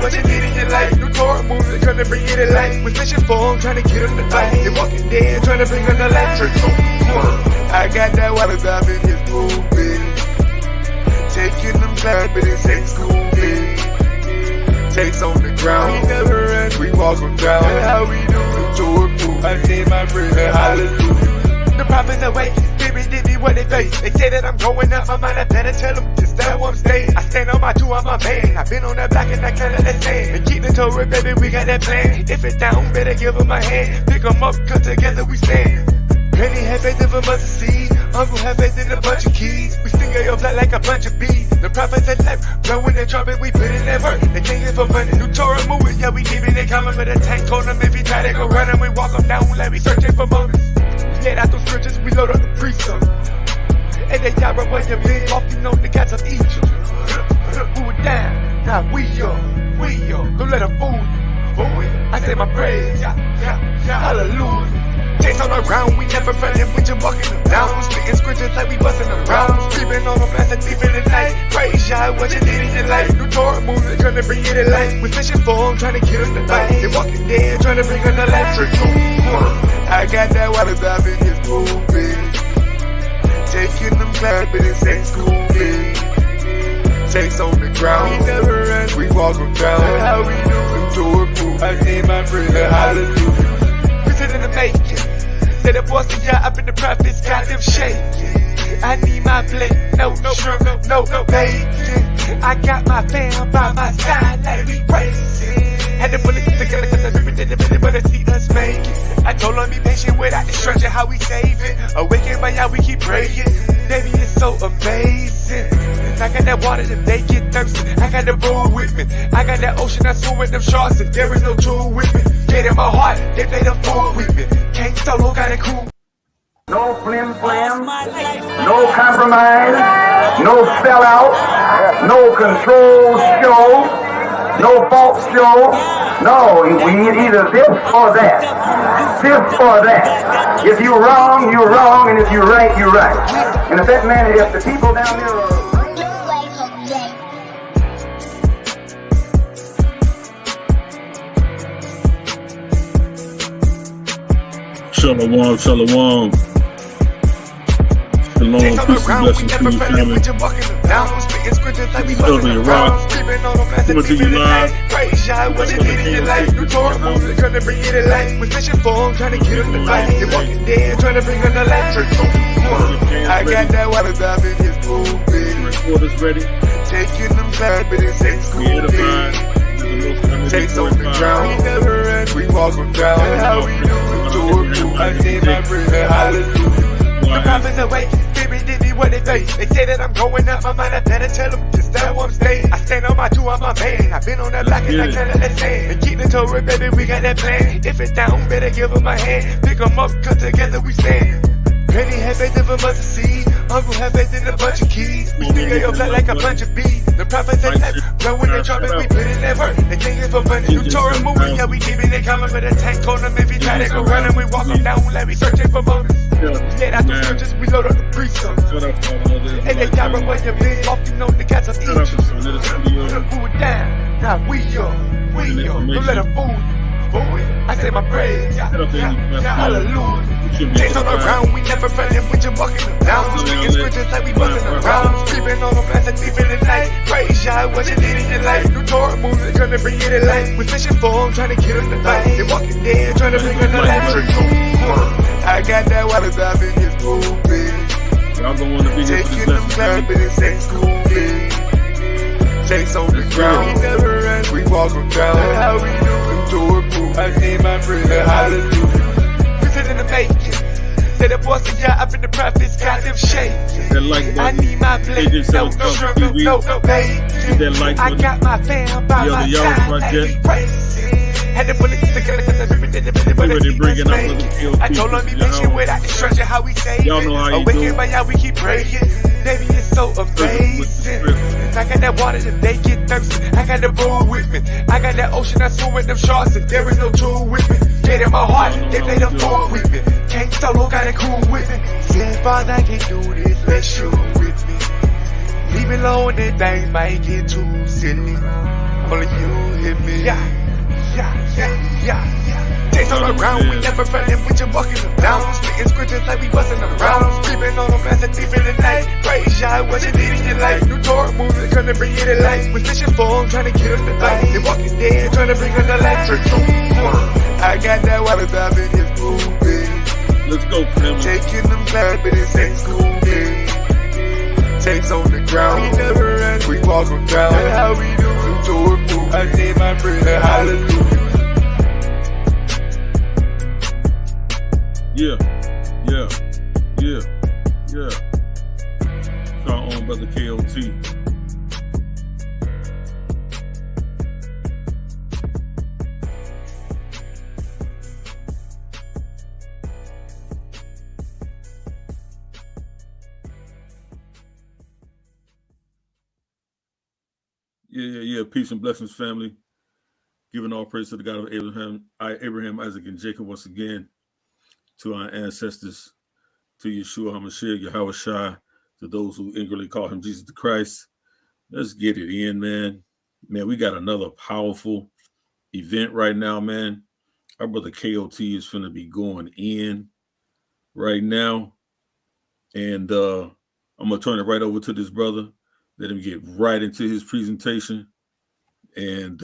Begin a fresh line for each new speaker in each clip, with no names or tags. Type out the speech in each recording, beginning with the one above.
what you need in your life. New Torah movement, trying to bring it to life. With mission form, trying to get them to fight. They walking dead, trying to bring them to life. I got that water dive in his movement. Taking them back, but it's ain't school. Takes on the ground, we never run, we walk them down. That's how we do it. Torah move, I say my prayer, hallelujah. The prophets away, baby, did me what they face. They say that I'm going up, my mind, I better tell them just that I'm staying. I stand on my two, I'm a man. I've been on that block and I can't let that stand. And keep the Torah, baby, we got that plan. If it's down, better give them a hand. Pick them up, cause together we stand. Granny had faith of a mustard seed. Uncle had faith in a bunch of keys. We sting your flat like a bunch of bees. The prophets had left, blowing their trumpet, we put in that work. They can't get for money. New Torah moving, yeah, we keep it. They coming for the tank. Told them if he try to go running, we walk them down like we searching for motives. We let out those scriptures, we load up the precepts. And they die right where you been, off, you know the gods of Egypt. We were down, now we up. Don't let them fool you. I say my praise, hallelujah. Chase on the ground, we never running, we just walking them down. Spitting scriptures like we busting them rounds. Creeping on them as a thief in the night. Praise Yah, what you need in your life. New Torah movement, trying to bring it to life. With mission form, trying to get them to fight. They walking dead, trying to bring them to life. I got that water dive in his movement. Taking them back, but it's ain't school. Takes on the ground, we never run, we walk them down. That's how we do it. Torah move, I say my prayer, hallelujah. In the making, say the boss of Yah up in the prophets got them shaking. I need my plate, no shrimp, no bacon. I got my fam by my side like we racing. Had to pull it together cause I never did it, but I see us make it. I told them be patient without destruction, how we save it. Awakened by Yah, we keep praying. Baby, it's so amazing. I got that water that they get thirsty. I got the road with me. I got that ocean I swim with them sharks and there is no true with me. Get in my heart, they play the fool with me. Can't solo, got a crew.
No flim flam, no compromise, no sellout, no control show, no false show. No, we need either this or that. This or that. If you're wrong, you're wrong, and if you're right, you're right. And if that man, if the people down there are
Shalom, shalom. Shalom, peace and blessings to you, family. Over your rock. Coming to you live.
Praise Yah, what you need in your life. New Torah movement, trying to bring it to life. With mission form, trying to get them to fight. They walking dead, trying to bring them to life. I got that water dive in his movement.
Recorders ready.
Taking them back, but it's ain't school. Takes on the ground, we never run, we walk them down. That's how we do it. Torah move, I say my prayer, hallelujah. The prophets away, baby, did me what they face. They say that I'm going up, my mind, I better tell them just that I'm staying. I stand on my two, I'm a man. I've been on that block and I can't let that stand. And keep the Torah, baby, we got that plan. If it's down, better give them a hand. Pick them up, cause together we stand. Granny had faith of a mustard seed. Uncle had faith in a bunch of keys. We sting your flat like a bunch of bees. The prophets had left, blowing their trumpet, we put in that work. They can't get for money. New Torah moving, yeah, we keep it. They coming for the tank. Told them if he try to go running, we walk them down like we searching for motives. Let out the scriptures, we load up the precepts. And they die right where you been, off, you know the gods of Egypt. We were down, now we up. Don't let them fool you. I say my praise, hallelujah. Chase on the ground, we never running, we just walking them down. Spitting scriptures like we busting them rounds. Creeping on them as a thief in the night. Praise Yah, what you need in your life. New Torah movement, trying to bring it to life. With mission form, trying to get them to fight. They walking dead, trying to bring them to life. I got that water dive in his movement. Taking them back, but it's ain't school. Takes on the ground, we never run, we walk them down. That's how we do it. Torah move, I say my prayer, hallelujah. Visit in the making. Say the boss of Yah up in the prophets got them shaking. I need my plate, no shrimp, no bacon. I got my fam by my side like we racing. Had to pull it together cause I never did it, but I see us making. I told them be patient without destruction, how we save it. Awakened by Yah, we keep praying. Baby, it's so amazing. I got that water that they get thirsty. I got the road with me. I got that ocean I swim with them sharks and there is no true with me. Get in my heart, they play the fool with me. Can't solo, got a crew with me. Say, Father, I can't do this, let's shoot with me. Leave me alone, that things might get too silly. Only you hit me. Taste on the ground, we never running with your buckets of down. Spitting scriptures like we busting them rounds. Creeping on them as a thief in the night. Praise y'all, what you need in your life. New Torah movement, come to bring you to life. Position form, trying to get them to fight. They walking dead, trying to bring them to life. I got that water stop in this movie.
Let's go, family.
Taking them back, but it ain't school, takes on the ground. We never run, we walk on ground. That's how we do it. Torah movement. I say my prayer, hallelujah.
Yeah. Shout on brother KOT. Yeah. Peace and blessings, family. Giving all praise to the God of Abraham, Isaac, and Jacob once again. To our ancestors, to Yeshua HaMashiach, Yahweh Shai, to those who eagerly call him Jesus the Christ. Let's get it in, man. Man, we got another powerful event right now, man. Our brother KOT is finna be going in right now. And I'm going to turn it right over to this brother. Let him get right into his presentation. And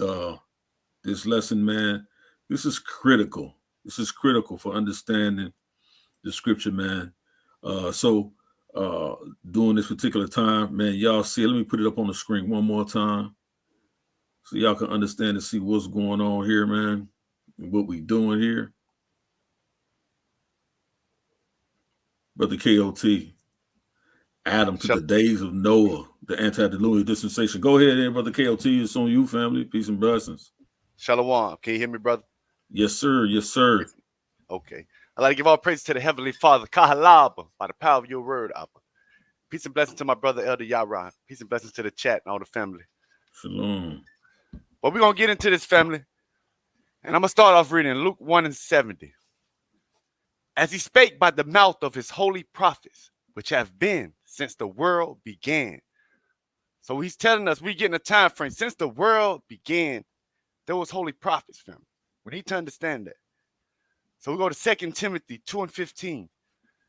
this lesson, man, this is critical. This is critical for understanding the scripture, man. So during this particular time, man, y'all see it. Let me put it up on the screen one more time so y'all can understand and see what's going on here, man, and what we doing here. Brother KOT, Adam to the days of Noah, the antediluvian dispensation. Go ahead, Brother KOT. It's on you, family. Peace and blessings.
Shalom. Can you hear me, brother?
Yes, sir. Yes, sir.
Okay. I'd like to give all praise to the Heavenly Father, Kahalaba, by the power of your word, Abba. Peace and blessings to my brother, Elder Yara. Peace and blessings to the chat and all the family.
Shalom.
But we're going to get into this, family. And I'm going to start off reading Luke 1:70. As he spake by the mouth of his holy prophets, which have been since the world began. So he's telling us we're getting a time frame. Since the world began, there was holy prophets, family. We need to understand that. So we go to 2 Timothy 2:15.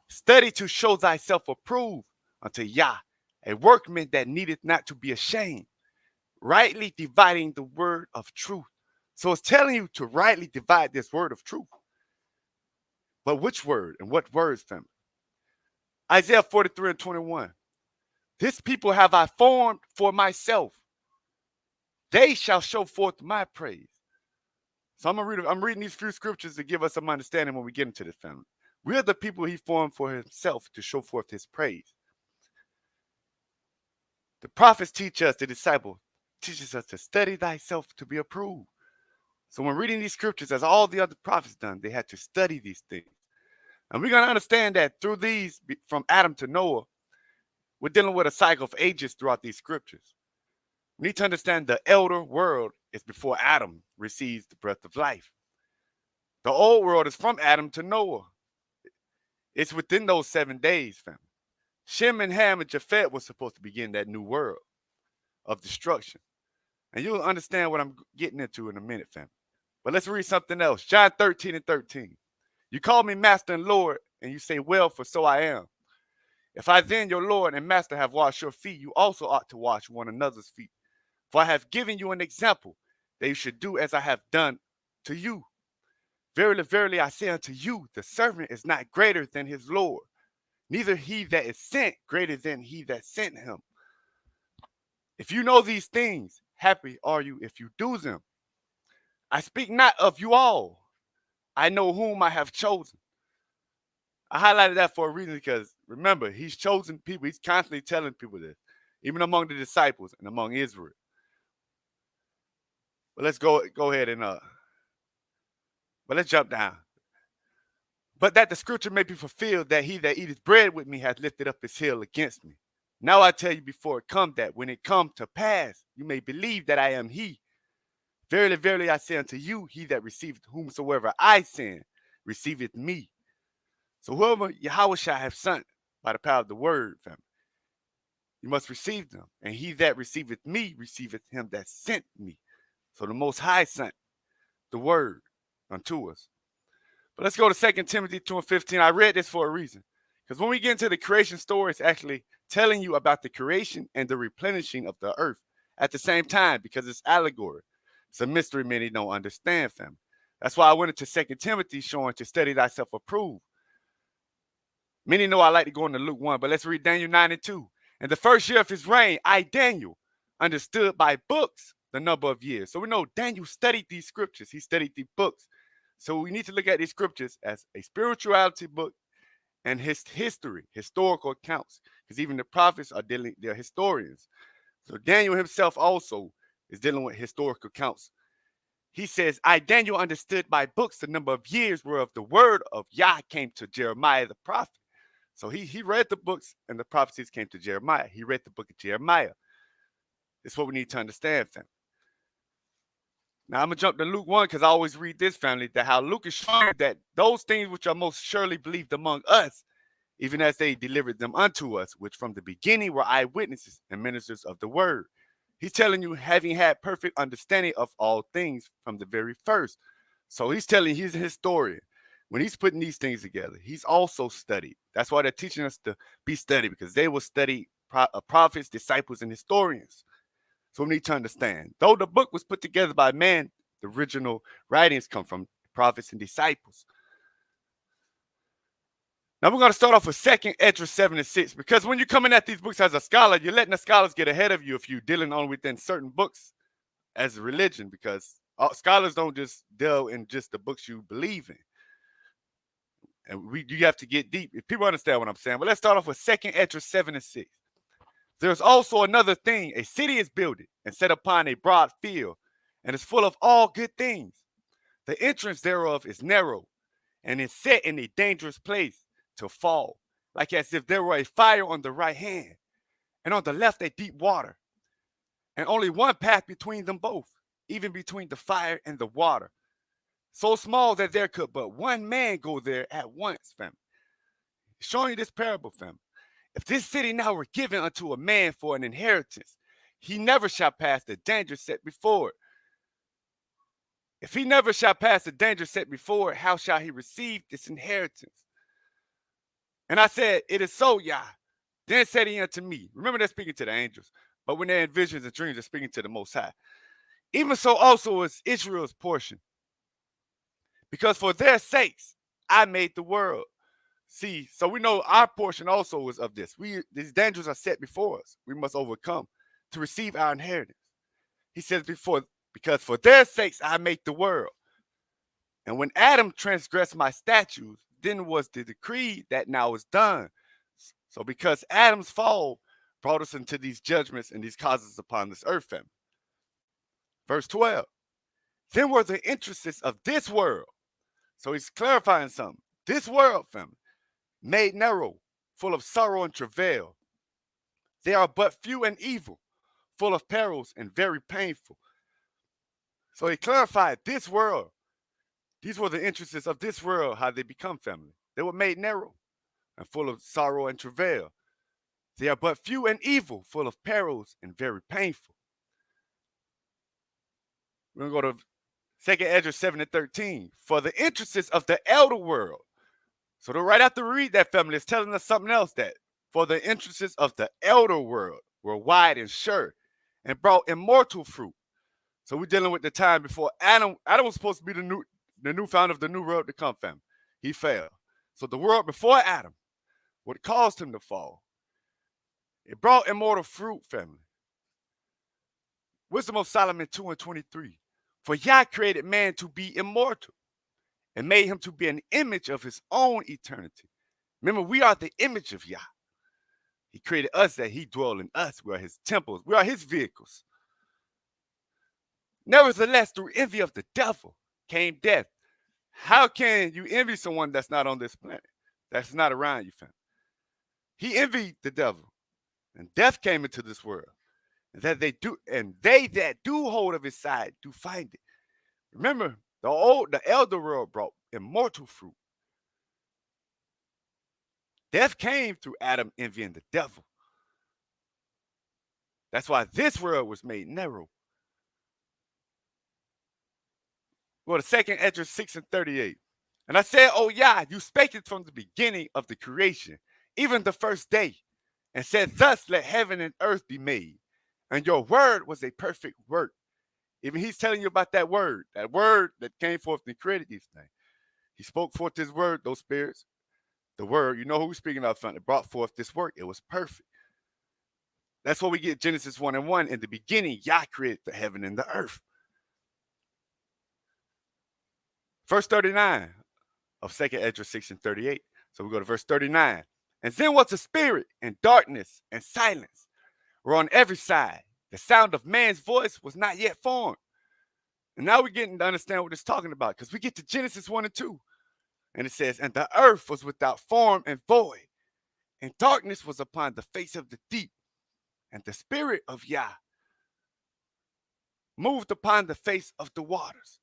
Study to show thyself approved unto Yah, a workman that needeth not to be ashamed, rightly dividing the word of truth. So it's telling you to rightly divide this word of truth. But which word and what words, family? Isaiah 43:21. This people have I formed for myself. They shall show forth my praise. So I'm reading these few scriptures to give us some understanding when we get into this, family. We are the people he formed for himself to show forth his praise. The prophets teach us, the disciple teaches us to study thyself to be approved. So when reading these scriptures, as all the other prophets done, they had to study these things. And we're going to understand that through these, from Adam to Noah, we're dealing with a cycle of ages throughout these scriptures. We need to understand the elder world is before Adam receives the breath of life. The old world is from Adam to Noah. It's within those 7 days, family. Shem and Ham and Japheth was supposed to begin that new world of destruction. And you'll understand what I'm getting into in a minute, family. But let's read something else. John 13:13. You call me master and Lord, and you say, well, for so I am. If I then, your Lord and master, have washed your feet, you also ought to wash one another's feet. For I have given you an example that you should do as I have done to you. Verily, verily, I say unto you, the servant is not greater than his Lord, neither he that is sent greater than he that sent him. If you know these things, happy are you if you do them. I speak not of you all. I know whom I have chosen. I highlighted that for a reason because, remember, he's chosen people. He's constantly telling people this, even among the disciples and among Israel. But let's go ahead and but let's jump down. But that the scripture may be fulfilled, that he that eateth bread with me hath lifted up his heel against me. Now I tell you before it come, that when it come to pass, you may believe that I am he. Verily, verily, I say unto you, he that receiveth whomsoever I send, receiveth me. So whoever Yahweh shall have sent by the power of the word, family, You must receive them. And he that receiveth me receiveth him that sent me. So the Most High sent the word unto us. But let's go to 2 Timothy 2:15. I read this for a reason. Because when we get into the creation story, it's actually telling you about the creation and the replenishing of the earth at the same time, because it's allegory. It's a mystery many don't understand, family. That's why I went into 2 Timothy showing to study thyself approved. Many know I like to go into Luke 1, but let's read Daniel 9:2. In the first year of his reign, I, Daniel, understood by books the number of years. So we know Daniel studied these scriptures. He studied the books. So we need to look at these scriptures as a spirituality book and his history, historical accounts, because even the prophets are they're historians. So Daniel himself also is dealing with historical accounts. He says, I, Daniel, understood by books the number of years whereof the word of Yah came to Jeremiah the prophet. So he read the books and the prophecies came to Jeremiah. He read the book of Jeremiah. This is what we need to understand, family. Now, I'm going to jump to Luke 1 because I always read this, family, that how Luke is showing that those things which are most surely believed among us, even as they delivered them unto us, which from the beginning were eyewitnesses and ministers of the word. He's telling you, having had perfect understanding of all things from the very first. So he's telling you he's a historian. When he's putting these things together, he's also studied. That's why they're teaching us to be studied, because they will study prophets, disciples, and historians. So we need to understand, though the book was put together by man, the original writings come from prophets and disciples. Now we're going to start off with 2 Esdras 7-6, because when you're coming at these books as a scholar, you're letting the scholars get ahead of you if you're dealing on within certain books as a religion, because scholars don't just deal in just the books you believe in. And you have to get deep. If people understand what I'm saying. But let's start off with 2 Esdras 7-6. There's also another thing. A city is builded and set upon a broad field, and is full of all good things. The entrance thereof is narrow, and is set in a dangerous place to fall, like as if there were a fire on the right hand, and on the left a deep water, and only one path between them both, even between the fire and the water. So small that there could but one man go there at once, family. Showing you this parable, family. If this city now were given unto a man for an inheritance, he never shall pass the danger set before it. If he never shall pass the danger set before it, how shall he receive this inheritance? And I said, it is so, Yah. Then said he unto me, remember they're speaking to the angels, but when they're in visions and dreams, they're speaking to the Most High. Even so also is Israel's portion. Because for their sakes, I made the world. See, so we know our portion also is of this. These dangers are set before us. We must overcome to receive our inheritance. He says because for their sakes, I made the world. And when Adam transgressed my statutes, then was the decree that now is done. So because Adam's fall brought us into these judgments and these causes upon this earth, family. Verse 12. Then were the interests of this world. So he's clarifying something. This world, family, made narrow, full of sorrow and travail. They are but few and evil, full of perils and very painful. So he clarified this world. These were the interests of this world, how they become, family. They were made narrow and full of sorrow and travail. They are but few and evil, full of perils and very painful. We're going to go to 2 Esdras 7-13. For the interests of the elder world. So right after we read that, family, it's telling us something else, that for the interests of the elder world were wide and sure and brought immortal fruit. So we're dealing with the time before Adam. Adam was supposed to be the new founder of the new world to come, family. He failed. So the world before Adam, what caused him to fall, it brought immortal fruit, family. Wisdom of Solomon 2:23. For Yah created man to be immortal and made him to be an image of his own eternity. Remember, we are the image of Yah. He created us that he dwell in us. We are his temples. We are his vehicles. Nevertheless, through envy of the devil came death. How can you envy someone that's not on this planet, that's not around you, fam? He envied the devil, and death came into this world. And they that do hold of his side do find it. Remember, the elder world brought immortal fruit. Death came through Adam envying the devil. That's why this world was made narrow. Well, the second Esdras 6:38. And I said, oh yeah, you spake it from the beginning of the creation, even the first day, and said, thus let heaven and earth be made. And your word was a perfect work. Even he's telling you about that word that came forth and created these things. He spoke forth his word, those spirits. The word, you know who we're speaking of, it brought forth this work. It was perfect. That's what we get Genesis 1:1. In the beginning, Yah created the heaven and the earth. Verse 39 of 2nd Esdras 6:38. So we go to verse 39. And then was a spirit, and darkness and silence were on every side. The sound of man's voice was not yet formed. And now we're getting to understand what it's talking about, because we get to Genesis 1 and 2. And it says, and the earth was without form and void, and darkness was upon the face of the deep, and the spirit of Yah moved upon the face of the waters.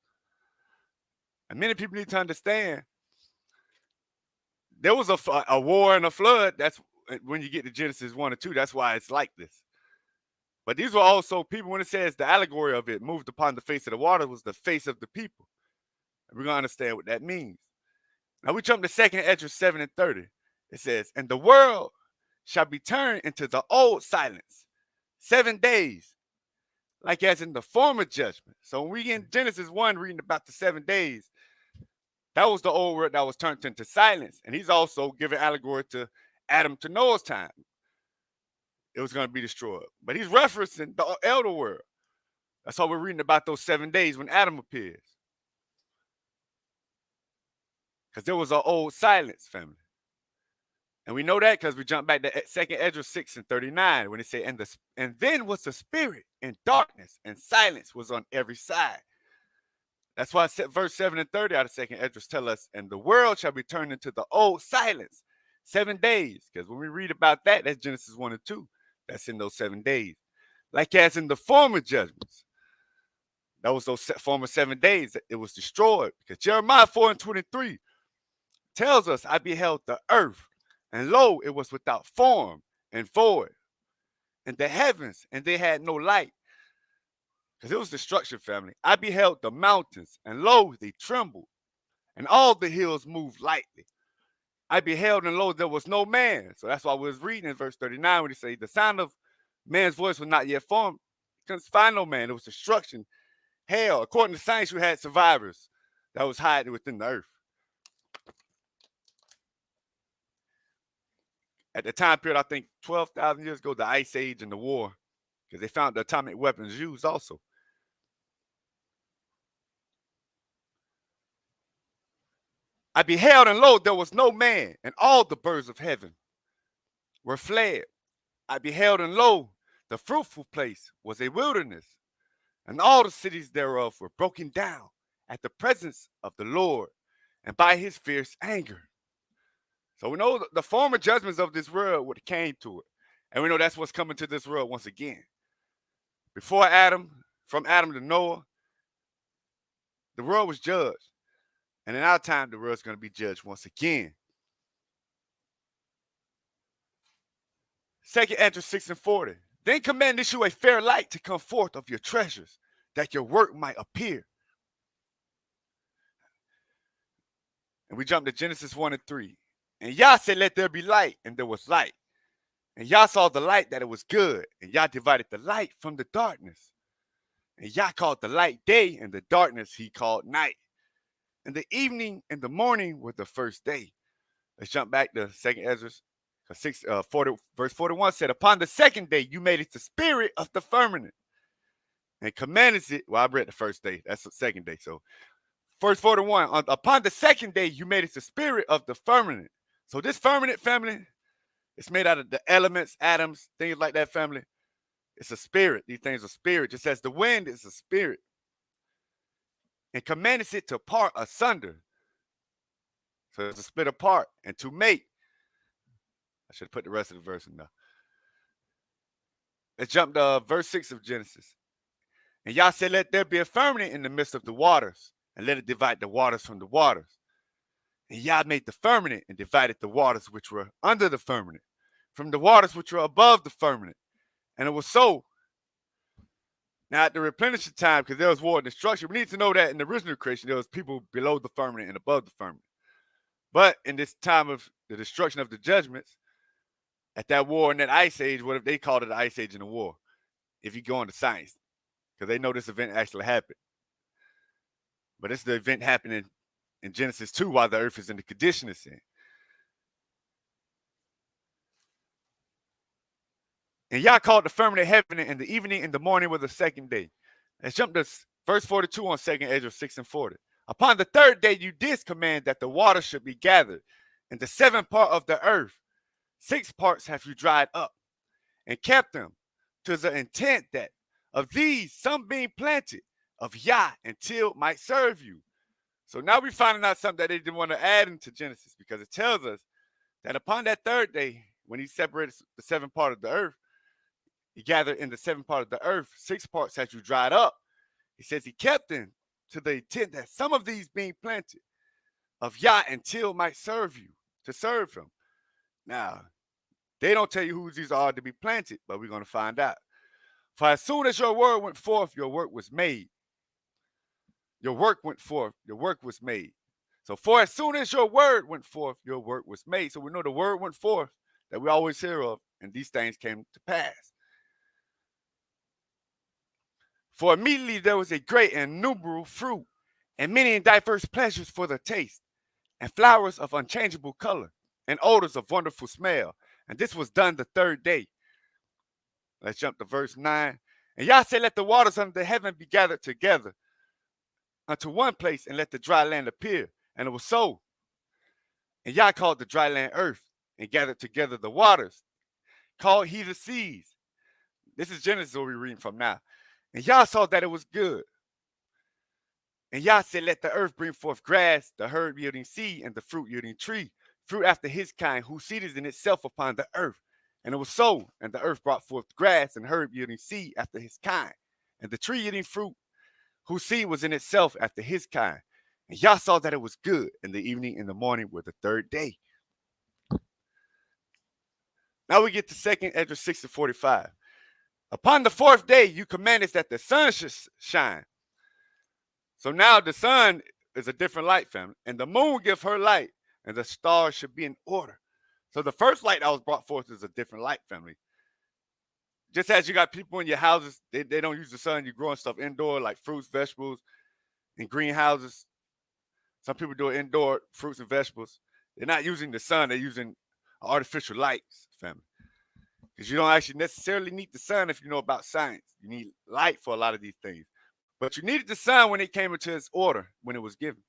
And many people need to understand there was a war and a flood. That's when you get to Genesis 1 and 2. That's why it's like this. But these were also people, when it says the allegory of it moved upon the face of the water, was the face of the people. And we're going to understand what that means. Now we jump to 2nd Esdras 7:30. It says, and the world shall be turned into the old silence 7 days, like as in the former judgment. So when we get in Genesis 1 reading about the 7 days, that was the old world that was turned into silence. And he's also giving allegory to Adam to Noah's time. It was going to be destroyed. But he's referencing the elder world. That's why we're reading about those 7 days when Adam appears. Because there was an old silence, family. And we know that because we jump back to 2nd Esdras 6:39 when it said, and then was the spirit, and darkness and silence was on every side. That's why verse 7 and 30 out of 2nd Esdras tell us, and the world shall be turned into the old silence 7 days. Because when we read about that, that's Genesis 1 and 2. That's in those 7 days. Like as in the former judgments. That was those former 7 days that it was destroyed. Because Jeremiah 4:23 tells us, I beheld the earth, and lo, it was without form and void, and the heavens, and they had no light. Because it was destruction, family. I beheld the mountains, and lo, they trembled, and all the hills moved lightly. I beheld, and lo, there was no man. So that's why I was reading in verse 39 when he said, the sound of man's voice was not yet formed. Couldn't find no man. It was destruction. Hell, according to science, you had survivors that was hiding within the earth. At the time period, I think 12,000 years ago, the Ice Age and the war, because they found the atomic weapons used also. I beheld, and lo, there was no man, and all the birds of heaven were fled. I beheld, and lo, the fruitful place was a wilderness, and all the cities thereof were broken down at the presence of the Lord, and by his fierce anger. So we know the former judgments of this world would have came to it. And we know that's what's coming to this world once again. Before Adam, from Adam to Noah, the world was judged. And in our time, the world's going to be judged once again. 2nd Esdras 6:40. Then commanded you a fair light to come forth of your treasures, that your work might appear. And we jump to Genesis 1 and 3. And Yah said, let there be light, and there was light. And Yah saw the light that it was good, and Yah divided the light from the darkness. And Yah called the light day, and the darkness he called night. And the evening and the morning were the first day. Let's jump back to 2nd Esdras 40, verse 41 said, upon the second day you made it the spirit of the firmament, and commanded it. Well, I read the first day. That's the second day. So verse 41, upon the second day you made it the spirit of the firmament. So this firmament, family, it's made out of the elements, atoms, things like that, family. It's a spirit. These things are spirit. Just as the wind is a spirit. And commanded it to part asunder. So it's a split apart. And to make. I should put the rest of the verse in there. Let's jump to verse 6 of Genesis. And Yah said, let there be a firmament in the midst of the waters, and let it divide the waters from the waters. And Yah made the firmament and divided the waters which were under the firmament from the waters which were above the firmament. And it was so. Now, at the replenishing time, because there was war and destruction, we need to know that in the original creation, there was people below the firmament and above the firmament. But in this time of the destruction of the judgments, at that war in that ice age, what if they called it the ice age in the war? If you go into science, because they know this event actually happened. But it's the event happening in Genesis 2 while the earth is in the condition it's in. And Yah called the firmament heaven, and the evening and the morning were the second day. Let's jump to verse 42 on 2nd Ezra 6 and 40. Upon the third day you did command that the water should be gathered, and the seventh part of the earth, 6 parts have you dried up, and kept them to the intent that of these some being planted of Yah until might serve you. So now we're finding out something that they didn't want to add into Genesis, because it tells us that upon that third day, when he separated the seventh part of the earth, he gathered in the seventh part of the earth, 6 parts had you dried up. He says he kept them to the intent that some of these being planted of Yah until might serve you, to serve him. Now, they don't tell you who these are to be planted, but we're going to find out. For as soon as your word went forth, your work was made. Your work went forth, your work was made. So for as soon as your word went forth, your work was made. So we know the word went forth that we always hear of, and these things came to pass. For immediately there was a great and innumerable fruit, and many and diverse pleasures for the taste, and flowers of unchangeable color, and odors of wonderful smell. And this was done the third day. Let's jump to verse 9. And Yah said, let the waters under the heaven be gathered together unto one place, and let the dry land appear. And it was so. And Yah called the dry land earth, and gathered together the waters, called he the seas. This is Genesis where we're reading from now. And Yah saw that it was good. And Yah said, let the earth bring forth grass, the herb yielding seed, and the fruit yielding tree, fruit after his kind, whose seed is in itself upon the earth. And it was so. And the earth brought forth grass and herb yielding seed after his kind, and the tree yielding fruit, whose seed was in itself after his kind. And Yah saw that it was good, and the evening and the morning were the third day. Now we get to 2nd Ezra 6 and 45. Upon the fourth day, you commanded that the sun should shine. So now the sun is a different light, family, and the moon give her light, and the stars should be in order. So the first light that was brought forth is a different light, family. Just as you got people in your houses, they don't use the sun, you're growing stuff indoor, like fruits, vegetables, in greenhouses. Some people do it indoor, fruits and vegetables. They're not using the sun, they're using artificial lights, family. Because you don't actually necessarily need the sun if you know about science. You need light for a lot of these things. But you needed the sun when it came into its order, when it was given.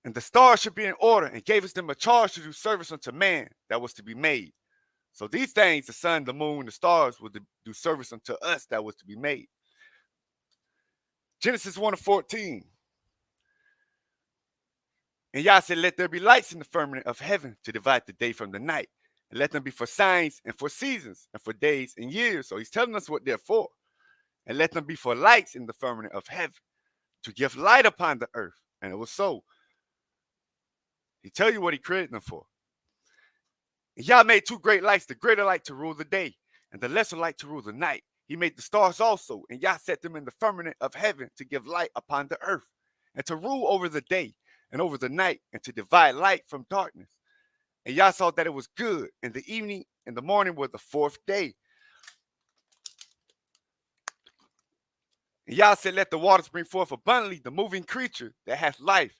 And the stars should be in order, and gave us them a charge to do service unto man that was to be made. So these things, the sun, the moon, the stars, will do service unto us that was to be made. Genesis 1 and 14. And Yah said, let there be lights in the firmament of heaven to divide the day from the night, and let them be for signs and for seasons and for days and years. So he's telling us what they're for. And let them be for lights in the firmament of heaven to give light upon the earth. And it was so. He tell you what he created them for. And Yah made 2 great lights, the greater light to rule the day, and the lesser light to rule the night. He made the stars also, and Yah set them in the firmament of heaven to give light upon the earth, and to rule over the day and over the night, and to divide light from darkness. And Yah saw that it was good, and the evening and the morning were the fourth day. And Yah said, let the waters bring forth abundantly the moving creature that hath life,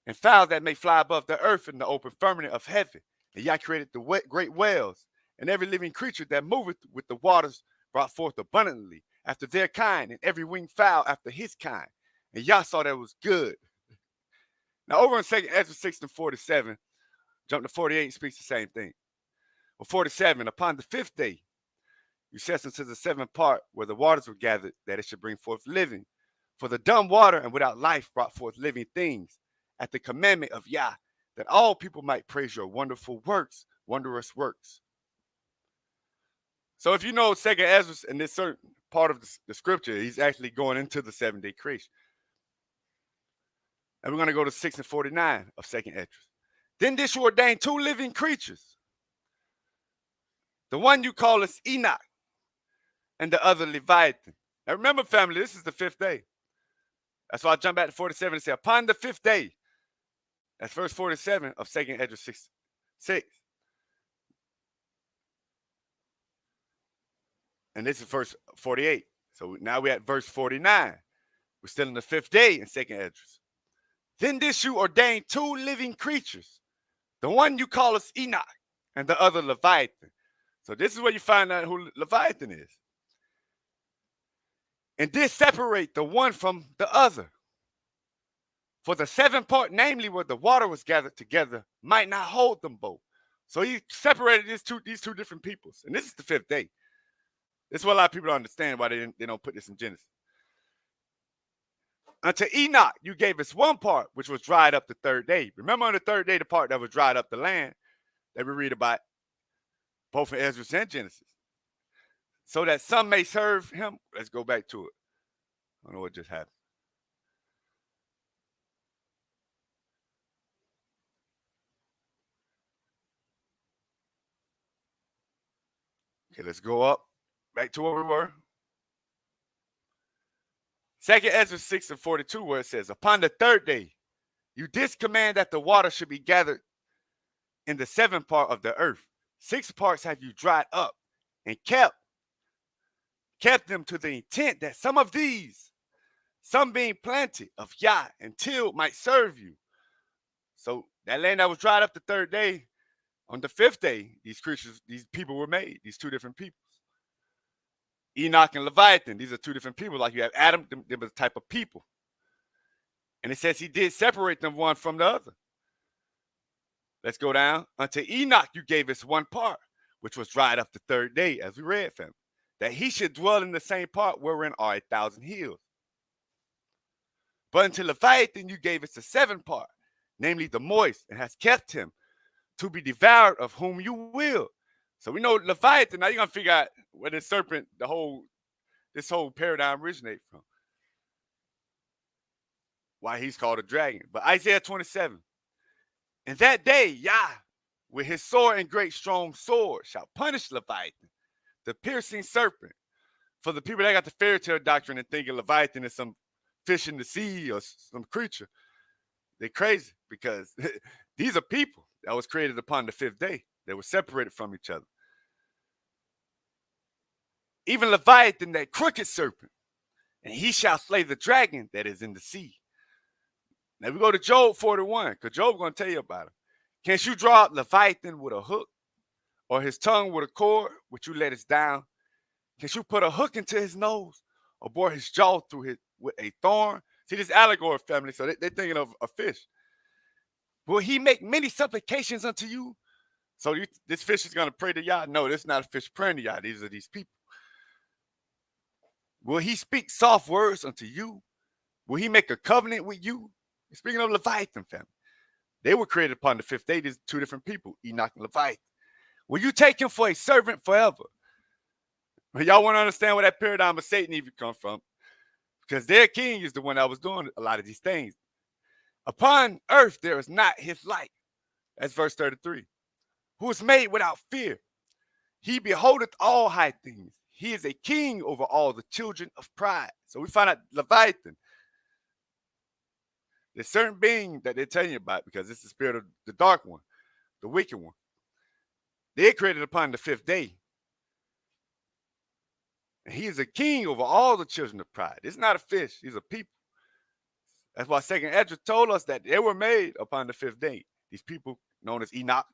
and fowl that may fly above the earth in the open firmament of heaven. And Yah created the great whales, and every living creature that moveth with the waters brought forth abundantly after their kind, and every winged fowl after his kind. And Yah saw that it was good. Now over in 2nd Ezra 6 and 47, jump to 48, speaks the same thing. Well, 47, upon the 5th day, you set unto the 7th part where the waters were gathered, that it should bring forth living. For the dumb water and without life brought forth living things, at the commandment of Yah, that all people might praise your wonderful works, wondrous works. So if you know 2nd Ezra in this certain part of the scripture, he's actually going into the 7-day creation. And we're going to go to 6 and 49 of 2nd Ezra. Then did you ordain 2 living creatures, the one you call us Enoch, and the other Leviathan. Now remember, family, this is the 5th day. That's why I jump back to 47 and say, upon the 5th day, that's verse 47 of 2nd Ezra 6. And this is verse 48. So now we're at verse 49. We're still in the 5th day in 2nd Ezra. Then this you ordained 2 living creatures, the one you call us Enoch, and the other Leviathan. So this is where you find out who Leviathan is. And did separate the one from the other. For the 7th part, namely where the water was gathered together, might not hold them both. So he separated these two different peoples. And this is the 5th day. This is what a lot of people don't understand why they don't put this in Genesis. Unto Enoch, you gave us one part, which was dried up the 3rd day. Remember on the 3rd day, the part that was dried up the land that we read about both in Ezra and Genesis. So that some may serve him. Let's go back to it. I don't know what just happened. Okay, let's go up back to where we were. 2nd Ezra 6 and 42, where it says, upon the 3rd day, you did command that the water should be gathered in the 7th part of the earth. 6 parts have you dried up and kept them to the intent that some of these, some being planted of Yah and tilled, might serve you. So that land that was dried up the 3rd day, on the 5th day, these people were made, these 2 different peoples. Enoch and Leviathan, these are 2 different people. Like you have Adam, they were the type of people. And it says he did separate them one from the other. Let's go down. Unto Enoch you gave us one part, which was dried up the 3rd day, as we read, family, that he should dwell in the same part wherein are 1,000 hills. But unto Leviathan you gave us the 7th part, namely the moist, and has kept him to be devoured of whom you will. So we know Leviathan. Now you're gonna figure out where the serpent, this whole paradigm originates from. Why he's called a dragon. But Isaiah 27. In that day, Yah, with his sword and great strong sword, shall punish Leviathan, the piercing serpent. For the people that got the fairy tale doctrine and thinking Leviathan is some fish in the sea or some creature, they're crazy, because these are people that was created upon the 5th day. They were separated from each other. Even Leviathan, that crooked serpent, and he shall slay the dragon that is in the sea. Now we go to Job 41, because Job's going to tell you about him. Can't you draw out Leviathan with a hook, or his tongue with a cord, which you let us down? Can't you put a hook into his nose, or bore his jaw through with a thorn? See, this allegory, family, so they're thinking of a fish. Will he make many supplications unto you? So this fish is going to pray to Yah? No, this is not a fish praying to Yah. These are these people. Will he speak soft words unto you? Will he make a covenant with you? Speaking of Leviathan, family, they were created upon the 5th day. These 2 different people, Enoch and Leviathan. Will you take him for a servant forever? But y'all want to understand where that paradigm of Satan even comes from, because their king is the one that was doing a lot of these things. Upon earth there is not his like. That's verse 33. Who is made without fear. He beholdeth all high things. He is a king over all the children of pride. So we find out Leviathan. There's certain being that they're telling you about, because it's the spirit of the dark one, the wicked one. They're created upon the 5th day. And he is a king over all the children of pride. It's not a fish. He's a people. That's why 2nd Ezra told us that they were made upon the 5th day. These people known as Enoch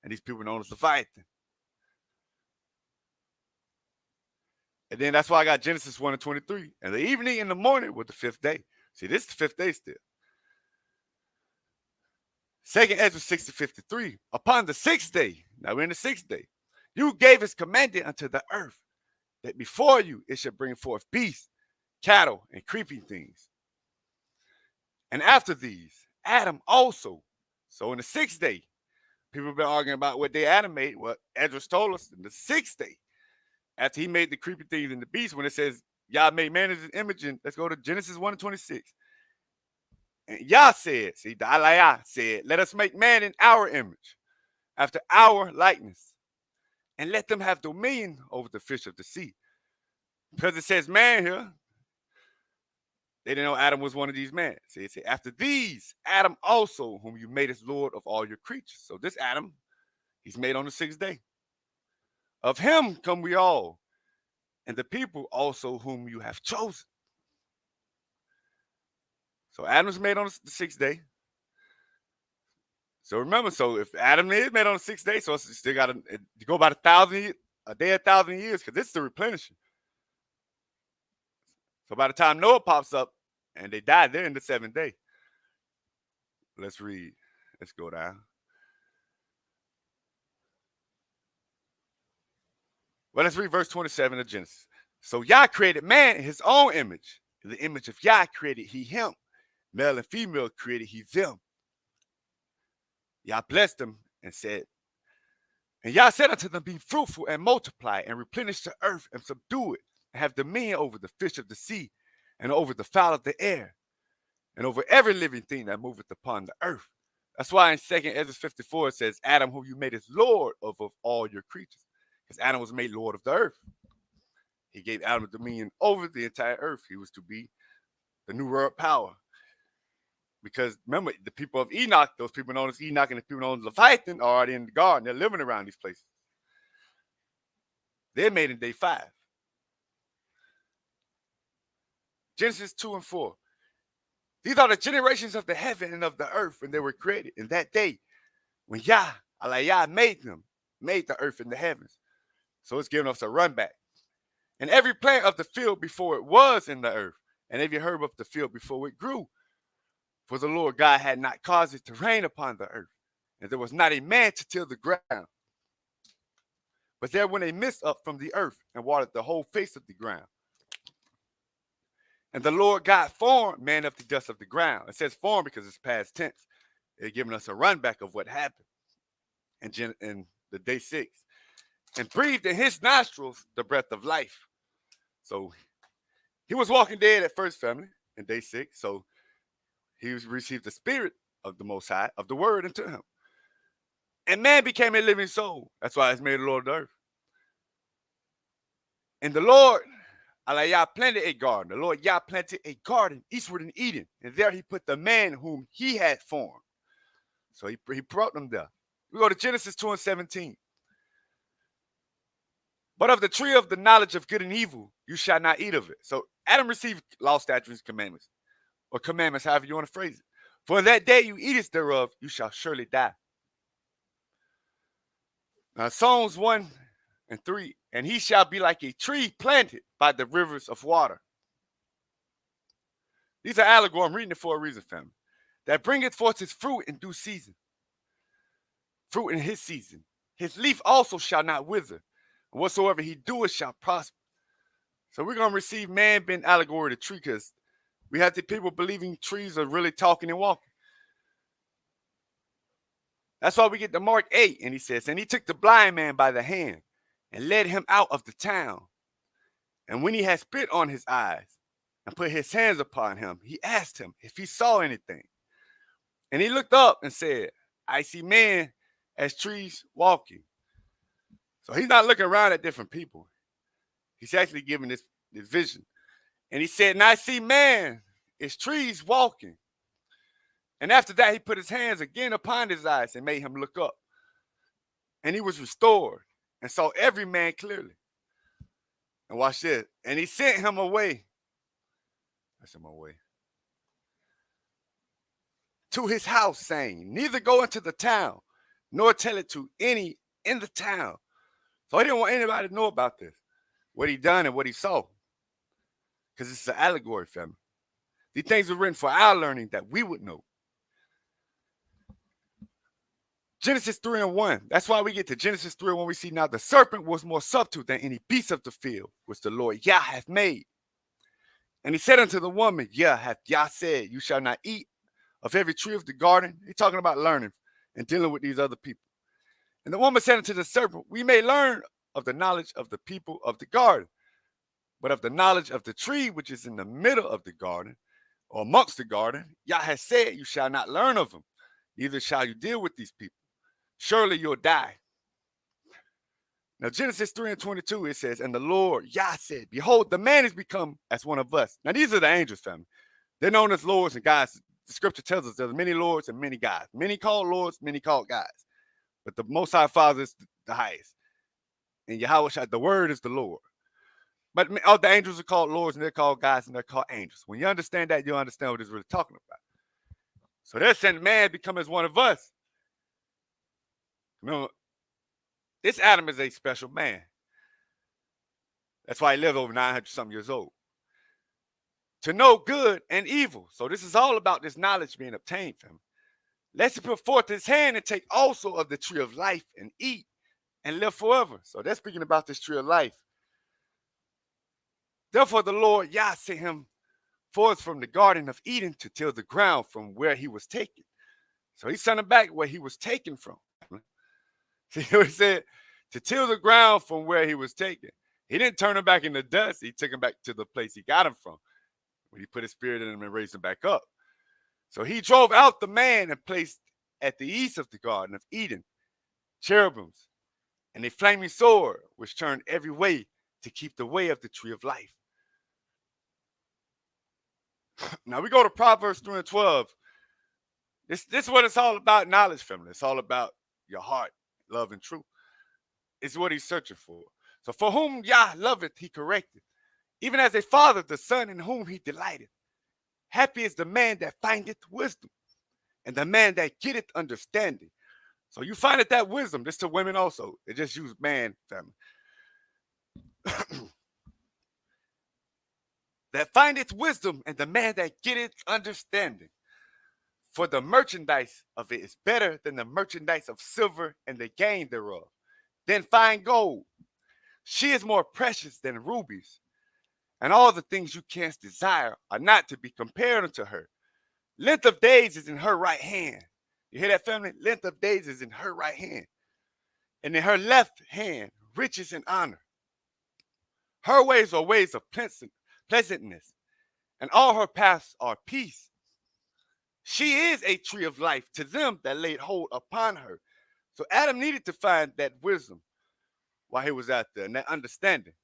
and these people known as Leviathan. And then that's why I got Genesis 1 and 23. And the evening and the morning was the 5th day. See, this is the 5th day still. 2nd Ezra 6 to 53. Upon the 6th day, now we're in the 6th day, you gave his commandment unto the earth, that before you it should bring forth beasts, cattle, and creeping things. And after these, Adam also. So in the 6th day, people have been arguing about what day Adam made. Well, Ezra told us in the 6th day, after he made the creeping things and the beasts, when it says Yah made man in his image, and let's go to Genesis 1 and 26. And Yah said, see, the Aliyah said, let us make man in our image, after our likeness, and let them have dominion over the fish of the sea. Because it says man here, they didn't know Adam was one of these men. See, it said, after these, Adam also, whom you made as Lord of all your creatures. So this Adam, he's made on the 6th day. Of him come we all, and the people also whom you have chosen. So Adam's made on the 6th day. So remember, so if Adam is made on the 6th day, so it's still got to go about a day, 1,000 years, because it's the replenishing. So by the time Noah pops up and they died, they're in the 7th day. Let's read. Let's go down. Well, let's read verse 27 of Genesis. So Yah created man in his own image. In the image of Yah created he him. Male and female created he them. Yah blessed them and said, and Yah said unto them, be fruitful and multiply and replenish the earth and subdue it and have dominion over the fish of the sea and over the fowl of the air and over every living thing that moveth upon the earth. That's why in 2 Ezra 54 it says, Adam, whom you made as Lord of all your creatures. Because Adam was made Lord of the earth. He gave Adam dominion over the entire earth. He was to be the new world power. Because remember, the people of Enoch, those people known as Enoch and the people known as Leviathan, are already in the garden. They're living around these places. They're made in day 5. Genesis 2 and 4. These are the generations of the heaven and of the earth when they were created. In that day, when Yah made them, made the earth and the heavens. So it's giving us a run back. And every plant of the field before it was in the earth, and every herb of the field before it grew. For the Lord God had not caused it to rain upon the earth, and there was not a man to till the ground. But there went a mist up from the earth and watered the whole face of the ground. And the Lord God formed man of the dust of the ground. It says formed because it's past tense. It's giving us a run back of what happened in the day 6. And breathed in his nostrils the breath of life. So he was walking dead at first, family, in day 6. So he received the spirit of the Most High, of the word into him. And man became a living soul. That's why it's made the Lord of the earth. And the Lord, Yah planted a garden. The Lord Yah planted a garden eastward in Eden. And there he put the man whom he had formed. So he brought them there. We go to Genesis 2 and 17. But of the tree of the knowledge of good and evil, you shall not eat of it. So Adam received law, statutes, commandments. Or commandments, however you want to phrase it. For that day you eatest thereof, you shall surely die. Now Psalms 1 and 3. And he shall be like a tree planted by the rivers of water. These are allegory. I'm reading it for a reason, family. That bringeth forth his fruit in due season. Fruit in his season. His leaf also shall not wither. And whatsoever he doeth shall prosper. So we're going to receive man being allegory to tree, because we have the people believing trees are really talking and walking. That's why we get to Mark 8. And he says, and he took the blind man by the hand and led him out of the town. And when he had spit on his eyes and put his hands upon him, he asked him if he saw anything. And he looked up and said, I see men as trees walking. So he's not looking around at different people. He's actually giving this vision. And he said, and I see man as trees walking. And after that, he put his hands again upon his eyes and made him look up. And he was restored and saw every man clearly. And watch this. And he sent him away. I sent him away. To his house, saying, neither go into the town, nor tell it to any in the town. So he didn't want anybody to know about this, what he done and what he saw. Because it's an allegory, family. These things were written for our learning that we would know. Genesis 3 and 1. That's why we get to Genesis 3 when we see now the serpent was more subtle than any beast of the field, which the Lord Yah hath made. And he said unto the woman, hath Yah said, you shall not eat of every tree of the garden. He's talking about learning and dealing with these other people. And the woman said unto the serpent, we may learn of the knowledge of the people of the garden, but of the knowledge of the tree which is in the middle of the garden, or amongst the garden, Yah has said, you shall not learn of them, neither shall you deal with these people. Surely you'll die. Now, Genesis 3:22, it says, and the Lord Yah said, behold, the man is become as one of us. Now, these are the angels, family. They're known as lords and gods. The scripture tells us there's many lords and many gods. Many called lords, many called gods. But the Most High Father is the highest. And Yahweh Shai, the word is the Lord. But all the angels are called lords and they're called gods and they're called angels. When you understand that, you'll understand what it's really talking about. So they're saying man become as one of us. Remember, this Adam is a special man. That's why he lived over 900-something years old. To know good and evil. So this is all about this knowledge being obtained from him. Lest he put forth his hand and take also of the tree of life and eat and live forever. So they're speaking about this tree of life. Therefore the Lord Yah sent him forth from the garden of Eden to till the ground from where he was taken. So he sent him back where he was taken from. See what he said? To till the ground from where he was taken. He didn't turn him back in the dust. He took him back to the place he got him from. When he put his spirit in him and raised him back up. So he drove out the man and placed at the east of the garden of Eden cherubims and a flaming sword which turned every way to keep the way of the tree of life. Now we go to Proverbs 3:12. This is what it's all about, knowledge, family. It's all about your heart, love, and truth. It's what he's searching for. So for whom Yah loveth, he corrected. Even as a father, the son in whom he delighteth. Happy is the man that findeth wisdom, and the man that getteth understanding. So you find that wisdom, this to women also. They just use man, family. That findeth wisdom, and the man that getteth understanding. For the merchandise of it is better than the merchandise of silver and the gain thereof, than fine gold. She is more precious than rubies, and all the things you canst desire are not to be compared unto her. Length of days is in her right hand. You hear that, family? Length of days is in her right hand. And in her left hand, riches and honor. Her ways are ways of pleasantness, and all her paths are peace. She is a tree of life to them that laid hold upon her. So Adam needed to find that wisdom while he was out there, and that understanding.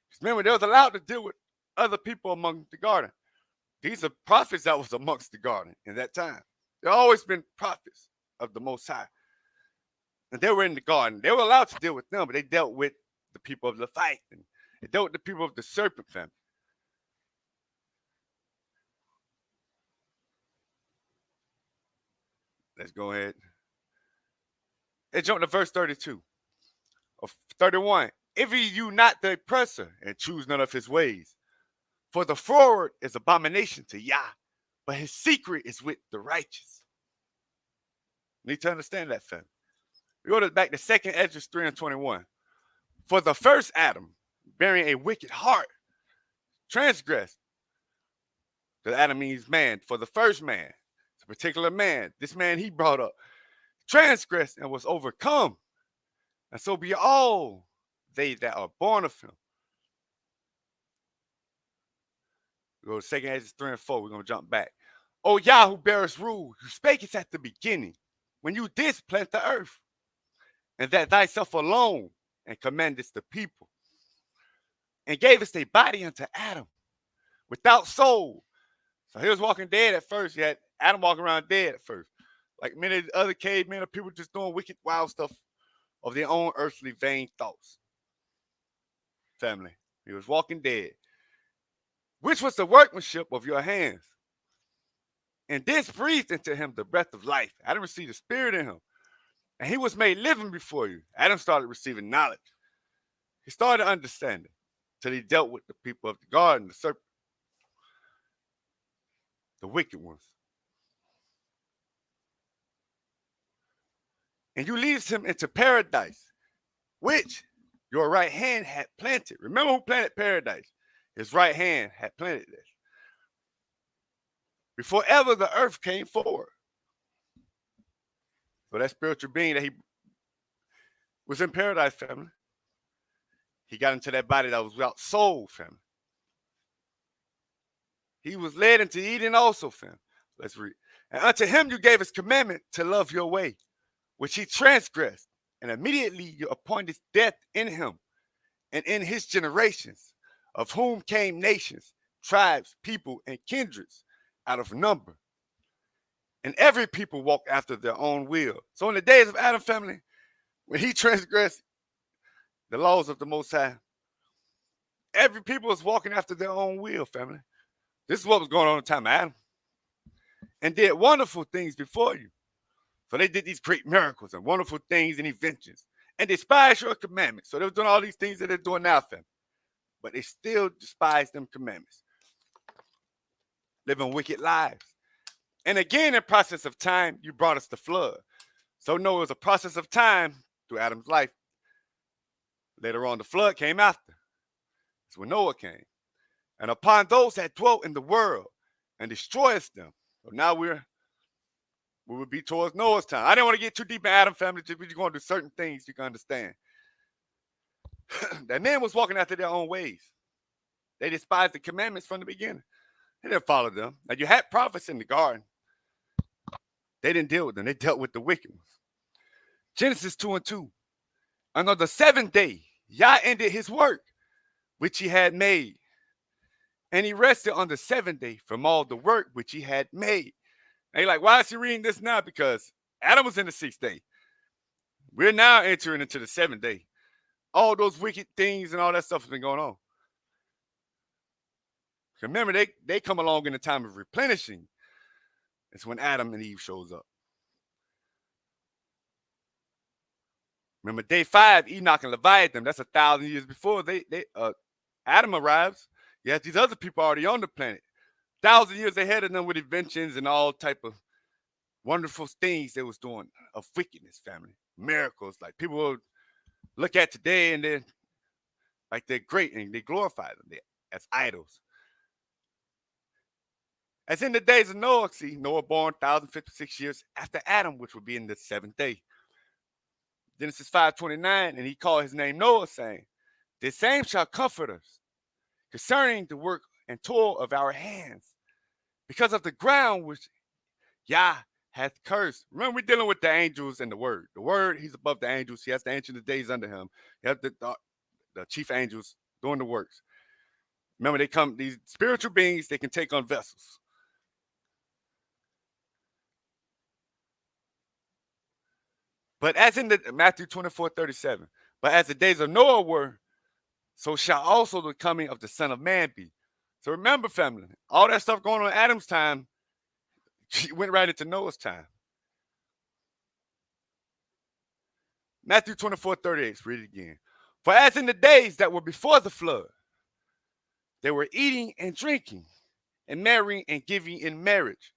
Because remember, they was allowed to deal with other people among the garden. These are prophets that was amongst the garden in that time. There always been prophets of the Most High. And they were in the garden. They were allowed to deal with them, but they dealt with the people of the fight. And they dealt with the people of the serpent family. Let's go ahead. Let's jump to verse 32. Or 31. Envy you not the oppressor, and choose none of his ways. For the froward is abomination to Yah, but his secret is with the righteous. You need to understand that, family. We go back to 2nd Ezra 3:21. For the first Adam, bearing a wicked heart, transgressed. The Adam means man. For the first man, it's a particular man. This man he brought up, transgressed and was overcome. And so be all they that are born of him. We go to 2nd Ezra 3 and 4. We're going to jump back. O Yah, who bearest rule, you spakest at the beginning, when you didst plant the earth, and that thyself alone, and commandest the people, and gavest a body unto Adam, without soul. So he was walking dead at first. You had Adam walking around dead at first. Like many other cavemen or people just doing wicked, wild stuff of their own earthly, vain thoughts. Family, he was walking dead. Which was the workmanship of your hands. And this breathed into him the breath of life. Adam received the spirit in him. And he was made living before you. Adam started receiving knowledge. He started understanding till he dealt with the people of the garden, the serpent, the wicked ones. And you leads him into paradise, which your right hand had planted. Remember who planted paradise? His right hand had planted this. Before ever the earth came forward. So that spiritual being that he was in paradise, family. He got into that body that was without soul, family. He was led into Eden also, family. Let's read. And unto him you gave his commandment to love your way, which he transgressed And immediately you appointed death in him and in his generations, of whom came nations, tribes, people, and kindreds out of number. And every people walked after their own will. So in the days of Adam family, when he transgressed the laws of the Most High, every people was walking after their own will, family. This is what was going on in the time of Adam. And did wonderful things before you. So they did these great miracles and wonderful things and inventions. And despised your commandments. So they were doing all these things that they're doing now, family. But they still despised them commandments. Living wicked lives. And again, in the process of time, you brought us the flood. So no, it was a process of time through Adam's life. Later on, the flood came after. That's when Noah came. And upon those that dwelt in the world and destroys them. So now we would be towards Noah's time. I didn't want to get too deep in Adam family. We're just going to do certain things you can understand. That man was walking after their own ways. They despised the commandments from the beginning. They didn't follow them. Now you had prophets in the garden. They didn't deal with them. They dealt with the wicked ones. Genesis 2:2. And on the seventh day, Yah ended his work, which he had made. And he rested on the seventh day from all the work which he had made. And you're like, why is he reading this now? Because Adam was in the sixth day. We're now entering into the seventh day. All those wicked things and all that stuff has been going on. Remember, they come along in the time of replenishing. It's when Adam and Eve shows up. Remember, day 5, Enoch and Leviathan. That's 1,000 years before Adam arrives. You have these other people already on the planet. 1,000 years ahead of them with inventions and all type of wonderful things they was doing of wickedness, family. Miracles. Like people will look at today and then like they're great and they glorify them as idols. As in the days of Noah, see, Noah born 1,056 years after Adam, which would be in the seventh day. Genesis 5:29, and he called his name Noah, saying, the same shall comfort us concerning the work and toil of our hands, because of the ground which Yah hath cursed. Remember, we're dealing with the angels and the word. The word, he's above the angels. He has the ancient of days under him. He has the chief angels doing the works. Remember, they come, these spiritual beings, they can take on vessels. But as in the Matthew 24:37, but as the days of Noah were, so shall also the coming of the Son of Man be. So remember, family, all that stuff going on in Adam's time, went right into Noah's time. Matthew 24:38, read it again. For as in the days that were before the flood, they were eating and drinking and marrying and giving in marriage.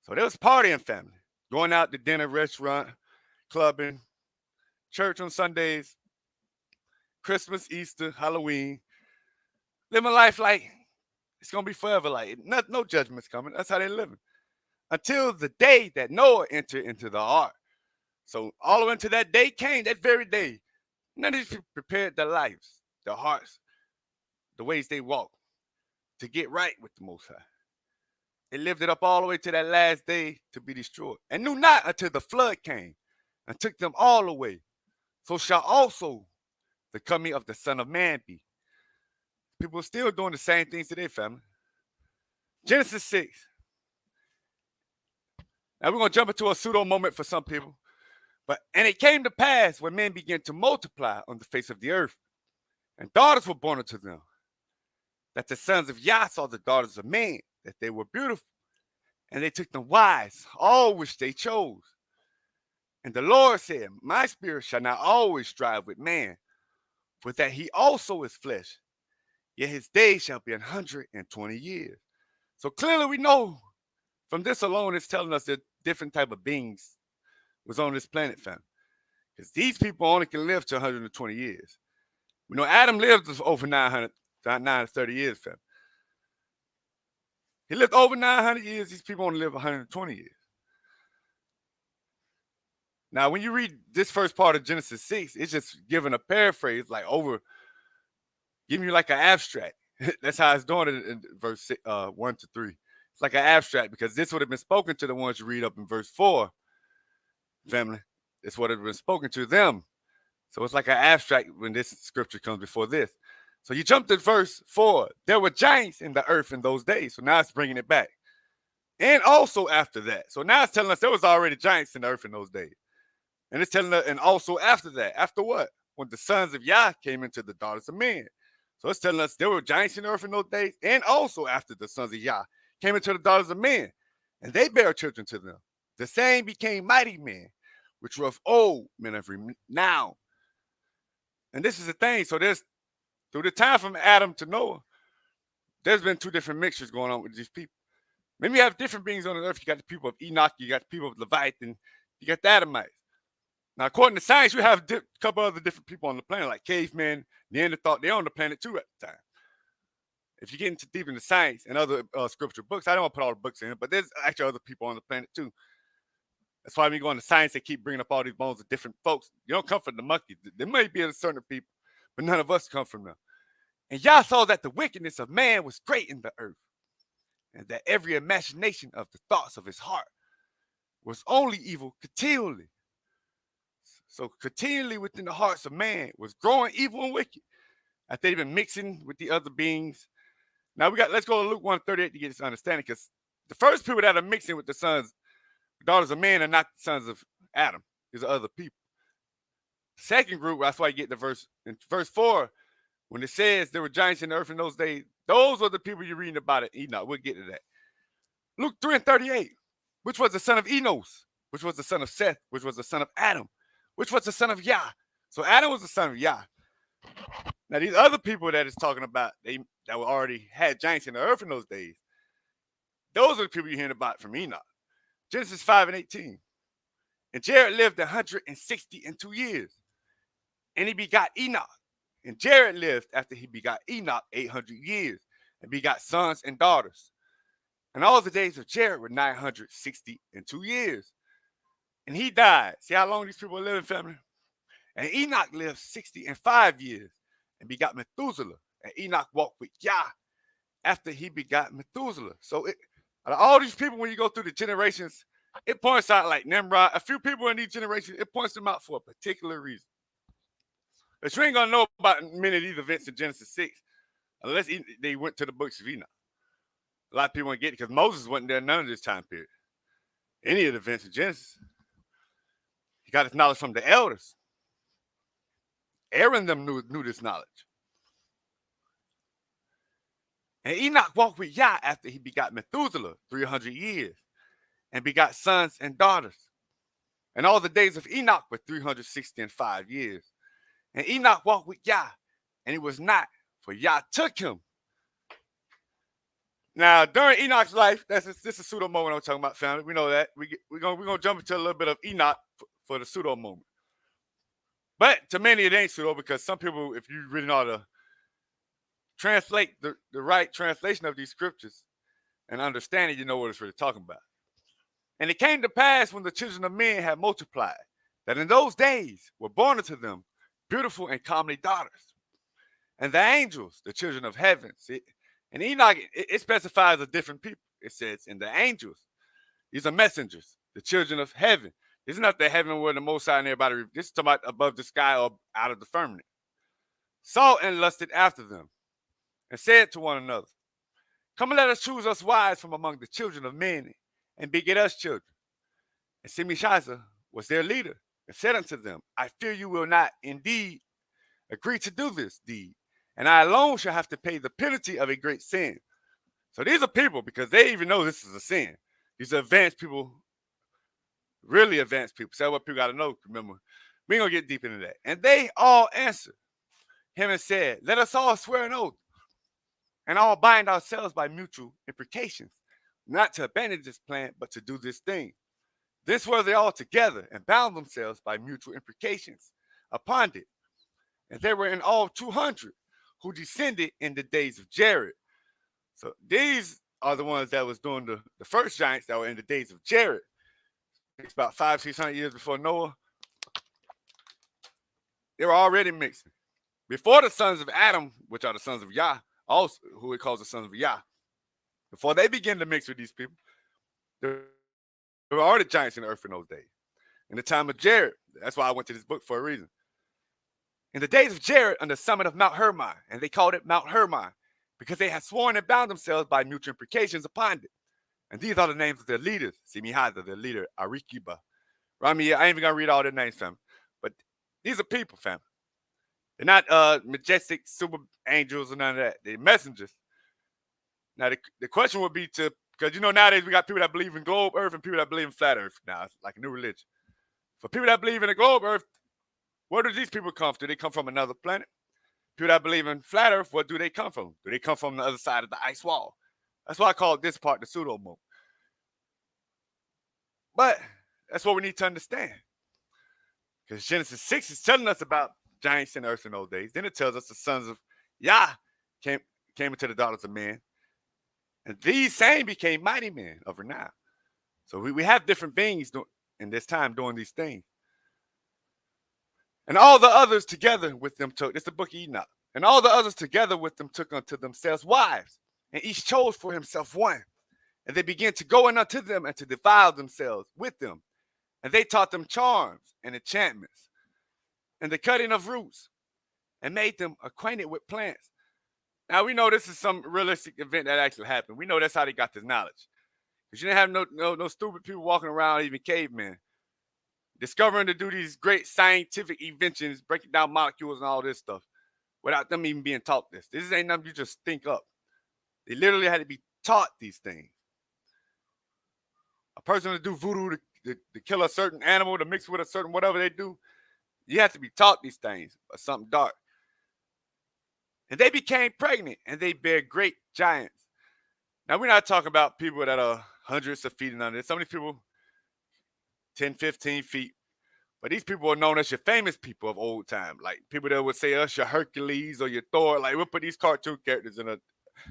So there was partying, family, going out to dinner, restaurant, clubbing, church on Sundays, Christmas, Easter, Halloween, living life like it's going to be forever. Like no judgment's coming. That's how they're living. Until the day that Noah entered into the ark. So all the way until that day came, that very day, none of these people prepared their lives, their hearts, the ways they walk to get right with the Most High. They lived it up all the way to that last day to be destroyed. And knew not until the flood came and took them all away. So shall also the coming of the Son of Man be. People are still doing the same things today, family. Genesis 6. Now we're going to jump into a pseudo moment for some people. And it came to pass when men began to multiply on the face of the earth, and daughters were born unto them, that the sons of Yah saw the daughters of men, that they were beautiful, and they took them wives, all which they chose. And the Lord said, my spirit shall not always strive with man, for that he also is flesh, yet his days shall be 120 years. So clearly we know from this alone, it's telling us that different type of beings was on this planet, fam. Because these people only can live to 120 years. We know Adam lived over 930 years, fam. He lived over 900 years. These people only live 120 years. Now, when you read this first part of Genesis 6, it's just giving a paraphrase, like giving you like an abstract. That's how it's doing it in verse 1 to 3. It's like an abstract because this would have been spoken to the ones you read up in verse 4, family. It's what had been spoken to them. So it's like an abstract when this scripture comes before this. So you jump to verse 4. There were giants in the earth in those days. So now it's bringing it back. And also after that. So now it's telling us there was already giants in the earth in those days. And it's telling us, and also after that. After what? When the sons of Yah came into the daughters of men. So it's telling us there were giants in the earth in those days. And also after the sons of Yah came into the daughters of men. And they bare children to them. The same became mighty men, which were of old, men of renown. And this is the thing. So there's, through the time from Adam to Noah, there's been two different mixtures going on with these people. Maybe you have different beings on the earth. You got the people of Enoch, you got the people of Leviathan, you got the Adamites. Now, according to science, you have a couple other different people on the planet, like cavemen, Neanderthal. They're on the planet too at the time. If you get into deep into science and other scripture books, I don't want to put all the books in it, but there's actually other people on the planet too. That's why when you go into science, they keep bringing up all these bones of different folks. You don't come from the monkeys. There may be a certain people, but none of us come from them. And Yah saw that the wickedness of man was great in the earth, and that every imagination of the thoughts of his heart was only evil continually. So continually within the hearts of man was growing evil and wicked. After they've been mixing with the other beings. Now let's go to Luke 1:38 to get this understanding, because the first people that are mixing with the daughters of men are not the sons of Adam. These are other people. Second group, that's why you get the verse in verse 4, when it says there were giants in the earth in those days. Those are the people you're reading about it. Enoch. We'll get to that. Luke 3:38, which was the son of Enos, which was the son of Seth, which was the son of Adam, which was the son of Yah. So Adam was the son of Yah. Now these other people that it's talking about, that were already had giants in the earth in those days, those are the people you're hearing about from Enoch. Genesis 5:18. And Jared lived 162 years, and he begot Enoch. And Jared lived after he begot Enoch 800 years, and begot sons and daughters. And all the days of Jared were 962 years. And he died. See how long these people are living, family? And Enoch lived 65 years, and begot Methuselah. And Enoch walked with Yah after he begot Methuselah. So out of all these people, when you go through the generations, it points out like Nimrod. A few people in these generations, it points them out for a particular reason. But you ain't going to know about many of these events in Genesis 6 unless they went to the books of Enoch. A lot of people won't get it because Moses wasn't there none of this time period. Any of the events in Genesis. He got his knowledge from the elders. Aaron them knew this knowledge. And Enoch walked with Yah after he begot Methuselah 300 years, and begot sons and daughters. And all the days of Enoch were 365 years. And Enoch walked with Yah, and he was not, for Yah took him. Now, during Enoch's life, this is a pseudo moment I'm talking about, family. We know that. We're gonna jump into a little bit of Enoch for the pseudo moment. But to many, it ain't pseudo, because some people, if you really know how to translate the right translation of these scriptures and understand it, you know what it's really talking about. And it came to pass when the children of men had multiplied, that in those days were born unto them beautiful and comely daughters. And the angels, the children of heaven. See, and Enoch, it specifies a different people. It says, and the angels, these are messengers, the children of heaven. This is not the heaven where the Most High and everybody, this is talking about above the sky or out of the firmament. Saw and lusted after them, and said to one another, come and let us choose us wives from among the children of men, and beget us children. And Semishazah was their leader, and said unto them, I fear you will not indeed agree to do this deed, and I alone shall have to pay the penalty of a great sin. So these are people, because they even know this is a sin. These are advanced people, really advanced people. So that's what people got to know. Remember, we ain't going to get deep into that. And they all answered him and said, let us all swear an oath, and all bind ourselves by mutual imprecations, not to abandon this plan, but to do this thing. This were they all together, and bound themselves by mutual imprecations upon it. And there were in all 200 who descended in the days of Jared. So these are the ones that was doing the first giants that were in the days of Jared. It's about 500-600 years before Noah. They were already mixing. Before the sons of Adam, which are the sons of Yah, also who he calls the sons of Yah, before they began to mix with these people, there were already giants in the earth in those days. In the time of Jared, That's why I went to this book for a reason. In the days of Jared on the summit of Mount Hermon, and they called it Mount Hermon because they had sworn and bound themselves by mutual imprecations upon it. And these are the names of their leaders. Simihaza, their leader, Arikiba. Rami, I ain't even going to read all their names, fam. But these are people, fam. They're not majestic super angels or none of that. They're messengers. Now, the question would be because nowadays we got people that believe in globe earth and people that believe in flat earth. Now, it's like a new religion. For people that believe in the globe earth, where do these people come from? Do they come from another planet? People that believe in flat earth, where do they come from? Do they come from the other side of the ice wall? That's why I call this part the pseudo mode. But that's what we need to understand. Because Genesis 6 is telling us about giants in earth in those days. Then it tells us the sons of Yah came into the daughters of men. And these same became mighty men of renown. So we have different beings in this time doing these things. And all the others together with them took, this is the book of Enoch. And all the others together with them took unto themselves wives, and each chose for himself one. And they began to go in unto them and to defile themselves with them. And they taught them charms and enchantments and the cutting of roots and made them acquainted with plants. Now, we know this is some realistic event that actually happened. We know that's how they got this knowledge. Because you didn't have no stupid people walking around, even cavemen, discovering to do these great scientific inventions, breaking down molecules and all this stuff without them even being taught this. This ain't nothing you just think up. They literally had to be taught these things. A person to do voodoo, to kill a certain animal, to mix with a certain whatever they do, you have to be taught these things or something dark. And they became pregnant and they bare great giants. Now, we're not talking about people that are hundreds of feet and under. Some of these people, 10, 15 feet. But these people are known as your famous people of old time. Like people that would say us, your Hercules or your Thor. Like we'll put these cartoon characters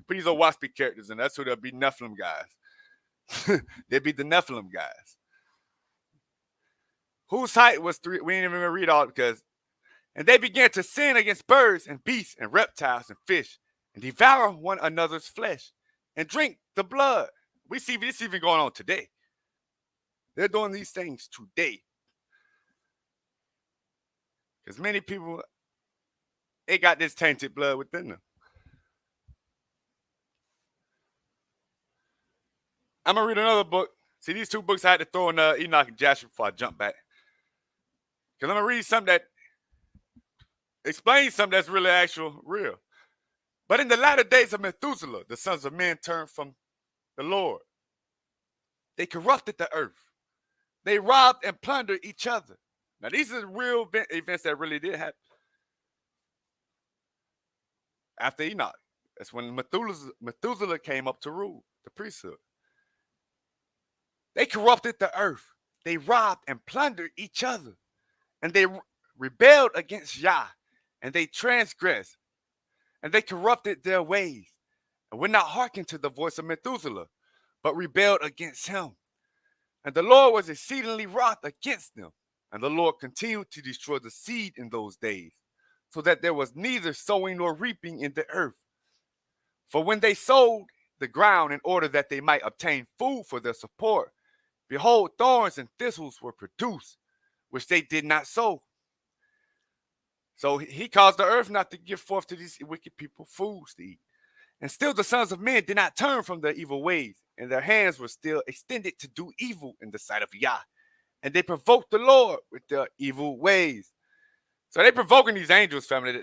put these old waspy characters in. That's who they'll be, Nephilim guys. They'd be the Nephilim guys. Whose height was 3? We ain't even read all because. And they began to sin against birds and beasts and reptiles and fish and devour one another's flesh and drink the blood. We see this even going on today. They're doing these things today. Because many people, they got this tainted blood within them. I'm going to read another book. See, these two books I had to throw in Enoch and Joshua before I jump back. Because I'm going to read something that explains something that's really real. But in the latter days of Methuselah, the sons of men turned from the Lord. They corrupted the earth. They robbed and plundered each other. Now, these are real events that really did happen. After Enoch, that's when Methuselah came up to rule, the priesthood. They corrupted the earth. They robbed and plundered each other. And they rebelled against Yah. And they transgressed. And they corrupted their ways. And would not hearken to the voice of Methuselah, but rebelled against him. And the Lord was exceedingly wroth against them. And the Lord continued to destroy the seed in those days, so that there was neither sowing nor reaping in the earth. For when they sowed the ground in order that they might obtain food for their support, behold, thorns and thistles were produced, which they did not sow. So he caused the earth not to give forth to these wicked people foods to eat. And still the sons of men did not turn from their evil ways, and their hands were still extended to do evil in the sight of Yah. And they provoked the Lord with their evil ways. So they provoking these angels, family,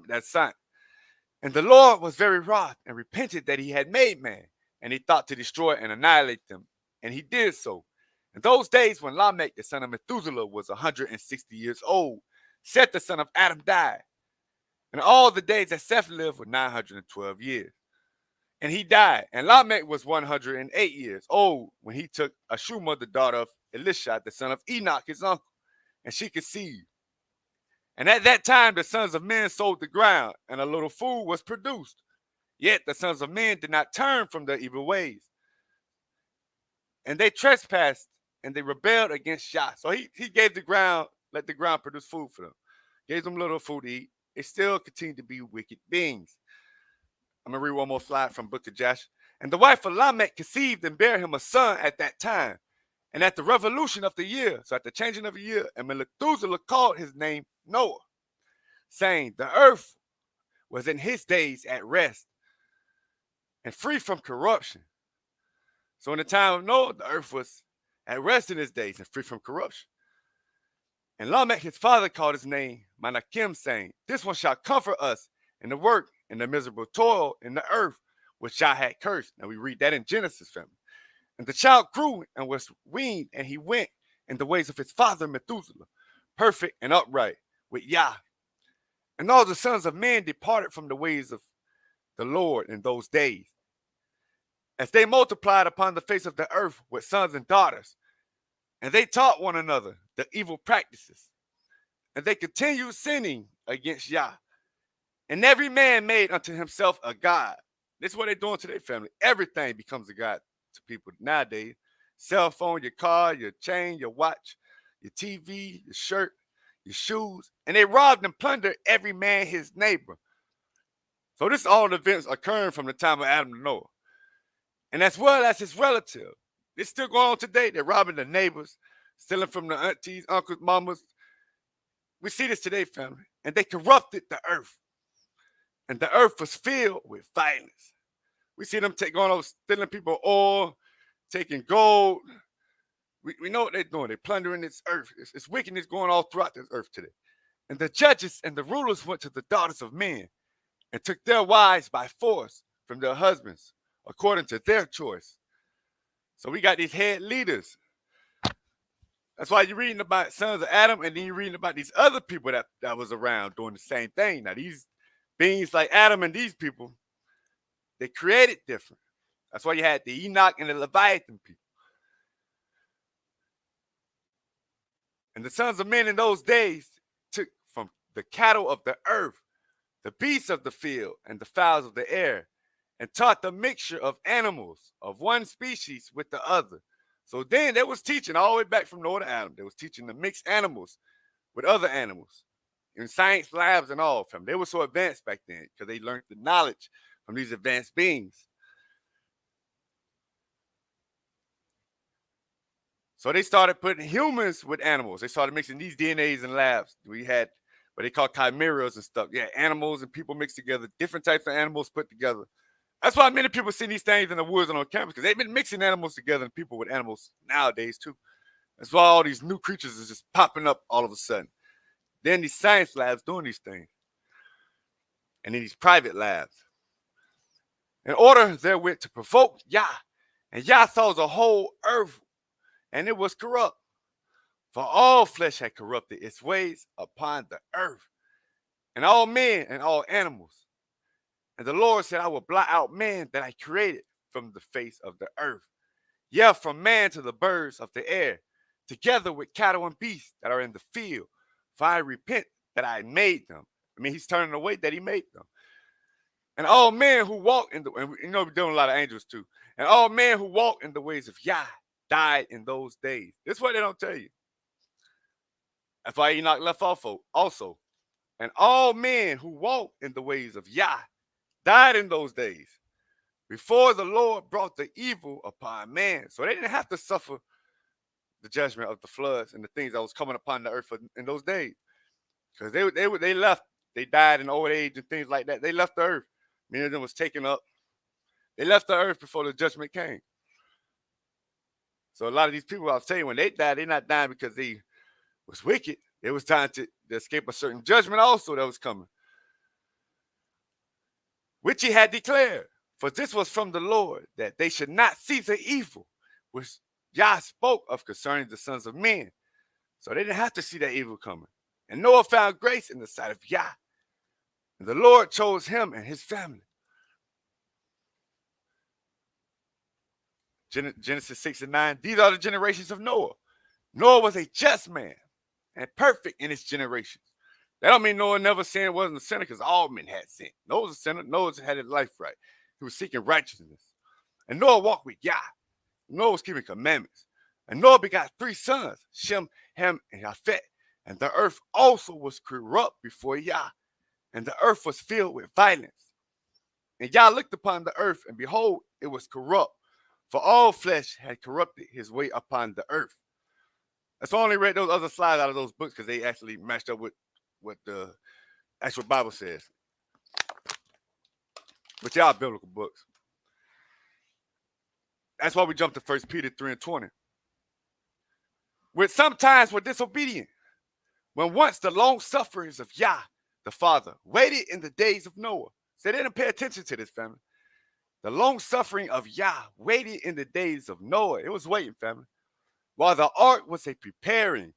that's son. And the Lord was very wroth and repented that he had made man. And he thought to destroy and annihilate them. And he did so. In those days when Lamech, the son of Methuselah, was 160 years old, Seth, the son of Adam, died. And all the days that Seth lived were 912 years. And he died. And Lamech was 108 years old when he took Ashuma, the daughter of Elisha, the son of Enoch, his uncle, and she conceived. And at that time, the sons of men sowed the ground, and a little food was produced. Yet the sons of men did not turn from their evil ways. And they trespassed, and they rebelled against Yah. So he gave the ground, let the ground produce food for them. Gave them little food to eat. They still continue to be wicked beings. I'm going to read one more slide from Book of Joshua. And the wife of Lamech conceived and bare him a son at that time. And at the revolution of the year, so at the changing of the year, and Methuselah called his name Noah, saying the earth was in his days at rest and free from corruption. So in the time of Noah, the earth was at rest in his days and free from corruption. And Lamech, his father, called his name Menachem, saying, this one shall comfort us in the work and the miserable toil in the earth, which Yah had cursed. Now we read that in Genesis, family. And the child grew and was weaned, and he went in the ways of his father Methuselah, perfect and upright with Yah. And all the sons of men departed from the ways of the Lord in those days, as they multiplied upon the face of the earth with sons and daughters. And they taught one another the evil practices. And they continued sinning against Yah. And every man made unto himself a god. This is what they're doing today, family. Everything becomes a god to people nowadays. Cell phone, your car, your chain, your watch, your TV, your shirt, your shoes. And they robbed and plundered every man his neighbor. So this is all the events occurring from the time of Adam to Noah. And as well as his relative. It's still going on today. They're robbing the neighbors, stealing from the aunties, uncles, mamas. We see this today, family. And they corrupted the earth. And the earth was filled with violence. We see them going over stealing people oil, taking gold. We know what they're doing. They're plundering this earth. It's wickedness going all throughout this earth today. And the judges and the rulers went to the daughters of men and took their wives by force from their husbands, according to their choice. So we got these head leaders. That's why you're reading about sons of Adam, and then you're reading about these other people that was around doing the same thing. Now, these beings like Adam and these people, they created different. That's why you had the Enoch and the Leviathan people. And the sons of men in those days took from the cattle of the earth, the beasts of the field, and the fowls of the air, and taught the mixture of animals of one species with the other. So then they was teaching all the way back from Noah to Adam. They was teaching the mixed animals with other animals in science labs and all. From they were so advanced back then because they learned the knowledge from these advanced beings. So they started putting humans with animals. They started mixing these DNAs in labs. We had what they call chimeras and stuff. Yeah, animals and people mixed together, different types of animals put together. That's why many people see these things in the woods and on campus, because they've been mixing animals together and people with animals nowadays too. That's why all these new creatures is just popping up all of a sudden. Then these science labs doing these things. And in these private labs. In order therewith to provoke Yah. And Yah saw the whole earth, and it was corrupt. For all flesh had corrupted its ways upon the earth. And all men and all animals. And the Lord said, I will blot out man that I created from the face of the earth. Yeah, from man to the birds of the air, together with cattle and beasts that are in the field. For I repent that I made them. I mean, he's turning away that he made them. And all men who walk in the, and you know, we're doing a lot of angels too. And all men who walk in the ways of Yah died in those days. This is what they don't tell you. That's why Enoch left off also. And all men who walk in the ways of Yah died in those days before the Lord brought the evil upon man. So they didn't have to suffer the judgment of the floods and the things that was coming upon the earth in those days, because they left. They died in old age and things like that. They left the earth. Many of them was taken up. They left the earth before the judgment came. So a lot of these people, I was saying, when they died, they're not dying because they was wicked. It was time to escape a certain judgment also that was coming, which he had declared. For this was from the Lord, that they should not see the evil, which Yah spoke of concerning the sons of men. So they didn't have to see that evil coming. And Noah found grace in the sight of Yah. And the Lord chose him and his family. Genesis 6 and 9. These are the generations of Noah. Noah was a just man and perfect in his generations. That don't mean Noah never sinned, wasn't a sinner, because all men had sinned. Noah was a sinner. Noah had his life right. He was seeking righteousness. And Noah walked with Yah. Noah was keeping commandments. And Noah begot 3 sons, Shem, Ham, and Japheth. And the earth also was corrupt before Yah. And the earth was filled with violence. And Yah looked upon the earth, and behold, it was corrupt. For all flesh had corrupted his way upon the earth. That's why I only read those other slides out of those books, because they actually matched up with what the actual Bible says. But they are biblical books. That's why we jump to 1 Peter 3:20. Which sometimes were disobedient, when once the long sufferings of Yah, the Father, waited in the days of Noah. So they didn't pay attention to this, family. The long suffering of Yah waited in the days of Noah. It was waiting, family. While the ark was a preparing.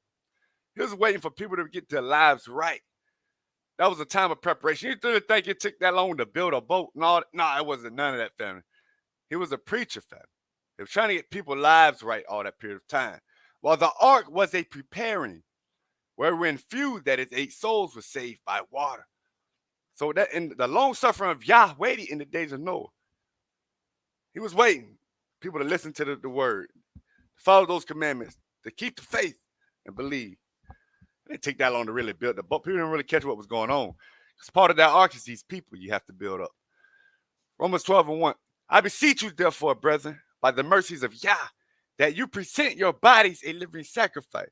He was waiting for people to get their lives right. That was a time of preparation. You didn't think it took that long to build a boat? No, it wasn't none of that, family. He was a preacher, family. He was trying to get people's lives right all that period of time. While the ark was a preparing, wherein few, that is 8 souls, were saved by water. So that in the long suffering of Yah waited in the days of Noah. He was waiting people to listen to the word, to follow those commandments, to keep the faith and believe. It didn't take that long to really build the boat. People didn't really catch what was going on. Because part of that ark is these people you have to build up. Romans 12:1. I beseech you, therefore, brethren, by the mercies of Yah, that you present your bodies a living sacrifice.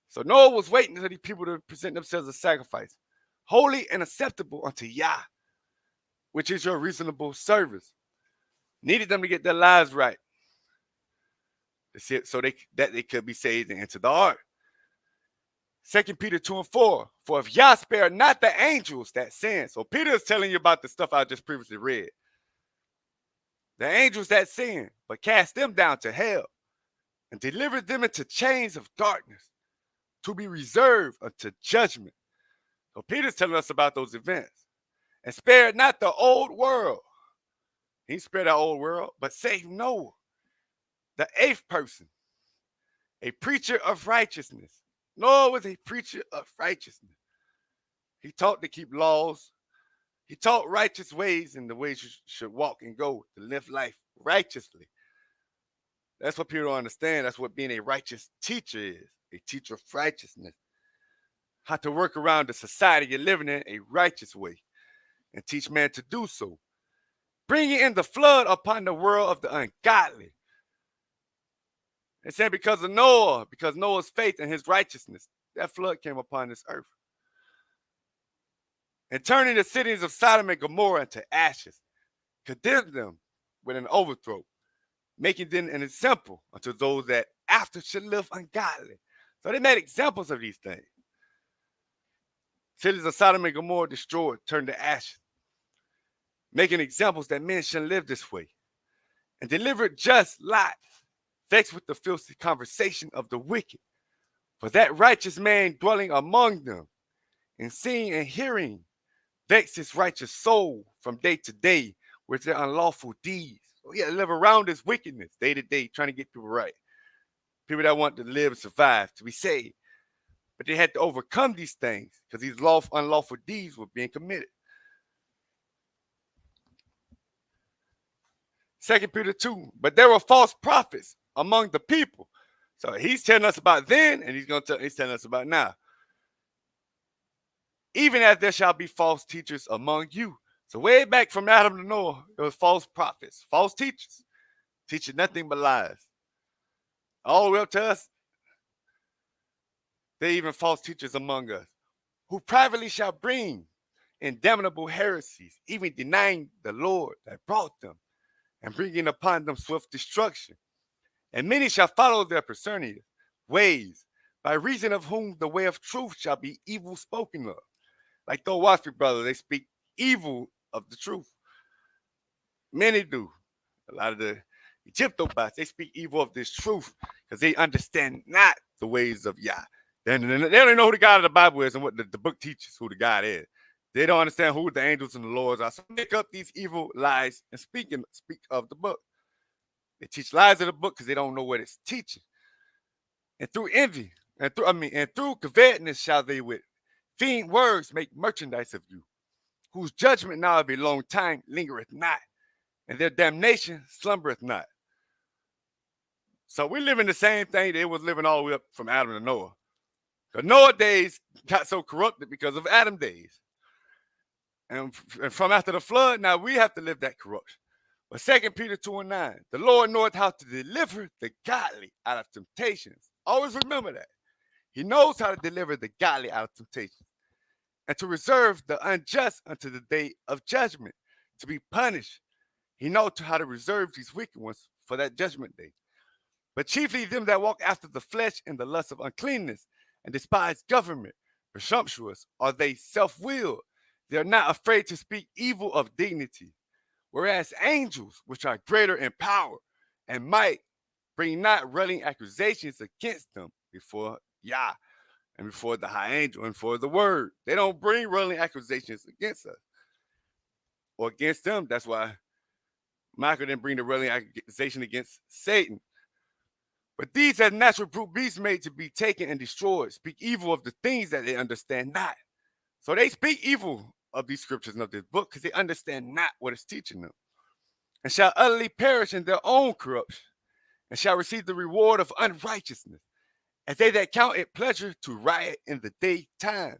So Noah was waiting for these people to present themselves as a sacrifice, holy and acceptable unto Yah, which is your reasonable service. Needed them to get their lives right, so that they could be saved and enter the ark. 2 Peter 2:4. For if Yah spare not the angels that sin. So Peter is telling you about the stuff I just previously read. The angels that sin, but cast them down to hell and delivered them into chains of darkness to be reserved unto judgment. So Peter's telling us about those events. And spared not the old world. He spared the old world, but saved Noah, the 8th person, a preacher of righteousness. Noah was a preacher of righteousness. He taught to keep laws. He taught righteous ways and the ways you should walk and go to live life righteously. That's what people don't understand. That's what being a righteous teacher is, a teacher of righteousness. How to work around the society you're living in a righteous way and teach man to do so. Bringing in the flood upon the world of the ungodly. It's saying because of Noah, because Noah's faith and his righteousness, that flood came upon this earth. And turning the cities of Sodom and Gomorrah into ashes, condemned them with an overthrow, making them an example unto those that after should live ungodly. So they made examples of these things. Cities of Sodom and Gomorrah destroyed, turned to ashes, making examples that men shouldn't live this way. And delivered just Lot, vexed with the filthy conversation of the wicked. For that righteous man dwelling among them, and seeing and hearing, vexed his righteous soul from day to day with their unlawful deeds. So he had to live around this wickedness day to day, trying to get people right. People that want to live and survive, to be saved. But they had to overcome these things because these unlawful deeds were being committed. 2 Peter 2. But there were false prophets among the people. So he's telling us about then, and he's telling us about now. Even as there shall be false teachers among you. So way back from Adam to Noah, there was false prophets, false teachers, teaching nothing but lies. All the way up to us, there are even false teachers among us, who privately shall bring in damnable heresies, even denying the Lord that brought them, and bringing upon them swift destruction. And many shall follow their perverse ways, by reason of whom the way of truth shall be evil spoken of. Like the Waspi brothers, they speak evil of the truth. Many do. A lot of the Egyptobots, they speak evil of this truth because they understand not the ways of Yah. They don't know who the God of the Bible is and what the book teaches who the God is. They don't understand who the angels and the lords are. So make up these evil lies and speak of the book. They teach lies of the book because they don't know what it's teaching. And through envy, and through covetousness shall they with fiend words make merchandise of you, whose judgment now of a long time lingereth not, and their damnation slumbereth not. So we're living the same thing they was living all the way up from Adam to Noah. Because Noah days got so corrupted because of Adam days. And from after the flood, now we have to live that corruption. But 2 Peter 2:9, the Lord knoweth how to deliver the godly out of temptations. Always remember that. He knows how to deliver the godly out of temptations and to reserve the unjust unto the day of judgment, to be punished. He knows how to reserve these wicked ones for that judgment day. But chiefly them that walk after the flesh in the lust of uncleanness and despise government, presumptuous are they, self-willed. They are not afraid to speak evil of dignity. Whereas angels, which are greater in power and might, bring not railing accusations against them before Yah and before the high angel and for the word. They don't bring railing accusations against us or against them. That's why Michael didn't bring the railing accusation against Satan. But these as natural brute beasts made to be taken and destroyed speak evil of the things that they understand not. So they speak evil of these scriptures and of this book because they understand not what it's teaching them, and shall utterly perish in their own corruption, and shall receive the reward of unrighteousness, as they that count it pleasure to riot in the daytime.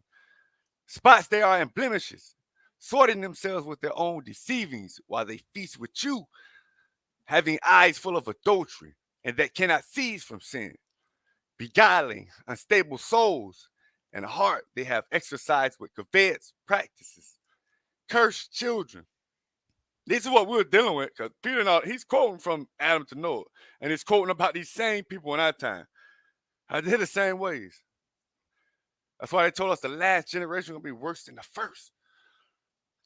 Spots they are and blemishes, sorting themselves with their own deceivings, while they feast with you, having eyes full of adultery, and that cannot cease from sin, beguiling unstable souls, and a heart they have exercised with covetous practices. Cursed children. This is what we're dealing with, because Peter, now, he's quoting from Adam to Noah, and he's quoting about these same people in our time. How they're the same ways. That's why they told us the last generation will be worse than the first.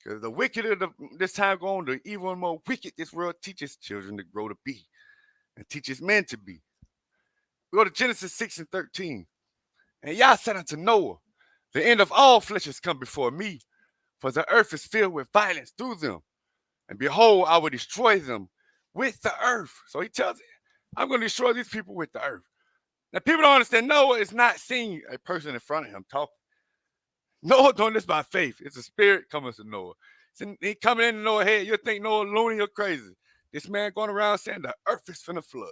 Because the wickeder this time go on, the evil and more wicked this world teaches children to grow to be, and teaches men to be. We go to Genesis 6:13. And Yah said unto Noah, the end of all flesh has come before me, for the earth is filled with violence through them. And behold, I will destroy them with the earth. So he tells it, I'm going to destroy these people with the earth. Now, people don't understand. Noah is not seeing a person in front of him talking. Noah doing this by faith. It's a spirit coming to Noah. He coming in Noah's head. You'll think Noah loony or crazy. This man going around saying the earth is finna flood.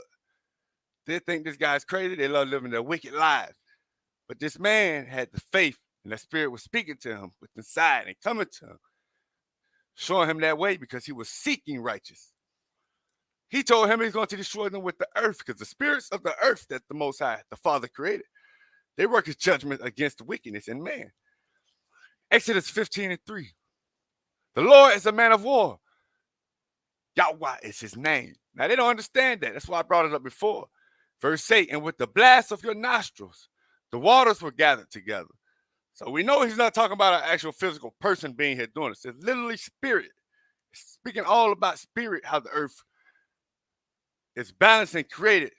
They think this guy's crazy. They love living their wicked lives. But this man had the faith, and the spirit was speaking to him with inside and coming to him, showing him that way because he was seeking righteousness. He told him he's going to destroy them with the earth, because the spirits of the earth that the Most High, the Father, created, they work his judgment against the wickedness in man. Exodus 15:3. The Lord is a man of war. Yahweh is his name. Now, they don't understand that. That's why I brought it up before. Verse 8, and with the blast of your nostrils, the waters were gathered together. So we know he's not talking about an actual physical person being here doing this. It's literally spirit. It's speaking all about spirit, how the earth is balanced and created.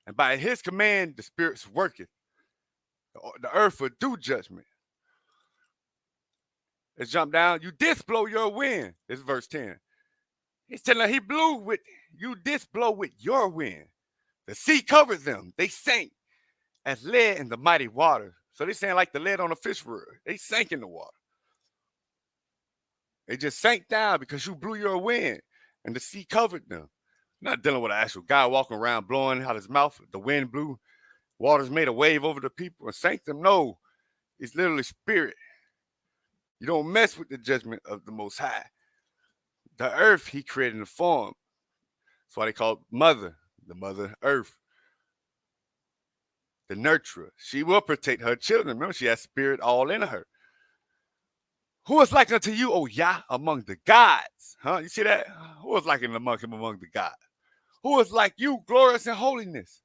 And by his command, the spirits working. The earth will do judgment. Let's jump down. You did blow your wind. This is verse 10. He's telling her he blew with, you did blow with your wind. The sea covered them. They sank as lead in the mighty water. So they're saying like the lead on a fish rod. They sank in the water. They just sank down because you blew your wind and the sea covered them. Not dealing with an actual guy walking around blowing out his mouth. The wind blew. Waters made a wave over the people and sank them. No, it's literally spirit. You don't mess with the judgment of the Most High. The earth he created in the form. That's why they call it mother, the mother earth. The nurturer. She will protect her children. Remember, she has spirit all in her. Who is like unto you, O Yah, among the gods? Huh? You see that? Who is like among him among the gods? Who is like you, glorious in holiness,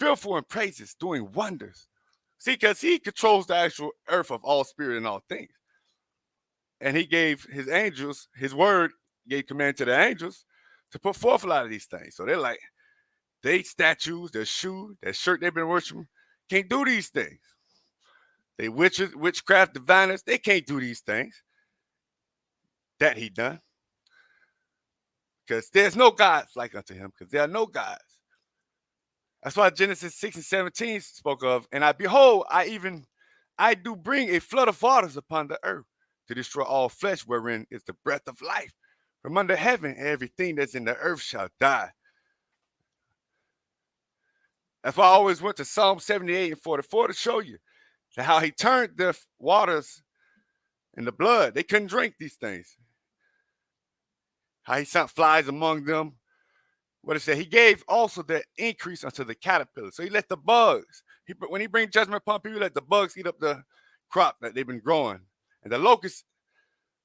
fearful in praises, doing wonders? See, because he controls the actual earth of all spirit and all things. And he gave his angels, his word gave command to the angels to put forth a lot of these things. So they're like, they statues, their shoe, their shirt they've been worshiping, can't do these things. They witches, witchcraft, diviners, they can't do these things that he done. Because there's no gods like unto him, because there are no gods. That's why Genesis 6:17 spoke of, and I behold, I do bring a flood of waters upon the earth to destroy all flesh, wherein is the breath of life. From under heaven, everything that's in the earth shall die. That's why I always went to Psalm 78:44 to show you how he turned the waters into blood. They couldn't drink these things. how he sent flies among them. What it said, he gave also the increase unto the caterpillar. So he let the bugs, when he brings judgment upon people, let the bugs eat up the crop that they've been growing. And the locusts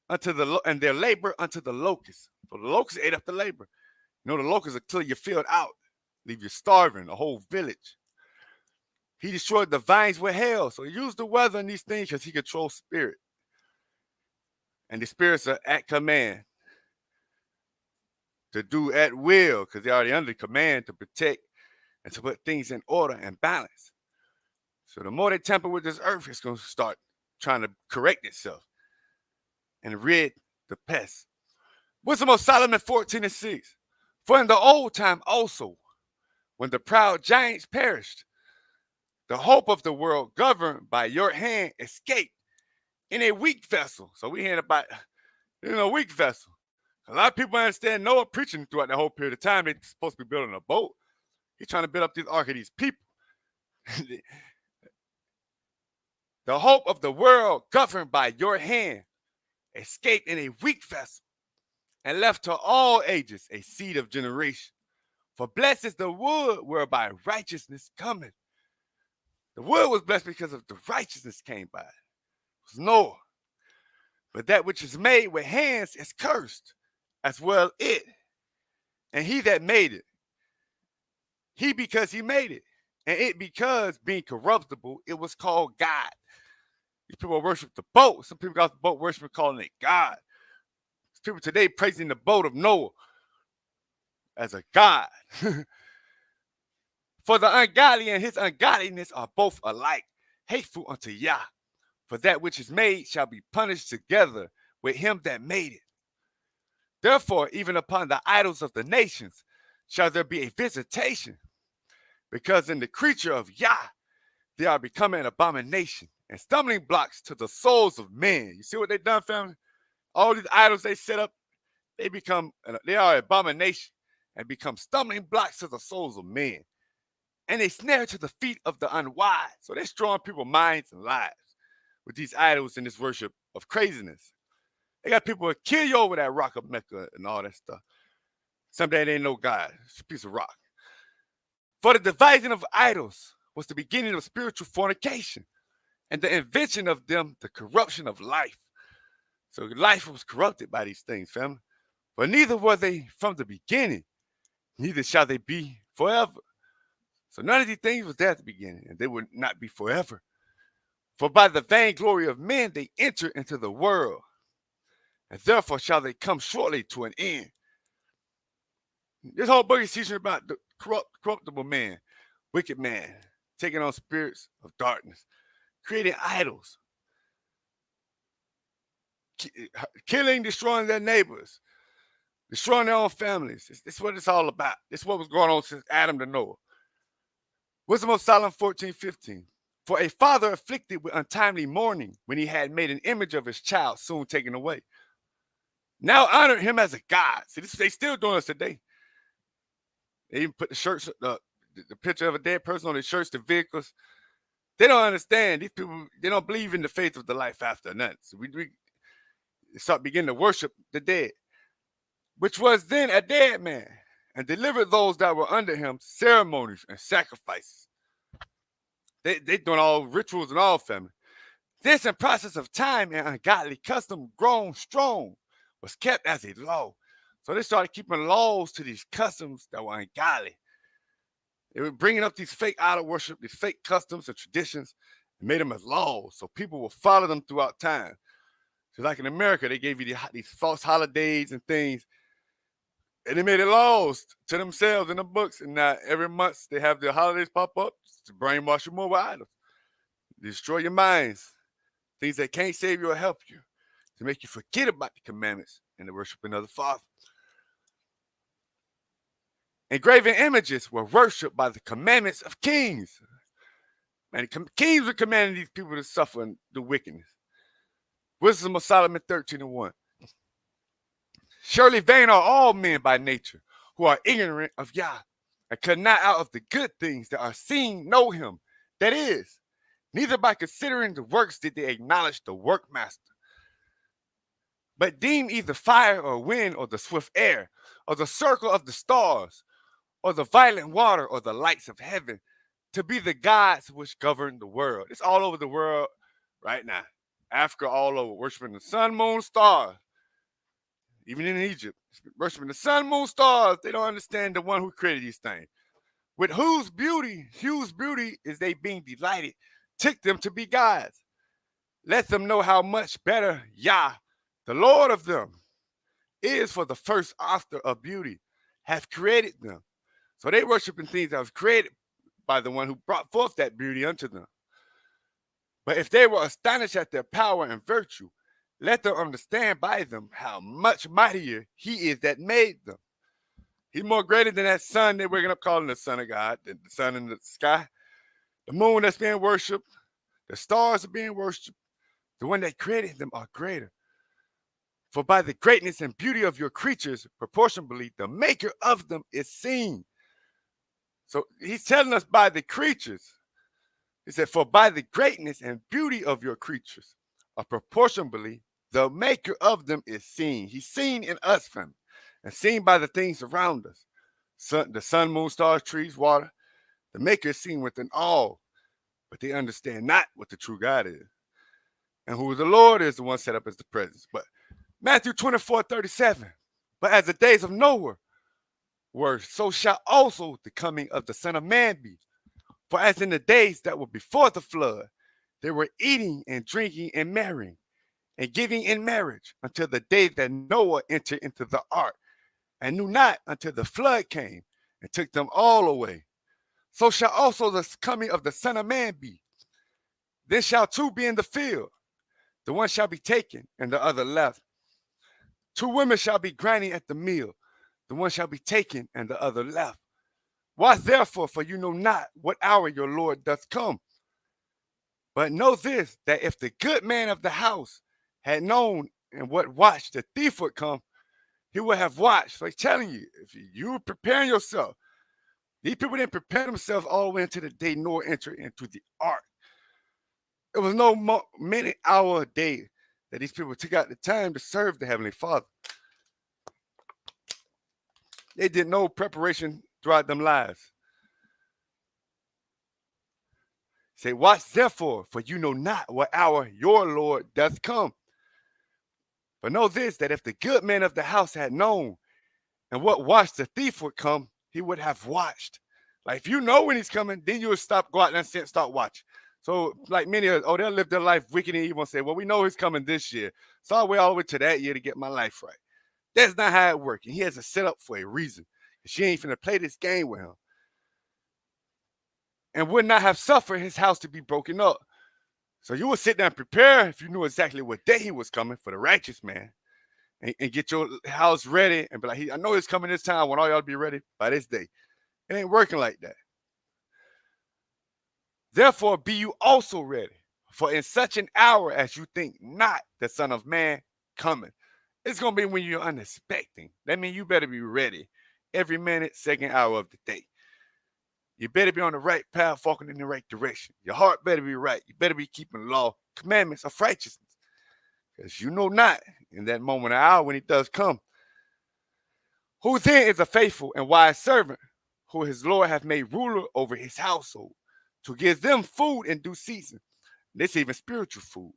and their labor unto the locusts. So the locusts ate up the labor. You know, the locusts will kill your field out, leave you starving, a whole village. He destroyed the vines with hail. So he used the weather and these things because he controls spirit. And the spirits are at command to do at will, because they're already under command to protect and to put things in order and balance. So the more they tamper with this earth, it's going to start trying to correct itself and rid the pests. Wisdom of Solomon 14:6. For in the old time also, when the proud giants perished, the hope of the world governed by your hand escaped in a weak vessel. So we hearing about, weak vessel. A lot of people understand Noah preaching throughout the whole period of time. They're supposed to be building a boat. He's trying to build up this ark of these people. The hope of the world governed by your hand escaped in a weak vessel and left to all ages a seed of generation. For blessed is the wood whereby righteousness cometh. The wood was blessed because of the righteousness came by. It was Noah. But that which is made with hands is cursed, as well it. And he that made it, he because he made it, and it because being corruptible, it was called God. These people worship the boat. Some people got the boat worship calling it God. There's people today praising the boat of Noah as a God. For the ungodly and his ungodliness are both alike, hateful unto Yah. For that which is made shall be punished together with him that made it. Therefore, even upon the idols of the nations shall there be a visitation, because in the creature of Yah they are becoming an abomination and stumbling blocks to the souls of men. You see what they done, family? All these idols they set up, they are abomination and become stumbling blocks to the souls of men. And they snare to the feet of the unwise. So they're destroying people's minds and lives with these idols and this worship of craziness. They got people who kill you over that rock of Mecca and all that stuff. Someday they ain't no God. It's a piece of rock. For the devising of idols was the beginning of spiritual fornication, and the invention of them, the corruption of life. So life was corrupted by these things, family. But neither were they from the beginning, neither shall they be forever. So none of these things was there at the beginning, and they would not be forever. For by the vainglory of men they enter into the world, and therefore shall they come shortly to an end. This whole book is teaching about the corruptible man, wicked man, taking on spirits of darkness, creating idols, killing, destroying their neighbors, destroying their own families. This is what it's all about. This is what was going on since Adam to Noah. Wisdom of Solomon 14:15. For a father afflicted with untimely mourning when he had made an image of his child soon taken away, now honor him as a god. See, they still doing this today. They even put the shirts, the picture of a dead person on their shirts, the vehicles. They don't understand. These people, they don't believe in the faith of the life after nothing. So we start beginning to worship the dead, which was then a dead man, and delivered those that were under him ceremonies and sacrifices. They doing all rituals and all, family. This in process of time and ungodly custom grown strong was kept as a law. So they started keeping laws to these customs that were ungodly. They were bringing up these fake idol worship, these fake customs and traditions, and made them as laws. So people will follow them throughout time. So like in America, they gave you these false holidays and things, and they made it laws to themselves in the books. And now every month they have their holidays pop up to brainwash you more with idols, destroy your minds, things that can't save you or help you, to make you forget about the commandments and the worshiping of the Father. Engraven images were worshipped by the commandments of kings. And kings were commanding these people to suffer the wickedness. Wisdom of Solomon 13:1. Surely vain are all men by nature, who are ignorant of Yah, and could not out of the good things that are seen know him. That is, neither by considering the works did they acknowledge the workmaster. but deem either fire or wind or the swift air or the circle of the stars or the violent water or the lights of heaven to be the gods which govern the world. It's all over the world right now. Africa all over, worshiping the sun, moon, stars. Even in Egypt, worshiping the sun, moon, stars. They don't understand the one who created these things. With whose beauty is they being delighted, took them to be gods. Let them know how much better Yah, the Lord of them, is, for the first author of beauty, have created them. So they worshiping things that was created by the one who brought forth that beauty unto them. But if they were astonished at their power and virtue, let them understand by them how much mightier he is that made them. He's more greater than that sun they're waking up calling the son of God, the sun in the sky, the moon that's being worshipped, the stars are being worshipped. The one that created them are greater. For by the greatness and beauty of your creatures, proportionably, the maker of them is seen. So he's telling us by the creatures. He said, for by the greatness and beauty of your creatures, proportionably, the maker of them is seen. He's seen in us, family, and seen by the things around us. The sun, moon, stars, trees, water. The maker is seen within all, but they understand not what the true God is. And who the Lord is, the one set up as the presence. But Matthew 24:37. But as the days of Noah were, so shall also the coming of the Son of Man be. For as in the days that were before the flood, they were eating and drinking and marrying and giving in marriage until the day that Noah entered into the ark, and knew not until the flood came and took them all away. So shall also the coming of the Son of Man be. Then shall two be in the field. The one shall be taken and the other left. Two women shall be grinding at the mill. The one shall be taken and the other left. Watch therefore, for you know not what hour your Lord doth come. But know this, that if the good man of the house had known in what watch the thief would come, he would have watched. So he's telling you, if you were preparing yourself, these people didn't prepare themselves all the way into the day Noah entered into the ark. It was no minute, hour, day that these people took out the time to serve the Heavenly Father. They did no preparation throughout them lives. Say, watch therefore, for you know not what hour your Lord doth come. But know this, that if the good man of the house had known and what watch the thief would come, he would have watched. Like if you know when he's coming, then you would stop, go out and start watching. So like many, they'll live their life wicked and evil and say, well, we know he's coming this year, so I'll wait all the way to that year to get my life right. That's not how it works. He has a setup for a reason. She ain't finna play this game with him. And would not have suffered his house to be broken up. So you would sit down and prepare if you knew exactly what day he was coming for the righteous man. And get your house ready and be like, I know he's coming this time. I want all y'all to be ready by this day. It ain't working like that. Therefore, be you also ready, for in such an hour as you think not the Son of Man coming. It's going to be when you're unexpecting. That means you better be ready every minute, second, hour of the day. You better be on the right path, walking in the right direction. Your heart better be right. You better be keeping law, commandments of righteousness. Because you know not in that moment or hour when he does come. Who then is a faithful and wise servant, who his Lord hath made ruler over his household, to give them food in due season. This even spiritual food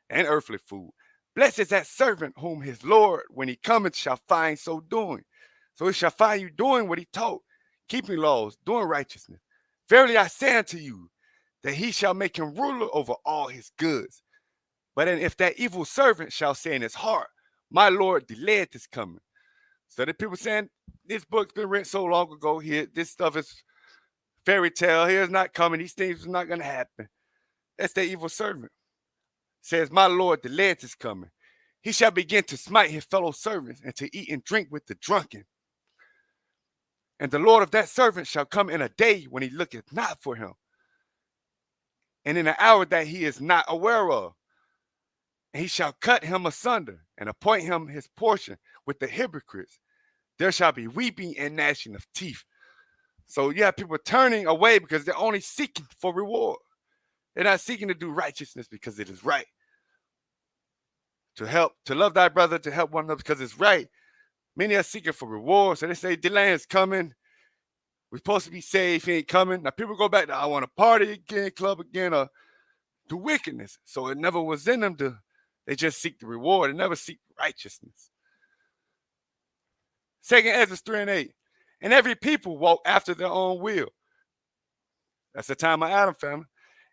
and earthly food. Blessed is that servant whom his Lord, when he cometh, shall find so doing. So he shall find you doing what he taught, keeping laws, doing righteousness. Verily I say unto you, that he shall make him ruler over all his goods. But then if that evil servant shall say in his heart, my Lord delayed this coming. So the people saying, this book's been written so long ago here, this stuff is fairy tale, here's not coming, these things are not going to happen. That's the evil servant. Says, my Lord delayed this coming. He shall begin to smite his fellow servants and to eat and drink with the drunken. And the Lord of that servant shall come in a day when he looketh not for him, and in an hour that he is not aware of. And he shall cut him asunder and appoint him his portion with the hypocrites. There shall be weeping and gnashing of teeth. So you have people turning away because they're only seeking for reward. They're not seeking to do righteousness because it is right. to love thy brother, to help one another, because it's right. Many are seeking for rewards. So they say, Deland's coming. We're supposed to be saved. He ain't coming. Now people go back to, I want to party again, club again, or do wickedness. So it never was in them they just seek the reward. They never seek righteousness. 2 Ezra 3:8. And every people walk after their own will. That's the time of Adam, family.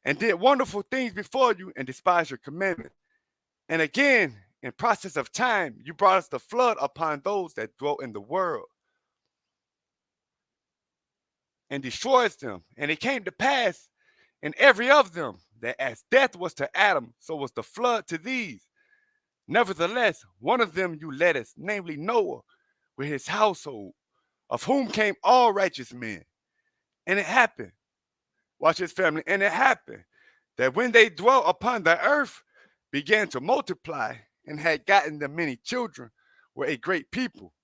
And did wonderful things before you and despised your commandment. And again, in process of time, you brought us the flood upon those that dwelt in the world and destroys them. And it came to pass in every of them that as death was to Adam, so was the flood to these. Nevertheless, one of them you led us, namely Noah, with his household, of whom came all righteous men. And it happened, watch his family, and it happened that when they dwelt upon the earth, began to multiply, and had gotten them many children, were a great people.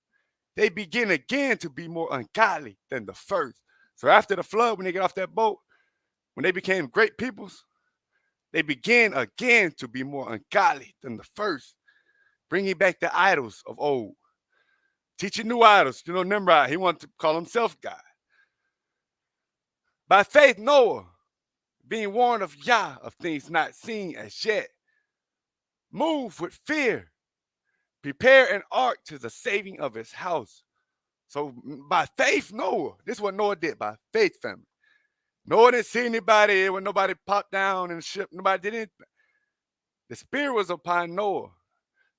They begin again to be more ungodly than the first. So after the flood, when they get off that boat, when they became great peoples, they began again to be more ungodly than the first, bringing back the idols of old, teaching new idols. You know, Nimrod, he wanted to call himself God. By faith, Noah, being warned of Yah, of things not seen as yet, moved with fear, prepared an ark to the saving of his house. So by faith, Noah, this is what Noah did, by faith, family. Noah didn't see anybody, when nobody popped down in the ship, nobody did anything. The Spirit was upon Noah.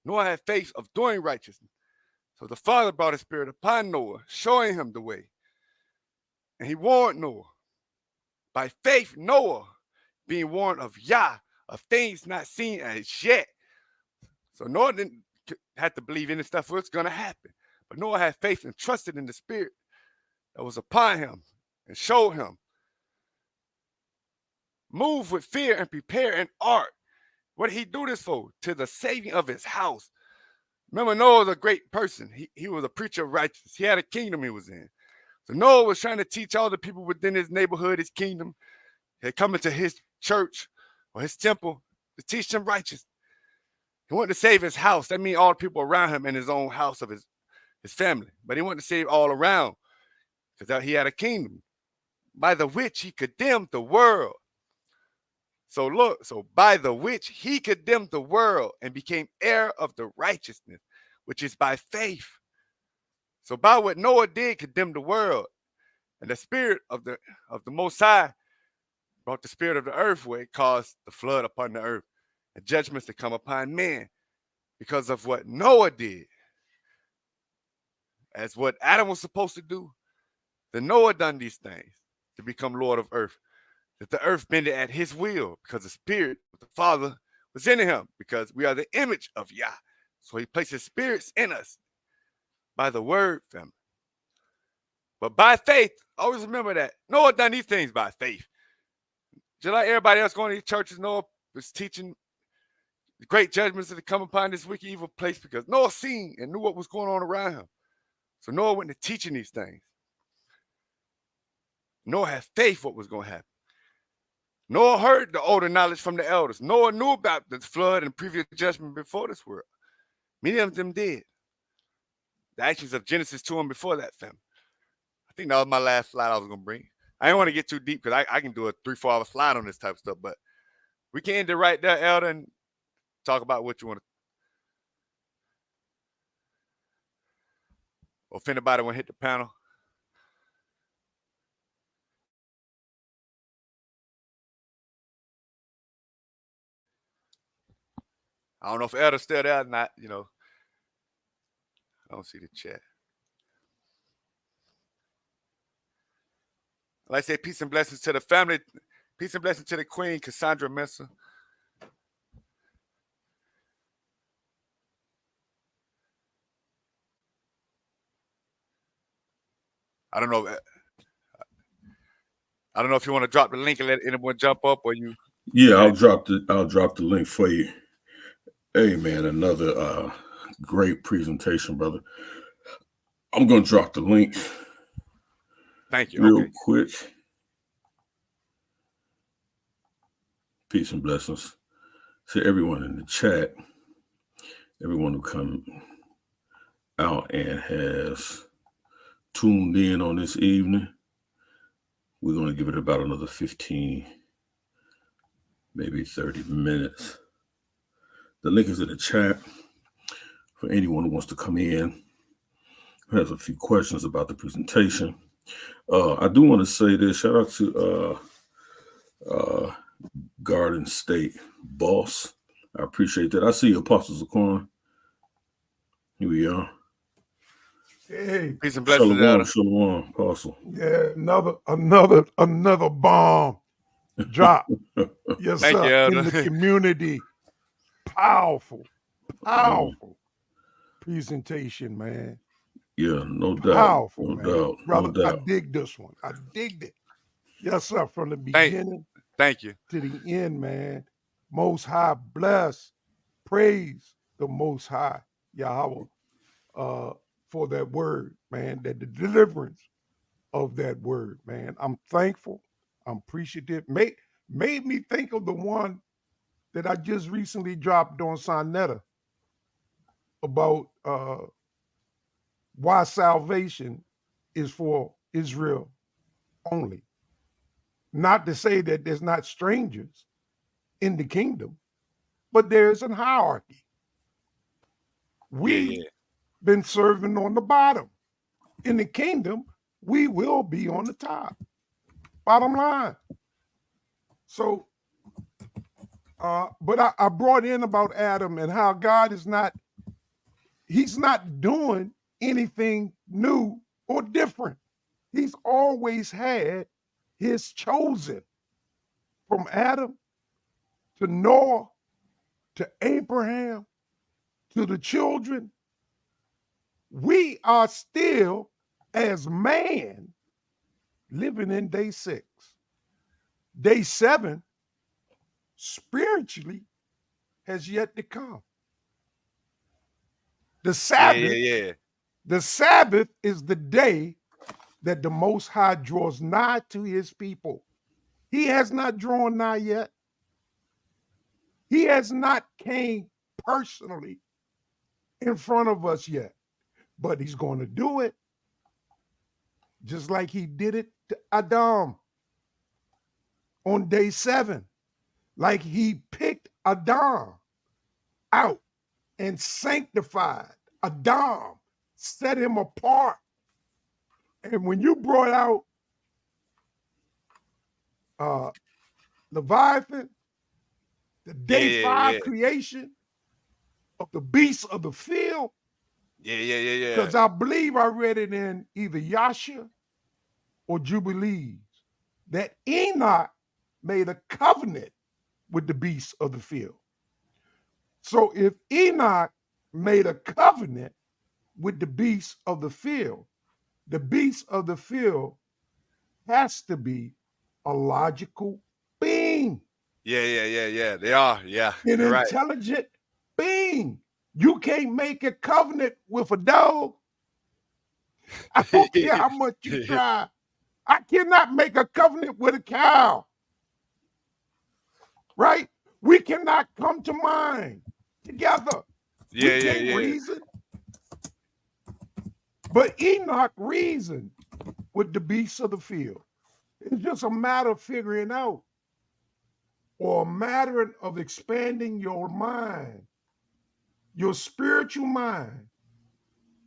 Noah had faith of doing righteousness. So the Father brought his Spirit upon Noah, showing him the way. And he warned Noah. By faith, Noah, being warned of Yah, of things not seen as yet. So Noah didn't have to believe any stuff was going to happen. But Noah had faith and trusted in the Spirit that was upon him and showed him. Move with fear and prepare an ark. What did he do this for? To the saving of his house. Remember, Noah was a great person. He was a preacher of righteousness. He had a kingdom he was in. So Noah was trying to teach all the people within his neighborhood, his kingdom, had come into his church or his temple to teach them righteousness. He wanted to save his house. That means all the people around him in his own house of his family. But he wanted to save all around because he had a kingdom by the which he condemned the world. So look, so by the which he condemned the world and became heir of the righteousness, which is by faith. So by what Noah did, condemn the world, and the Spirit of the Most High brought the spirit of the earth, where it caused the flood upon the earth and judgments to come upon men because of what Noah did. As what Adam was supposed to do, then Noah done these things to become Lord of earth. That the earth bended at his will because the Spirit of the Father was in him, because we are the image of Yah. So he places spirits in us by the word, family. But by faith, always remember that Noah done these things by faith. Just like everybody else going to these churches, Noah was teaching the great judgments that come upon this wicked, evil place because Noah seen and knew what was going on around him. So Noah went to teaching these things. Noah had faith what was going to happen. Noah heard the older knowledge from the elders. Noah knew about the flood and previous judgment before this world. Many of them did. The actions of Genesis 2 and before that, family. I think that was my last slide I was going to bring. I didn't want to get too deep because I can do a 3-4 hour slide on this type of stuff, but we can end it right there, Elder, and talk about what you want to. Or if anybody want to hit the panel. I don't know if Elder's still there or not, you know. I don't see the chat. I'd like to say peace and blessings to the family. Peace and blessings to the Queen, Cassandra Mensah. I don't know if you want to drop the link and let anyone jump up, or you.
Yeah, I'll drop the link for you. Hey man, another great presentation, brother. I'm gonna drop the link.
Thank you.
Real quick. Peace and blessings to everyone in the chat. everyone who come out and has tuned in on this evening. We're going to give it about another 15, maybe 30 minutes. The link is in the chat for anyone who wants to come in, who has a few questions about the presentation. I do want to say this. Shout out to Garden State Boss. I appreciate that. I see you, Apostle Zaquan. Here we are.
Hey,
Peace and blessings,
Shalom,
Elder.
shalom, Apostle.
yeah, another bomb drop. Yes,
Thank
sir.
you, Elder.
In the community. Powerful presentation, man.
Yeah, no doubt.
Powerful,
No
man.
doubt.
Brother,
No doubt.
I dig this one. I digged it. Yes, sir. From the beginning
Thank you.
to the end, man. Most High bless. Praise the Most High, Yahweh, for that word, man, that the deliverance of that word, man. I'm thankful. I'm appreciative. Made me think of the one that I just recently dropped on Sonetta about why salvation is for Israel only. Not to say that there's not strangers in the kingdom, but there's a hierarchy. We've been serving on the bottom. In the kingdom, we will be on the top. Bottom line. So, but I brought in about Adam and how God is he's not doing anything new or different. He's always had his chosen, from Adam to Noah to Abraham to the children. We are still, as man, living in day 6. Day 7, spiritually, has yet to come. The Sabbath, the Sabbath is the day that the Most High draws nigh to his people. He has not drawn nigh yet. He has not came personally in front of us yet, but he's going to do it just like he did it to Adam on day 7. Like he picked Adam out and sanctified Adam, set him apart. And when you brought out Leviathan, the day 5 creation of the beasts of the field. Because I believe I read it in either Yasha or Jubilees that Enoch made a covenant with the beasts of the field. So if Enoch made a covenant with the beasts of the field has to be a logical being.
Yeah. They are. Yeah.
An intelligent being. You can't make a covenant with a dog. I don't care how much you try. I cannot make a covenant with a cow. Right? We cannot come to mind together. We can't reason. But Enoch reasoned with the beasts of the field. It's just a matter of figuring out, or a matter of expanding your mind, your spiritual mind,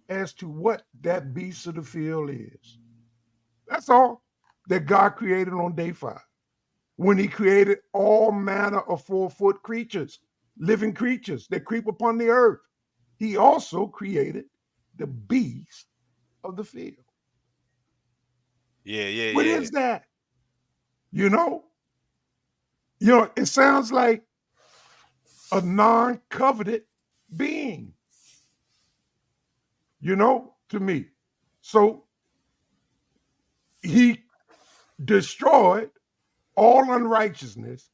as to what that beast of the field is. That's all that God created on day 5. When he created all manner of 4-foot creatures, living creatures that creep upon the earth, he also created the beast of the field. What is that? You know, it sounds like a non-coveted being, to me. So he destroyed all unrighteousness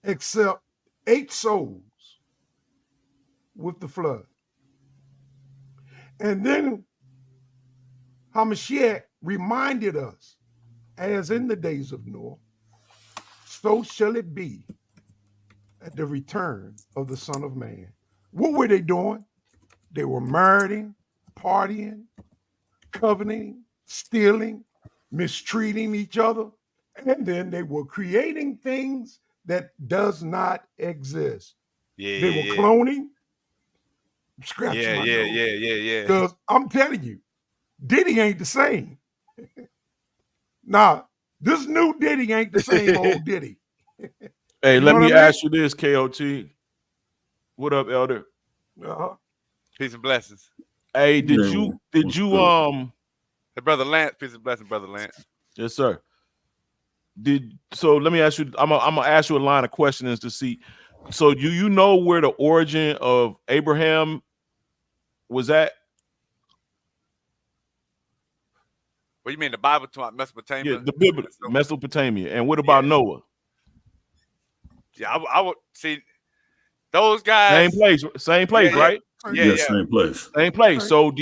except 8 souls with the flood. And then Hamashiach reminded us, as in the days of Noah, so shall it be at the return of the Son of Man. What were they doing? They were murdering, partying, coveting, stealing, mistreating each other, and then they were creating things that does not exist.
Yeah,
They
yeah,
were
yeah.
cloning. Scratching
Yeah,
my
yeah,
nose.
yeah.
Because I'm telling you, Diddy ain't the same. Nah, this new Diddy ain't the same old Diddy.
Hey,
You
let
know
me
what I mean?
ask you this, KOT. What up, Elder?
Uh-huh.
Peace and blessings.
Hey, did
Yeah,
you
what's good?
Hey, Brother Lance, peace and blessings, Brother Lance.
Yes, sir. So let me ask you, I'm gonna ask you a line of questions to see. So you know where the origin of Abraham was at?
What do you mean, the Bible to
Yeah,
Mesopotamia?
the Bible, Mesopotamia. And what about Noah?
Yeah, I would see those guys.
Same place, right?
Yeah, same place.
Same place. So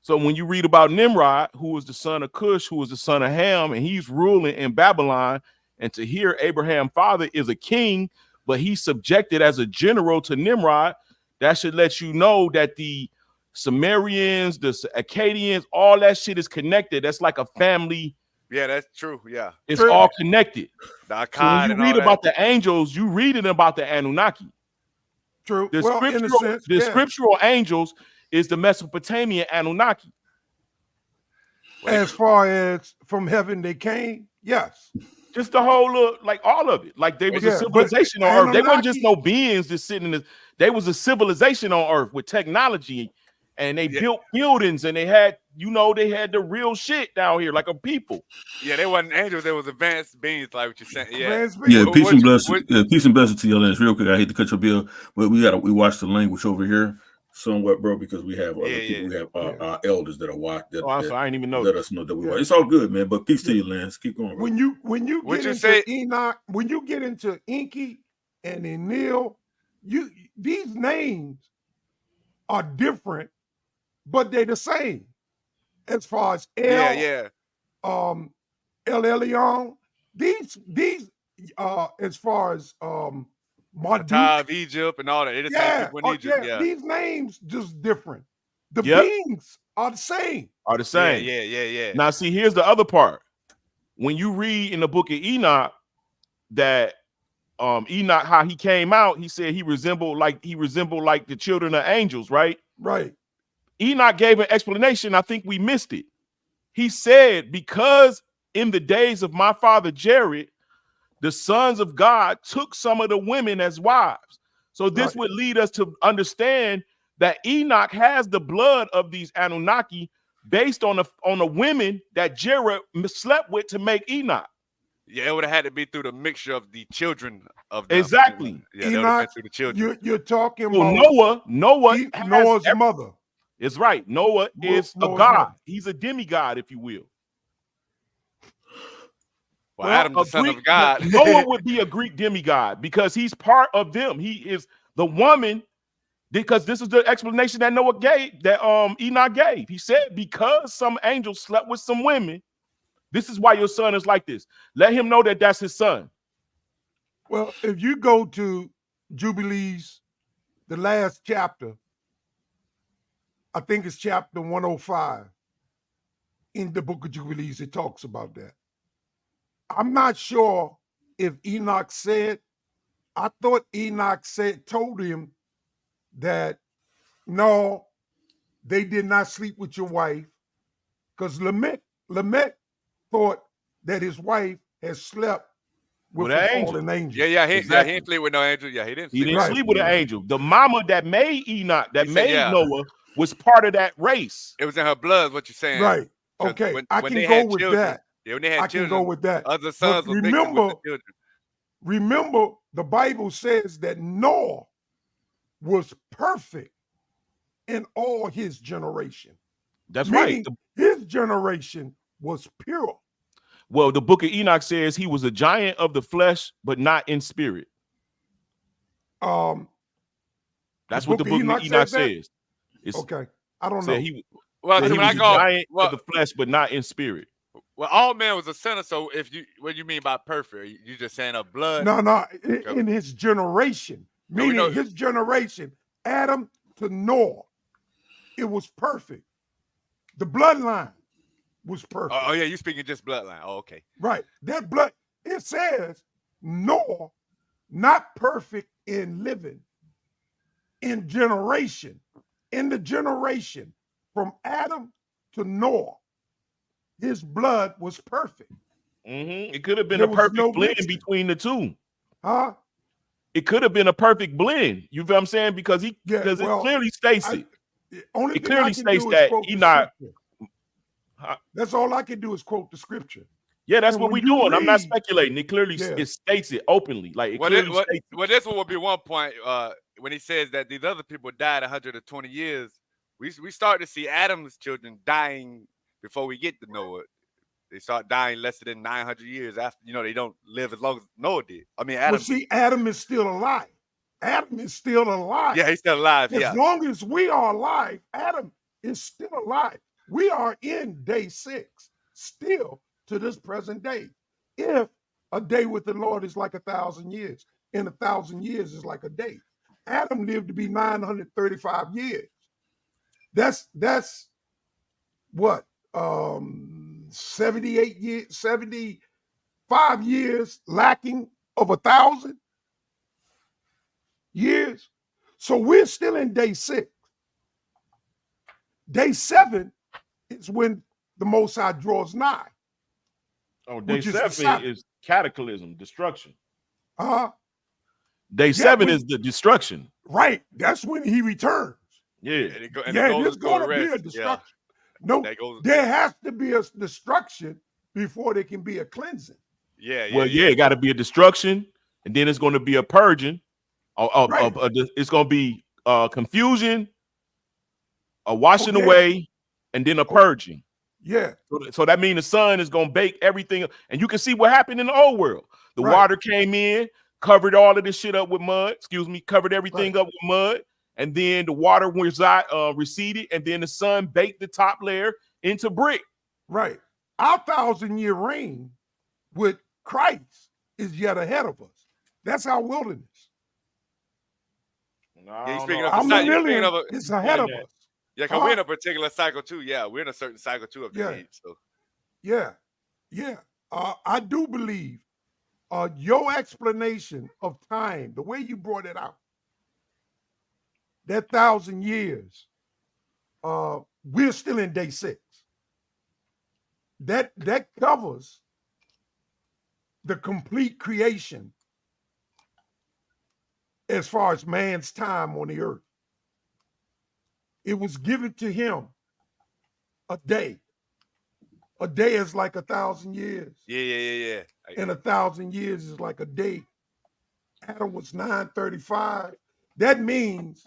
so when you read about Nimrod, who was the son of Cush, who was the son of Ham, and he's ruling in Babylon, and to hear Abraham's father is a king, but he's subjected as a general to Nimrod, that should let you know that the Sumerians, the Akkadians, all that shit is connected. That's like a family.
Yeah, that's true. Yeah,
it's all connected.
The
so when you read about the angels, you reading about the Anunnaki.
True.
The scriptural angels is the Mesopotamian Anunnaki.
As far as from heaven they came, yes.
Just the whole like all of it. Like they was a civilization on Earth. They weren't just no beings just sitting in this. They was a civilization on Earth with technology, and they built buildings, and they had, they had the real shit down here, like a people.
Yeah, they wasn't angels. They was advanced beings, like what you're saying. Yeah,
Peace and blessings. Peace and blessings to your lens. Real quick, I hate to cut your bill, but we watch the language over here somewhat, bro, because we have other people. We have our elders that are watch. That,
I didn't even know.
Let us know that we watch. It's all good, man. But peace to you, Lance. Keep going. Bro.
When you get into Enoch, when you get into Enki and Enlil, these names are different, but they're the same. As far as El Elyon, these as far as
Marduk of Egypt and all that. They're the same people in Egypt. Yeah,
these names just different. The beings are the same.
Yeah.
Now, see, here's the other part. When you read in the book of Enoch that Enoch, how he came out, he said he resembled like the children of angels, right?
Right.
Enoch gave an explanation. I think we missed it. He said, because in the days of my father Jared, the sons of God took some of the women as wives. So this would lead us to understand that Enoch has the blood of these Anunnaki based on the women that Jared slept with to make Enoch.
Yeah, it would have had to be through the mixture of the children of them.
Exactly.
Yeah, Enoch, through the children.
You're talking
about
Noah's mother.
It's right. Noah is a god. He's a demigod, if you will.
Well, Adam, the son of God.
Noah would be a Greek demigod because he's part of them. He is the woman, because this is the explanation that Noah gave, that Enoch gave. He said, because some angels slept with some women, this is why your son is like this. Let him know that that's his son.
Well, if you go to Jubilees, the last chapter, I think it's chapter 105 in the book of Jubilees, it talks about that. I'm not sure if Enoch said, I thought Enoch told him that, no, they did not sleep with your wife, because Lamech thought that his wife had slept with an fallen angel.
Yeah, he didn't sleep with no angel. Yeah, he didn't
sleep with an angel. The mama that made Enoch, that made Noah, was part of that race.
It was in her blood, what you're saying.
Right. Okay. I can go with that.
Yeah, when they had children,
can go with that.
Other sons were mixed with the children.
Remember, the Bible says that Noah was perfect in all his generation.
That's
meaning
right.
His generation was pure.
Well, the book of Enoch says he was a giant of the flesh, but not in spirit. That's what the book of Enoch says.
Okay, I don't know.
He was a giant of the flesh, but not in spirit.
Well, all man was a sinner. So what do you mean by perfect? You just saying of blood?
No. In his generation, meaning his generation, Adam to Noah. it was perfect. The bloodline was perfect.
Oh yeah, you speaking just bloodline. Oh, okay.
Right. That blood, it says Noah, not perfect in living, in generation, in the generation from Adam to Noah, his blood was perfect.
It could have been
There
a
was
perfect
no
blend
mixing.
between the two.
Huh?
It could have been a perfect blend. You feel what I'm saying? Because it clearly states it.
Only
It
thing
clearly
I can
states
do is
that
quote
he
the
not.
scripture. That's all I can do is quote the scripture.
Yeah, that's
And
what
when
we're
you
doing. I'm not
read-
speculating. It clearly it states it openly. Like it clearly states it.
Well, this one will be one point when he says that these other people died 120 years. We start to see Adam's children dying before we get to Noah. They start dying less than 900 years after. They don't live as long as Noah did. I mean, Adam.
Well, see, Adam is still alive. Adam is still alive.
Yeah, he's still alive.
As long as we are alive, Adam is still alive. We are in day 6, still to this present day. If a day with the Lord is like 1,000 years, and 1,000 years is like a day. Adam lived to be 935 years. That's what 78 years, 75 years lacking of 1,000 years. So we're still in day 6. Day 7 is when the Most High draws nigh.
Oh, day 7 is cataclysm, destruction. Day 7 is the destruction.
Right. That's when he returns.
Yeah.
There's going to be a destruction. No, there has to be a destruction before there can be a cleansing.
It got to be a destruction, and then it's going to be a purging. It's going to be confusion, a washing away, and then a purging.
Yeah.
So that means the sun is going to bake everything. And you can see what happened in the old world. The water came in, covered all of this shit up with mud. Covered everything up with mud. And then the water receded, and then the sun baked the top layer into brick.
Right. Our 1,000-year reign with Christ is yet ahead of us. That's our wilderness.
It's
ahead of us.
Yeah, because we're in a particular cycle too. Yeah, we're in a certain cycle too of the age. So.
Yeah. I do believe your explanation of time, the way you brought it out, that 1,000 years, we're still in day 6. That covers the complete creation as far as man's time on the earth. It was given to him a day. A day is like 1,000 years.
Yeah.
And 1,000 years is like a day. Adam was 935. That means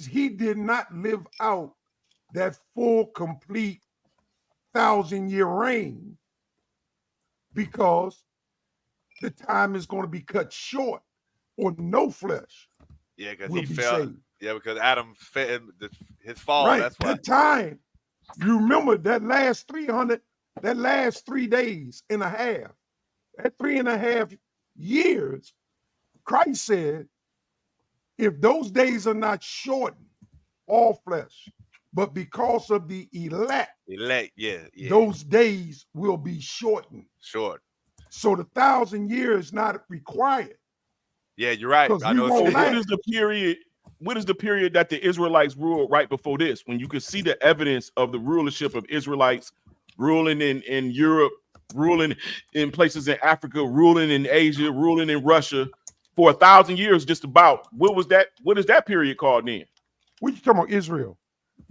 he did not live out that full, complete 1,000-year reign, because the time is going to be cut short, or no flesh.
Yeah, because he fell. Saved. Yeah, because Adam fell his fall.
Right.
That's why.
That time, you remember that last 3 days and a half, that 3.5 years, Christ said, if those days are not shortened, all flesh, but because of the elect, those days will be shortened.
Short.
So the 1,000 years not required.
Yeah, you're right.
What is the period that the Israelites ruled right before this, when you could see the evidence of the rulership of Israelites ruling in Europe, ruling in places in Africa, ruling in Asia, ruling in Russia for 1,000 years, just about? What is that period called then?
What you talking about, Israel?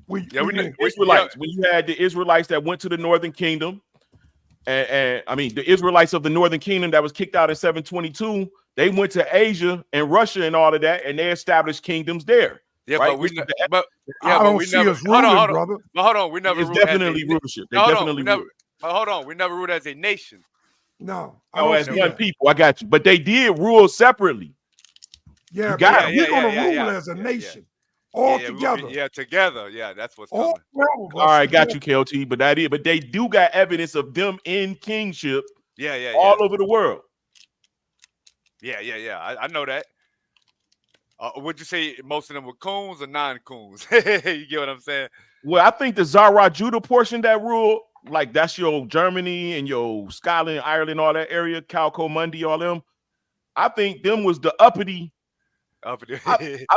Israelites. When you had the Israelites that went to the Northern Kingdom, and I mean the Israelites of the Northern Kingdom that was kicked out in 722, they went to Asia and Russia and all of that, and they established kingdoms there.
Yeah,
right?
But I don't see us ruling, brother.
But hold on, we never.
It's definitely rulership. They definitely rule.
Hold on, we never ruled as a nation.
No.
As one people, I got you. But they did rule separately.
Yeah, we're gonna rule as a nation. All together.
Together. Yeah, that's what's coming.
All
right, got you, KLT. But they do got evidence of them in kingship.
Yeah.
All over the world.
Yeah. I know that. Would you say most of them were coons or non-coons? You get what I'm saying?
Well, I think the Zara Judah portion that rule, like that's your Germany and your Scotland, Ireland, all that area, Calco, Mundy, all them. I think them was the uppity. I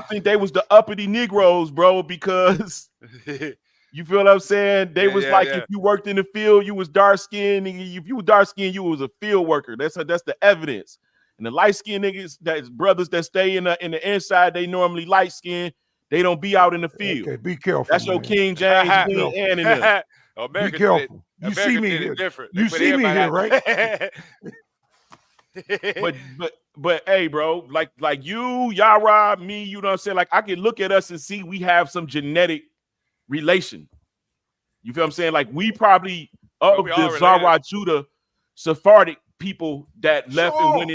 think they was the uppity Negroes, bro, because you feel what I'm saying? They was like, if you worked in the field, you was dark skinned. If you were dark skinned, you was a field worker. That's the evidence. And the light skinned niggas, that's brothers that stay in the inside, they normally light skinned. They don't be out in the field.
Okay, be careful.
That's your King James, Queen Anne, and them.
Be careful. You see me here. You see me here, right?
But hey, bro, like you, Yara, me, you know what I'm saying? Like I can look at us and see we have some genetic relation. You feel what I'm saying? Like we probably of the Zara Judah Sephardic people that left and went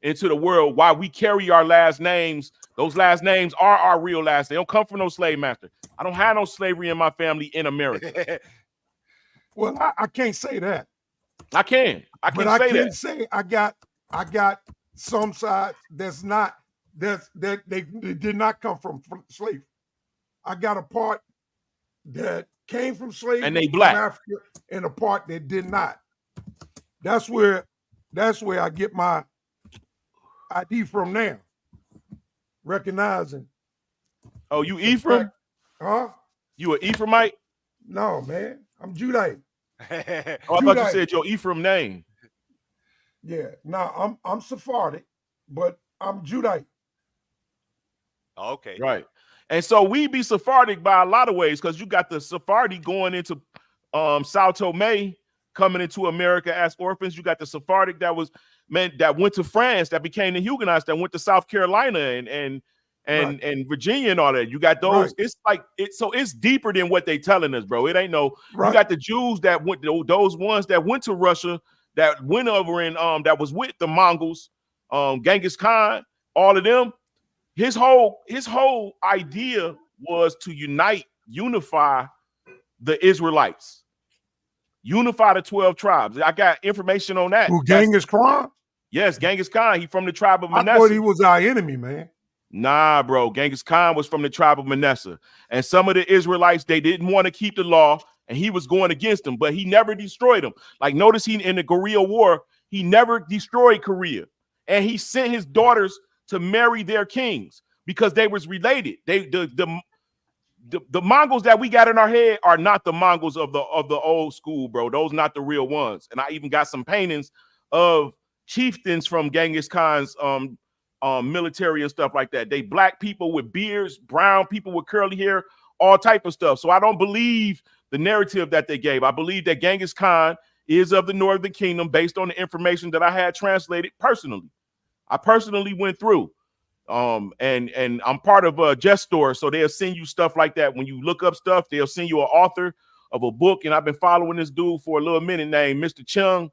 into the world. While we carry our last names, those last names are our real last. They don't come from no slave master. I don't have no slavery in my family in America.
Well, I can't say that.
I can say
I got some sides that's not they did not come from slavery. I got a part that came from slavery
and they black,
from Africa, and a part that did not. That's where I get my ID from now. Recognizing.
Oh, you Ephraim?
Huh?
You an Ephraimite?
No, man. I'm Judite.
Oh, I thought you said your Ephraim name.
Yeah. No, I'm Sephardic, but I'm Judite.
Okay.
Right. And so we be Sephardic by a lot of ways, because you got the Sephardi going into Sao Tome, coming into America as orphans. You got the Sephardic that went to France, that became the Huguenots, that went to South Carolina and Virginia and all that. You got those. Right. It's like it's deeper than what they telling us, bro. It ain't no. Right. You got the Jews that went, those ones that went to Russia, that went over and that was with the Mongols, Genghis Khan, all of them. His whole idea was to unify the Israelites, unify the 12 tribes. I got information on that.
Who, Genghis Khan?
Yes, Genghis Khan. He from the tribe of Manasseh.
I thought he was our enemy, man.
Nah, bro. Genghis Khan was from the tribe of Manasseh. And some of the Israelites, they didn't want to keep the law, and he was going against them, but he never destroyed them. Like, notice he in the Korea War, he never destroyed Korea. And he sent his daughters to marry their kings because they was related. The Mongols that we got in our head are not the Mongols of the old school, bro. Those not the real ones. And I even got some paintings of chieftains from Genghis Khan's military and stuff like that. They black people with beards, brown people with curly hair, all type of stuff. So I don't believe the narrative that they gave. I believe that Genghis Khan is of the Northern Kingdom based on the information that I had translated personally. I personally went through, and I'm part of a Jest Store, so they'll send you stuff like that. When you look up stuff, they'll send you an author of a book, and I've been following this dude for a little minute named Mr. Chung.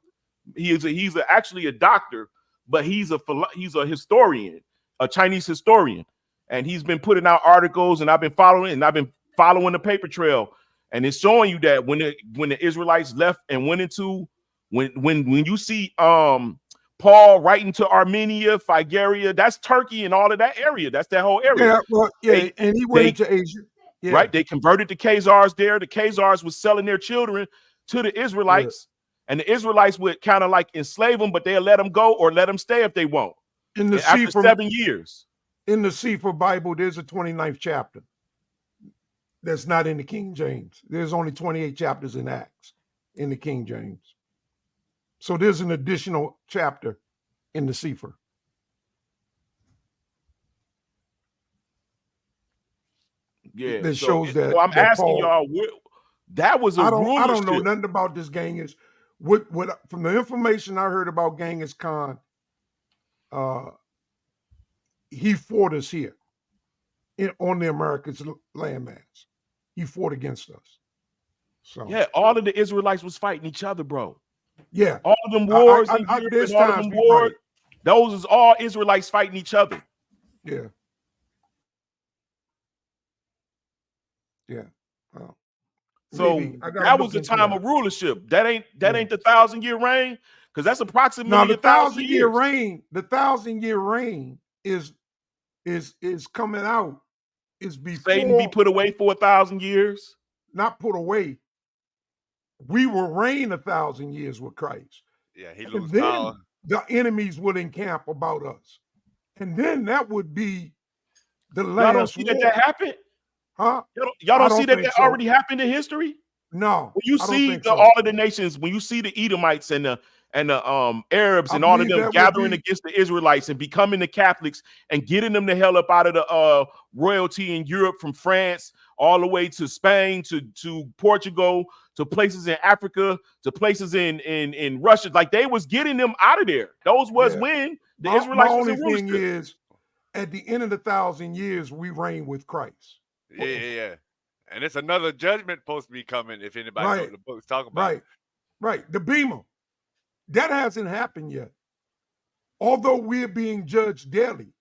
He's actually a doctor, but he's a historian, a Chinese historian, and he's been putting out articles, and I've been following the paper trail, and it's showing you that when the Israelites left and went into when you see Paul writing to Armenia, Phrygia, that's Turkey and all of that area. That's that whole area.
Yeah, well, yeah, and he went into Asia. Yeah.
Right? They converted the Khazars there. The Khazars was selling their children to the Israelites, and the Israelites would kind of like enslave them, but they'll let them go or let them stay if they won't. After 7 years.
In the Sefer Bible, there's a 29th chapter that's not in the King James. There's only 28 chapters in Acts in the King James. So there's an additional chapter in the Sefer.
Yeah,
that shows that.
So I'm asking
Paul,
y'all, that was I
don't know nothing about this Genghis. What from the information I heard about Genghis Khan, he fought us here on the Americans' landmass. He fought against us. So
yeah, all of the Israelites was fighting each other, bro.
Yeah,
all of them wars, those is all Israelites fighting each other.
Yeah, yeah.
So that was the time of rulership. That ain't the 1,000-year reign, because that's approximately
the 1,000-year reign. The 1,000-year reign is is coming out is before
Satan be put away for 1,000 years.
Not put away. We will reign 1,000 years with Christ.
Yeah, he
And
lose
then
power.
the enemies would encamp about us. And then that would be the
Y'all
last
don't see
war.
that happened?
Huh?
Y'all don't see that
think so.
already happened in history?
No.
When you
I don't
see
think so.
all of the nations, when you see the Edomites and the Arabs
I
and all of
believe
them
that would
gathering
be-
against the Israelites and becoming the Catholics and getting them the hell up out of the royalty in Europe, from France all the way to Spain to Portugal, to places in Africa, to places in Russia. Like, they was getting them out of there. Those was
Yeah.
when the
My
Israelites was
only
in rulership.
thing is, at the end of the 1,000 years, we reign with Christ.
Yeah. And it's another judgment supposed to be coming, if anybody knows what the book's talking about.
Right. The Bema. That hasn't happened yet. Although we're being judged daily.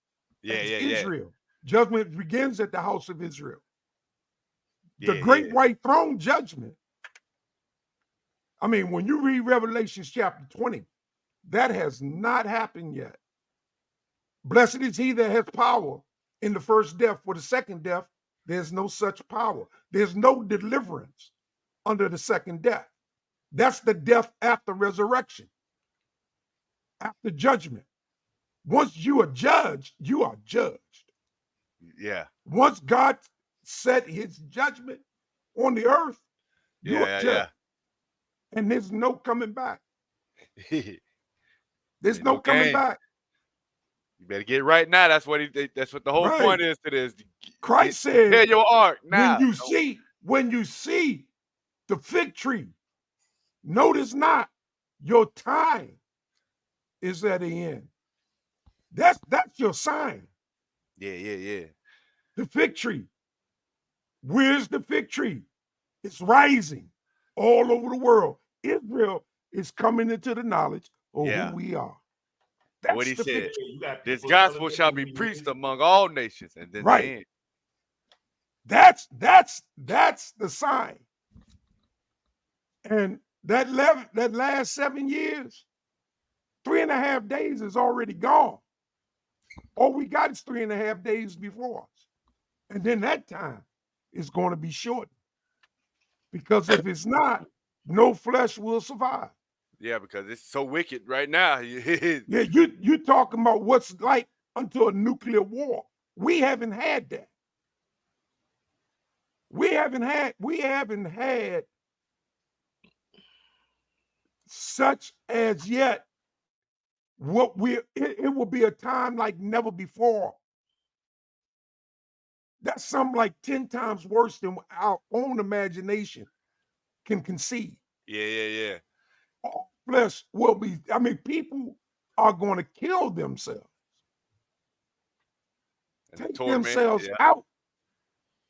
Yeah.
Israel. Judgment begins at the house of Israel. The
Yeah,
great white throne judgment. I mean, when you read Revelation chapter 20, that has not happened yet. Blessed is he that has power in the first death. For the second death, there's no such power. There's no deliverance under the second death. That's the death after resurrection, after judgment. Once you are judged, you are judged.
Yeah.
Once God set his judgment on the earth, you are judged. And there's no coming back. There's no coming back.
You better get right now. That's what the whole point is to this.
Christ said,
prepare your ark now.
When you see the fig tree, notice not your time is at the end. That's your sign.
Yeah.
The fig tree. Where's the fig tree? It's rising all over the world. Israel is coming into the knowledge of who we are.
That's what he said. This gospel shall be preached among all nations, and then the end.
That's the sign. And that last 7 years, 3.5 days is already gone. All we got is 3.5 days before us. And then that time is going to be shortened. Because if it's not, no flesh will survive.
Yeah, because it's so wicked right now.
Yeah, you talking about what's like until a nuclear war. We haven't had that. We haven't had such as yet. It will be a time like never before. That's something like 10 times worse than our own imagination can conceive.
Yeah.
All flesh will be, people are going to kill themselves.
And
take
torment,
themselves out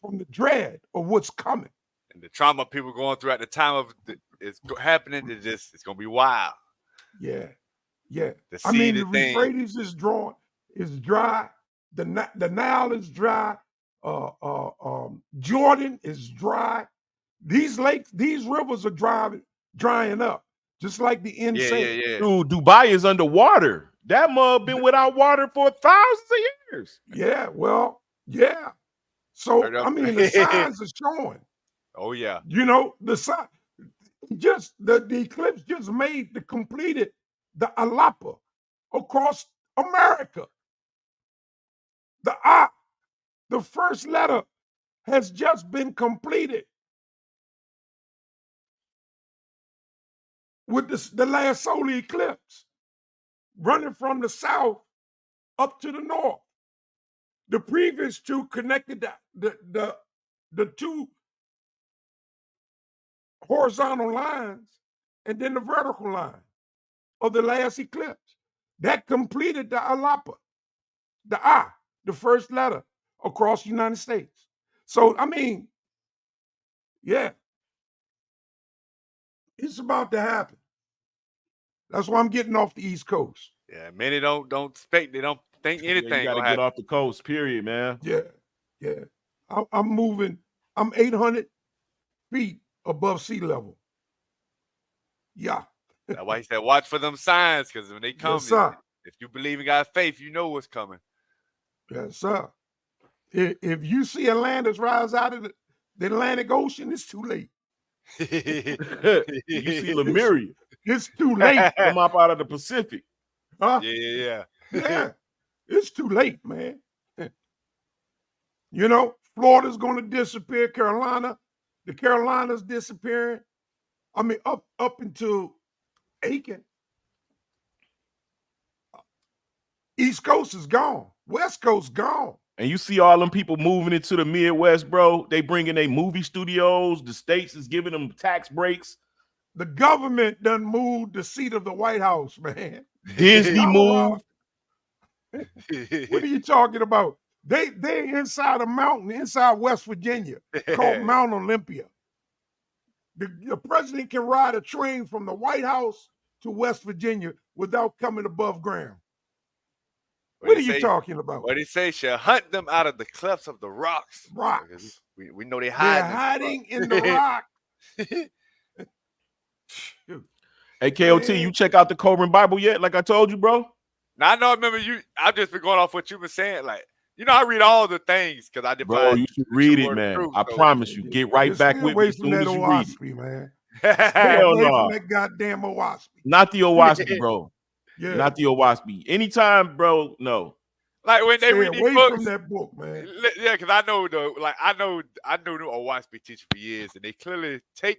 from the dread of what's coming.
And the trauma people going through at the time of it's happening, it's going to be wild.
Yeah.
The
Euphrates is dry. The Nile is dry. Jordan is dry. These lakes, these rivers are drying up, just like the end said.
Yeah.
Dude, Dubai is underwater. That mud been without water for thousands of years.
Yeah, well, yeah. So the signs are showing.
Oh yeah.
The sign, just the eclipse just completed the Alapa across America. The first letter has just been completed with the last solar eclipse, running from the south up to the north. The previous two connected the two horizontal lines and then the vertical line of the last eclipse. That completed the Alapa, the first letter across the United States. So, yeah, it's about to happen. That's why I'm getting off the East Coast.
Yeah, many don't expect, they don't think anything.
You got to get off the coast, period, man.
Yeah. I'm moving. I'm 800 feet above sea level. Yeah.
That's why he said, watch for them signs, because when they come,
Yes, sir.
if you believe in God's faith, you know what's coming.
Yes, sir. If you see Atlantis rise out of the Atlantic Ocean, it's too late.
You see Lemuria
It's too late.
come up out of the Pacific.
Huh?
Yeah.
Yeah. It's too late, man. You know, Florida's going to disappear. The Carolinas disappearing. I mean, up into Aiken. East Coast is gone. West Coast gone.
And you see all them people moving into the Midwest, bro. They bring in their movie studios. The states is giving them tax breaks.
The government done moved the seat of the White House, man.
Disney moved.
What are you talking about? They inside a mountain inside West Virginia called Mount Olympia. The president can ride a train from the White House to West Virginia without coming above ground. What are you talking about?
What he say? Shall hunt them out of the clefts of the rocks.
Rocks.
We know they hide.
They're hiding in the rock.
Hey, KOT, you check out the Coburn Bible yet? Like I told you, bro.
Now I know. I remember you. I've just been going off what you were saying. Like, you know, I read all the things because I define.
Bro, you should read it, man. I promise you. Get right back with me as soon as you read it.
Man.
Hell no.
That goddamn Owaspy.
Not the Owaspy, bro.
Yeah.
Not the Owaspy. Anytime, bro. No.
Like when they read these books
from that book, man.
Yeah, because I know I know the Owaspy teacher for years, and they clearly take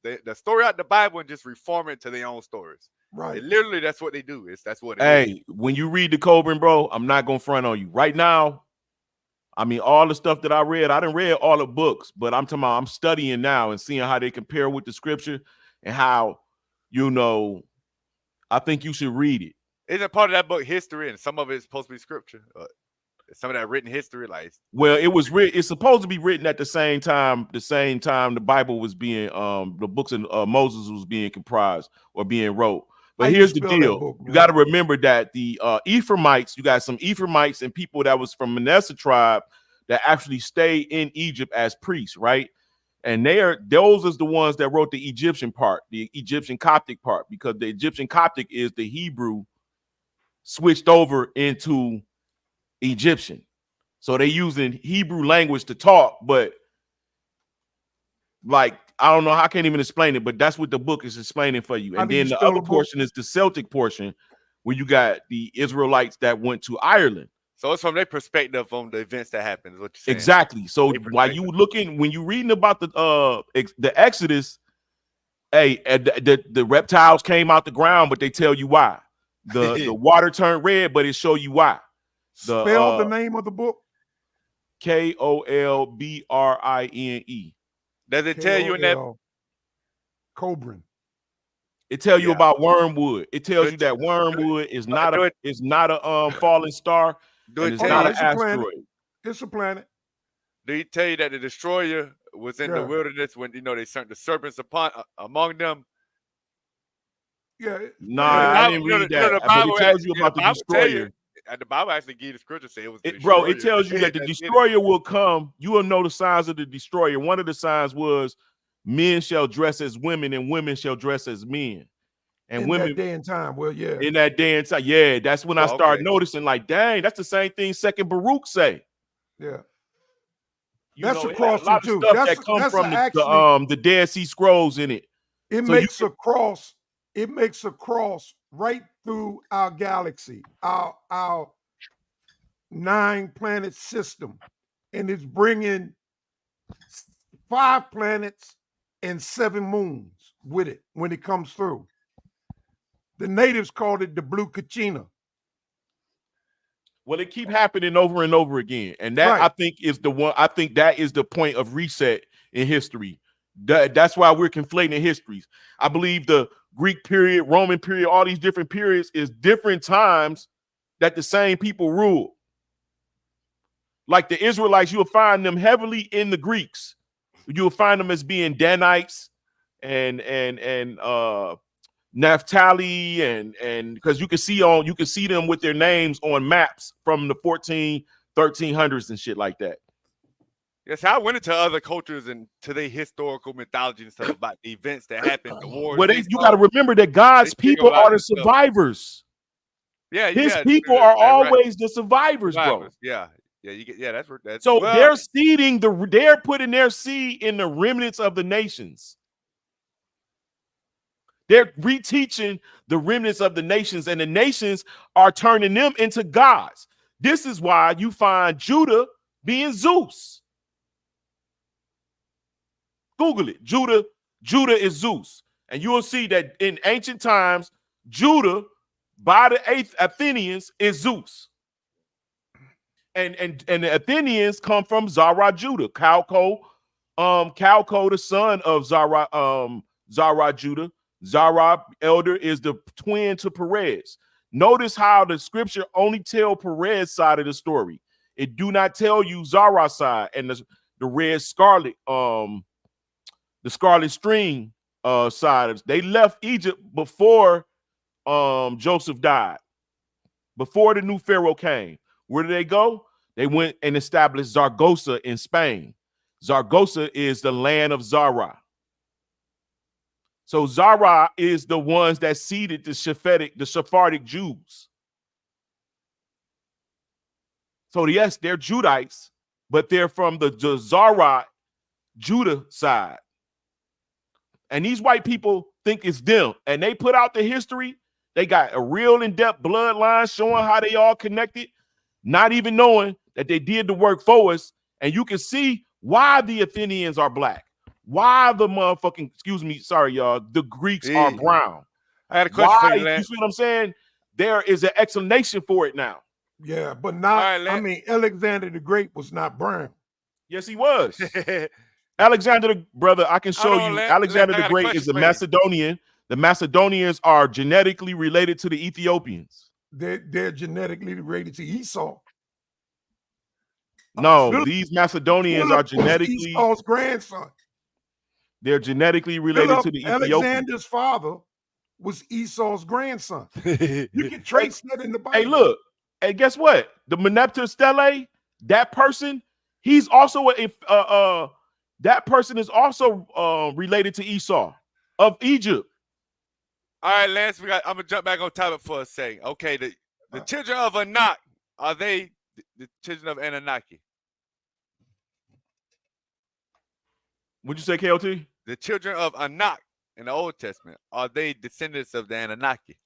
the story out of the Bible and just reform it to their own stories.
Right.
And literally, that's what they do. That's what.
Hey, when you read the Coburn, bro, I'm not gonna front on you right now. I mean, all the stuff that I didn't read all the books, but I'm talking about I'm studying now and seeing how they compare with the scripture and how, you know, I think you should read it.
Isn't part of that book history, and some of it is supposed to be scripture? Some of that written history, like,
well, it was written. It's supposed to be written at the same time the Bible was being, the books of Moses was being comprised or being wrote. But here's the deal:
book,
you got to remember that the Ephraimites, you got some Ephraimites and people that was from Manasseh tribe that actually stayed in Egypt as priests, right? And those is the ones that wrote the Egyptian part, the Egyptian Coptic part, because the Egyptian Coptic is the Hebrew switched over into Egyptian. So they using Hebrew language to talk, but like, I don't know, I can't even explain it, but that's what the book is explaining for you. And then the other portion is the Celtic portion, where you got the Israelites that went to Ireland.
So it's from their perspective on the events that happened, is what you're saying.
Exactly. So while you looking, when you reading about the Exodus, hey, the reptiles came out the ground, but they tell you why. The water turned red, but it show you why.
Spell the name of the book.
Kolbrine.
Does it tell you in that?
Coburn.
It tells you about wormwood. It tells you that wormwood is not a falling star. And it's not an asteroid.
It's a planet.
Do he tell you that the destroyer was in the wilderness when, you know, they sent the serpents among them?
Yeah.
Nah, I didn't read that. But it tells you about the destroyer.
The Bible actually gave the scripture say it was
bro, it tells you that the destroyer will come. You will know the signs of the destroyer. One of the signs was men shall dress as women and women shall dress as men. And
in
women
that day and time. Well, yeah.
In that day and time. Yeah, that's when I started noticing, like, dang, that's the same thing Second Baruch say.
Yeah.
That's across the two. That comes from the Dead Sea Scrolls in it.
It makes a cross. It makes a cross right through our galaxy, our 9-planet system, and it's bringing 5 planets and 7 moons with it when it comes through. The natives called it the Blue Kachina.
Well, it keep happening over and over again, and that I think is the one. I think that is the point of reset in history. That's why we're conflating histories. I believe the Greek period, Roman period, all these different periods is different times that the same people ruled. Like the Israelites, you'll find them heavily in the Greeks. You'll find them as being Danites and Naphtali and because you can see them with their names on maps from the 1300s and shit like that.
Yes, I went into other cultures and to their historical mythology and stuff about the events that happened, the wars.
Well, you got to remember that God's people are the survivors.
Yeah,
His
yeah,
people are
right.
always the survivors, bro.
Yeah, you get that's
So
well,
they're seeding they're putting their seed in the remnants of the nations. They're reteaching the remnants of the nations, and the nations are turning them into gods. This is why you find Judah being Zeus. Google it. Judah is Zeus. And you will see that in ancient times, Judah, by the Athenians, is Zeus. And the Athenians come from Zara Judah. Calco, the son of Zara Judah. Zara elder is the twin to Perez. Notice how the scripture only tell Perez side of the story. It do not tell you Zara side and the red scarlet, the scarlet string side. They left Egypt before Joseph died, before the new Pharaoh came. Where did they go? They went and established Zaragoza in Spain. Zaragoza is the land of Zara. So Zara is the ones that seeded the Sephardic Jews. So yes, they're Judites, but they're from the Zara Judah side. And these white people think it's them. And they put out the history. They got a real in-depth bloodline showing how they all connected, not even knowing that they did the work for us. And you can see why the Athenians are black. Why the motherfucking, excuse me, sorry, y'all, the Greeks are brown.
I got a question for you, Lance.
You see what I'm saying? There is an explanation for it now.
Yeah, but not, I mean, Alexander the Great was not brown.
Yes, he was. Alexander, brother, I can show you. Alexander the Great is a Macedonian. The Macedonians are genetically related to the Ethiopians.
They're genetically related to Esau.
No, these Macedonians are genetically
Esau's grandson.
They're genetically related to the Ethiopians.
Alexander's father was Esau's grandson. You can trace that in the Bible.
Hey, look, and guess what? The Meneptah Stele, that person, he's also that person is also related to Esau of Egypt.
All right, Lance, I'm gonna jump back on topic for a second. Okay, the children of Anak, are they the children of Anunnaki?
What'd you say, KLT?
The children of Anak in the Old Testament, are they descendants of the Anunnaki?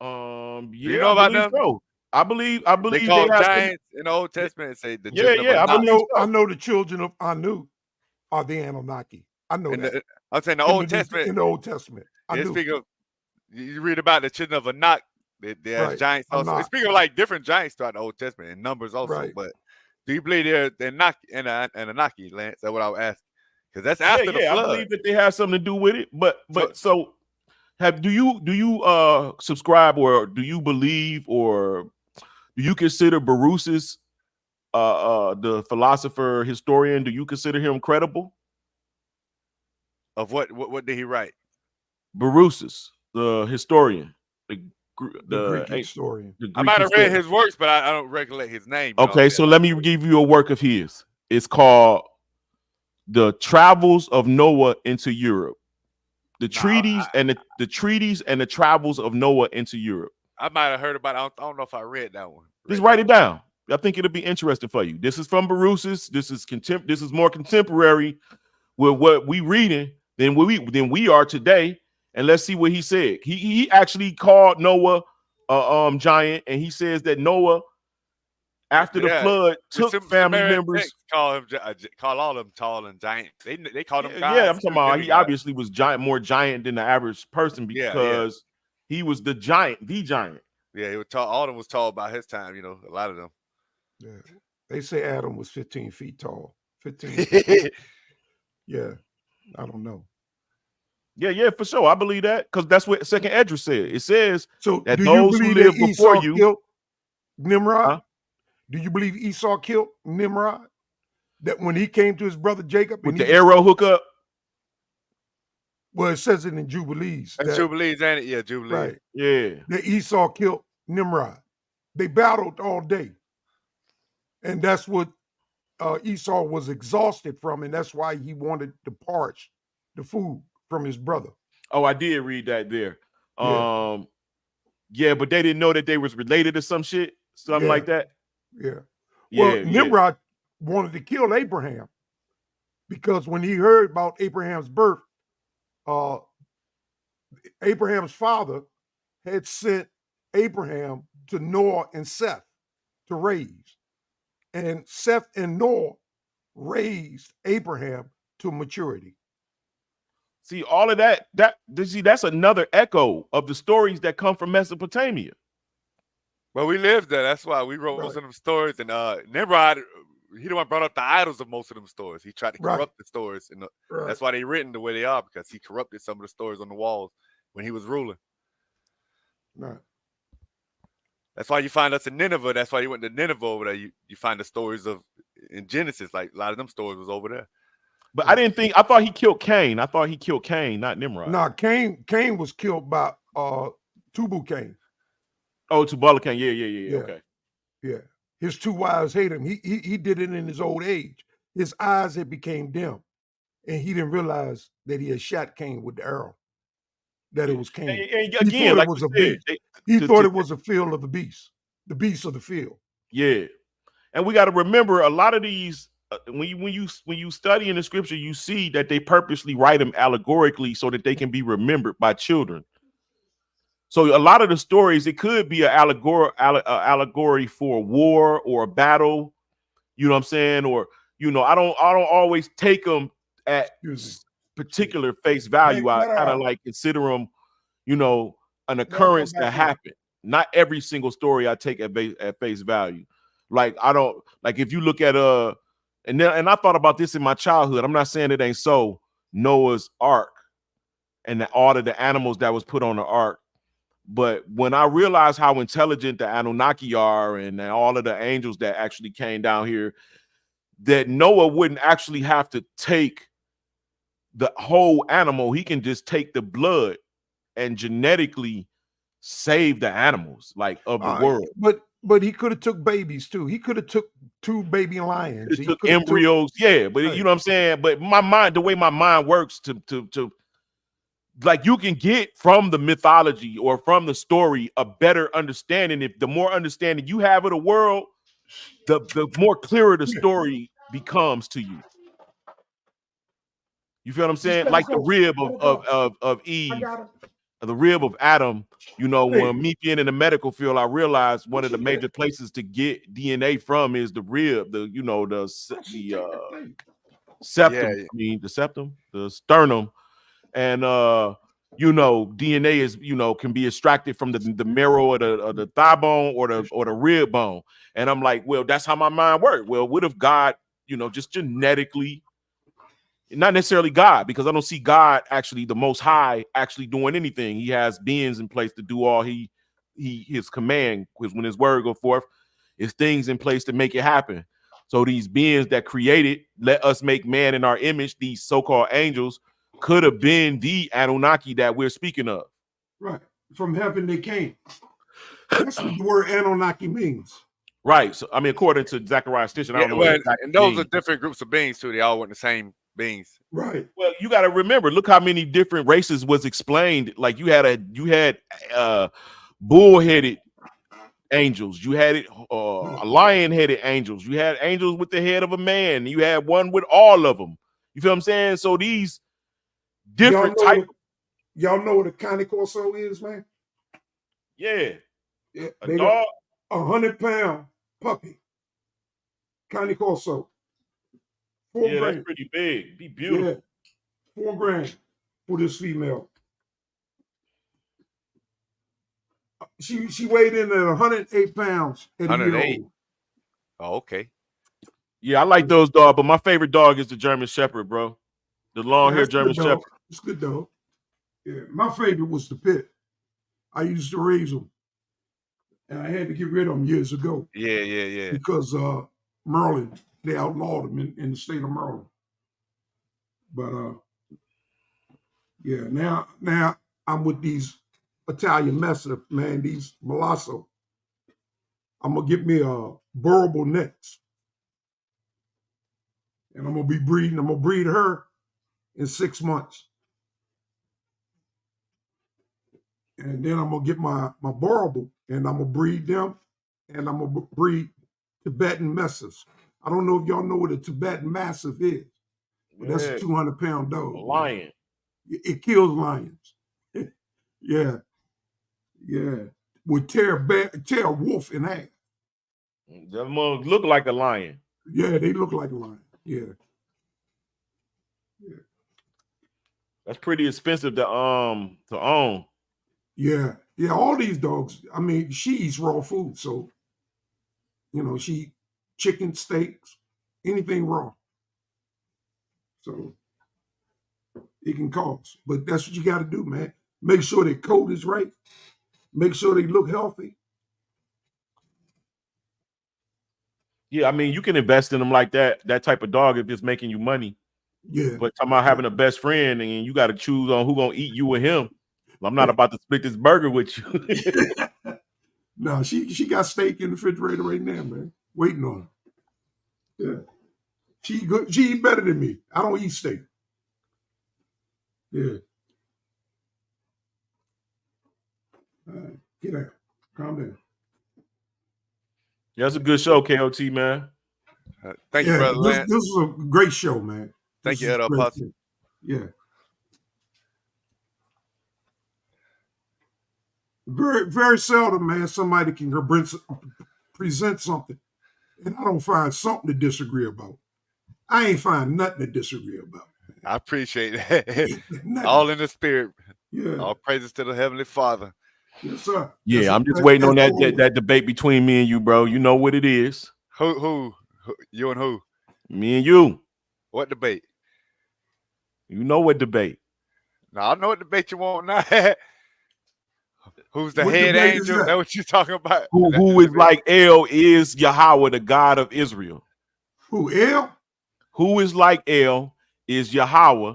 Yeah,
you know about them?
So. I believe
they call giants in the Old Testament and say the children of
Anak. I know the children of Anu are the Anunnaki. I know that.
I'm saying the Old Testament.
In the Old Testament.
You read about the children of Anak. They're giants also. Speaking of like different giants throughout the Old Testament and numbers also. Right. But do you believe they're Anunnaki, Lance? That's what I was asking. Because that's after the flood.
I believe that they have something to do with it. But so do you subscribe, or do you believe, or do you consider Berosus, the philosopher historian, do you consider him credible?
Of what did he write?
Berosus, the historian, the
Greek historian.
I might have read his works, but I don't recollect his name.
Okay, so let me give you a work of his. It's called The Travels of Noah into Europe. The treaties and the travels of Noah into Europe.
I might have heard about it. I don't know if I read that one.
Just write it down. I think it'll be interesting for you. This is from Berosus. This is more contemporary with what we reading than we are today. And let's see what he said. He actually called Noah a giant, and he says that Noah, after the flood, took family members.
Call all of them tall and giant. They called him.
Yeah, I'm talking about. He obviously was more giant than the average person because he was the giant.
Yeah, he was tall. All of them was tall by his time. You know, a lot of them.
Yeah, they say Adam was 15 feet tall. 15 feet. Yeah, I don't know.
Yeah, for sure. I believe that because that's what Second Esdras said. It says that
do
those who live before you
killed Nimrod. Huh? Do you believe Esau killed Nimrod? That when he came to his brother Jacob
with the arrow hookup?
Well, it says it in Jubilees.
Jubilees, ain't it? Yeah, Jubilees.
Right.
Yeah.
That Esau killed Nimrod. They battled all day. And that's what Esau was exhausted from, and that's why he wanted to parch the food from his brother.
Oh, I did read that there. Yeah. Yeah, but they didn't know that they was related to some shit, something like that.
Yeah.
Yeah,
Well, Nimrod wanted to kill Abraham because when he heard about Abraham's birth, Abraham's father had sent Abraham to Noah and Seth to raise. And Seth and Noah raised Abraham to maturity.
See, all of that's another echo of the stories that come from Mesopotamia.
Well, we lived there. That's why we wrote most of them stories. And Nimrod, he the one brought up the idols of most of them stories. He tried to corrupt the stories. And that's why they written the way they are, because he corrupted some of the stories on the walls when he was ruling.
Right.
That's why you find us in Nineveh. That's why you went to Nineveh over there. You find the stories of in Genesis, like a lot of them stories was over there.
But I thought he killed Cain. I thought he killed Cain, not Nimrod.
No, Cain was killed by Tubal Cain.
Oh, Tubal Cain. Yeah. Okay.
Yeah. His two wives hate him. He did it in his old age. His eyes had became dim, and he didn't realize that he had shot Cain with the arrow. That it was Cain.
And again, like was a beast.
He thought it was a field of the beast of the field.
Yeah, and we got to remember a lot of these. When you study in the scripture, you see that they purposely write them allegorically so that they can be remembered by children. So a lot of the stories, it could be an allegory for a war or a battle. You know what I'm saying? Or I don't always take them at particular face value. I kind of like consider them, an occurrence that happened. Not every single story I take at face value. Like I don't like if you look at and I thought about this in my childhood. I'm not saying it ain't so. Noah's Ark and all of the animals that was put on the ark. But when I realized how intelligent the Anunnaki are and all of the angels that actually came down here, that Noah wouldn't actually have to take the whole animal. He can just take the blood and genetically save the animals of the world.
But he could have took babies too. He could have took 2 baby lions.
He took embryos. But you know what I'm saying? But my mind, the way my mind works to like you can get from the mythology or from the story a better understanding. If the more understanding you have of the world, the more clearer the story becomes to you. You feel what I'm saying? Like the rib of Eve, the rib of Adam. When me being in the medical field, I realized one of the major places to get DNA from is the rib, the septum. The septum, the sternum, and DNA is can be extracted from the marrow of the thigh bone or the rib bone. And I'm like, well, that's how my mind works. Well, what if God, just genetically, not necessarily God, because I don't see God actually the Most High actually doing anything. He has beings in place to do all his command, because when his word go forth, it's things in place to make it happen. So these beings that created, let us make man in our image, these so-called angels, could have been the Anunnaki that we're speaking of.
Right. From heaven they came. That's what the word Anunnaki means.
Right. So, I mean, according to Zechariah Stitch, I don't know what exactly
and those are different groups of beings, too. They all weren't the same beings.
Right.
Well, you got to remember, look how many different races was explained. Like you had bull-headed angels. You had lion-headed angels. You had angels with the head of a man. You had one with all of them. You feel what I'm saying? So these different types.
Y'all know what a Cane Corso is, man?
Yeah.
A dog? 100-pound puppy. Cane Corso. $4 grand.
That's pretty big. Be beautiful.
Yeah. $4 grand for this female. She weighed in at 108 pounds at 108.
Oh, okay.
Yeah, I like those dogs, but my favorite dog is the German Shepherd, bro. The long-haired German Shepherd.
It's good dog. Yeah, my favorite was the Pit. I used to raise them, and I had to get rid of them years ago.
Yeah.
Because Maryland, they outlawed them in the state of Maryland. But now I'm with these Italian Mastiff, man, these Malasso. I'm gonna get me a Burrable Nets, and I'm gonna breed her in 6 months. And then I'm gonna get my Boerboel, and I'm gonna breed them, and I'm gonna breed Tibetan Mastiffs. I don't know if y'all know what a Tibetan Mastiff is, but that's a 200-pound dog.
A lion.
It kills lions. Yeah. Would tear a wolf in half.
Them look like a lion.
Yeah, they look like a lion. Yeah.
That's pretty expensive to own.
Yeah. All these dogs. I mean, she eats raw food, so she eat chicken, steaks, anything raw. So it can cost, but that's what you got to do, man. Make sure their coat is right. Make sure they look healthy.
Yeah, I mean, you can invest in them like that type of dog if it's making you money.
Yeah.
But talking about having a best friend and you got to choose on who gonna eat, you or him. I'm not about to split this burger with you.
No, she got steak in the refrigerator right now, man. Waiting on her. Yeah. She good. She eat better than me. I don't eat steak. Yeah. All right. Get out. Calm down.
Yeah, that's a good show, KOT, man.
Thank you, Brother Lance.
This was a great show, man.
Thank you, Elder Apostle.
Yeah. Very, very seldom, man, somebody can present something, and I don't find something to disagree about. I ain't find nothing to disagree about.
I appreciate that. All in the spirit.
Yeah.
All praises to the Heavenly Father.
Yes, sir.
Yeah, I'm just waiting on that debate between me and you, bro. You know what it is.
Who? You and who?
Me and you.
What debate?
You know what debate.
No, I know what debate you want now. Who's the head angel? That's what you talking about.
Who is like El is Yahweh, the God of Israel.
Who, El?
Who is like El is Yahweh,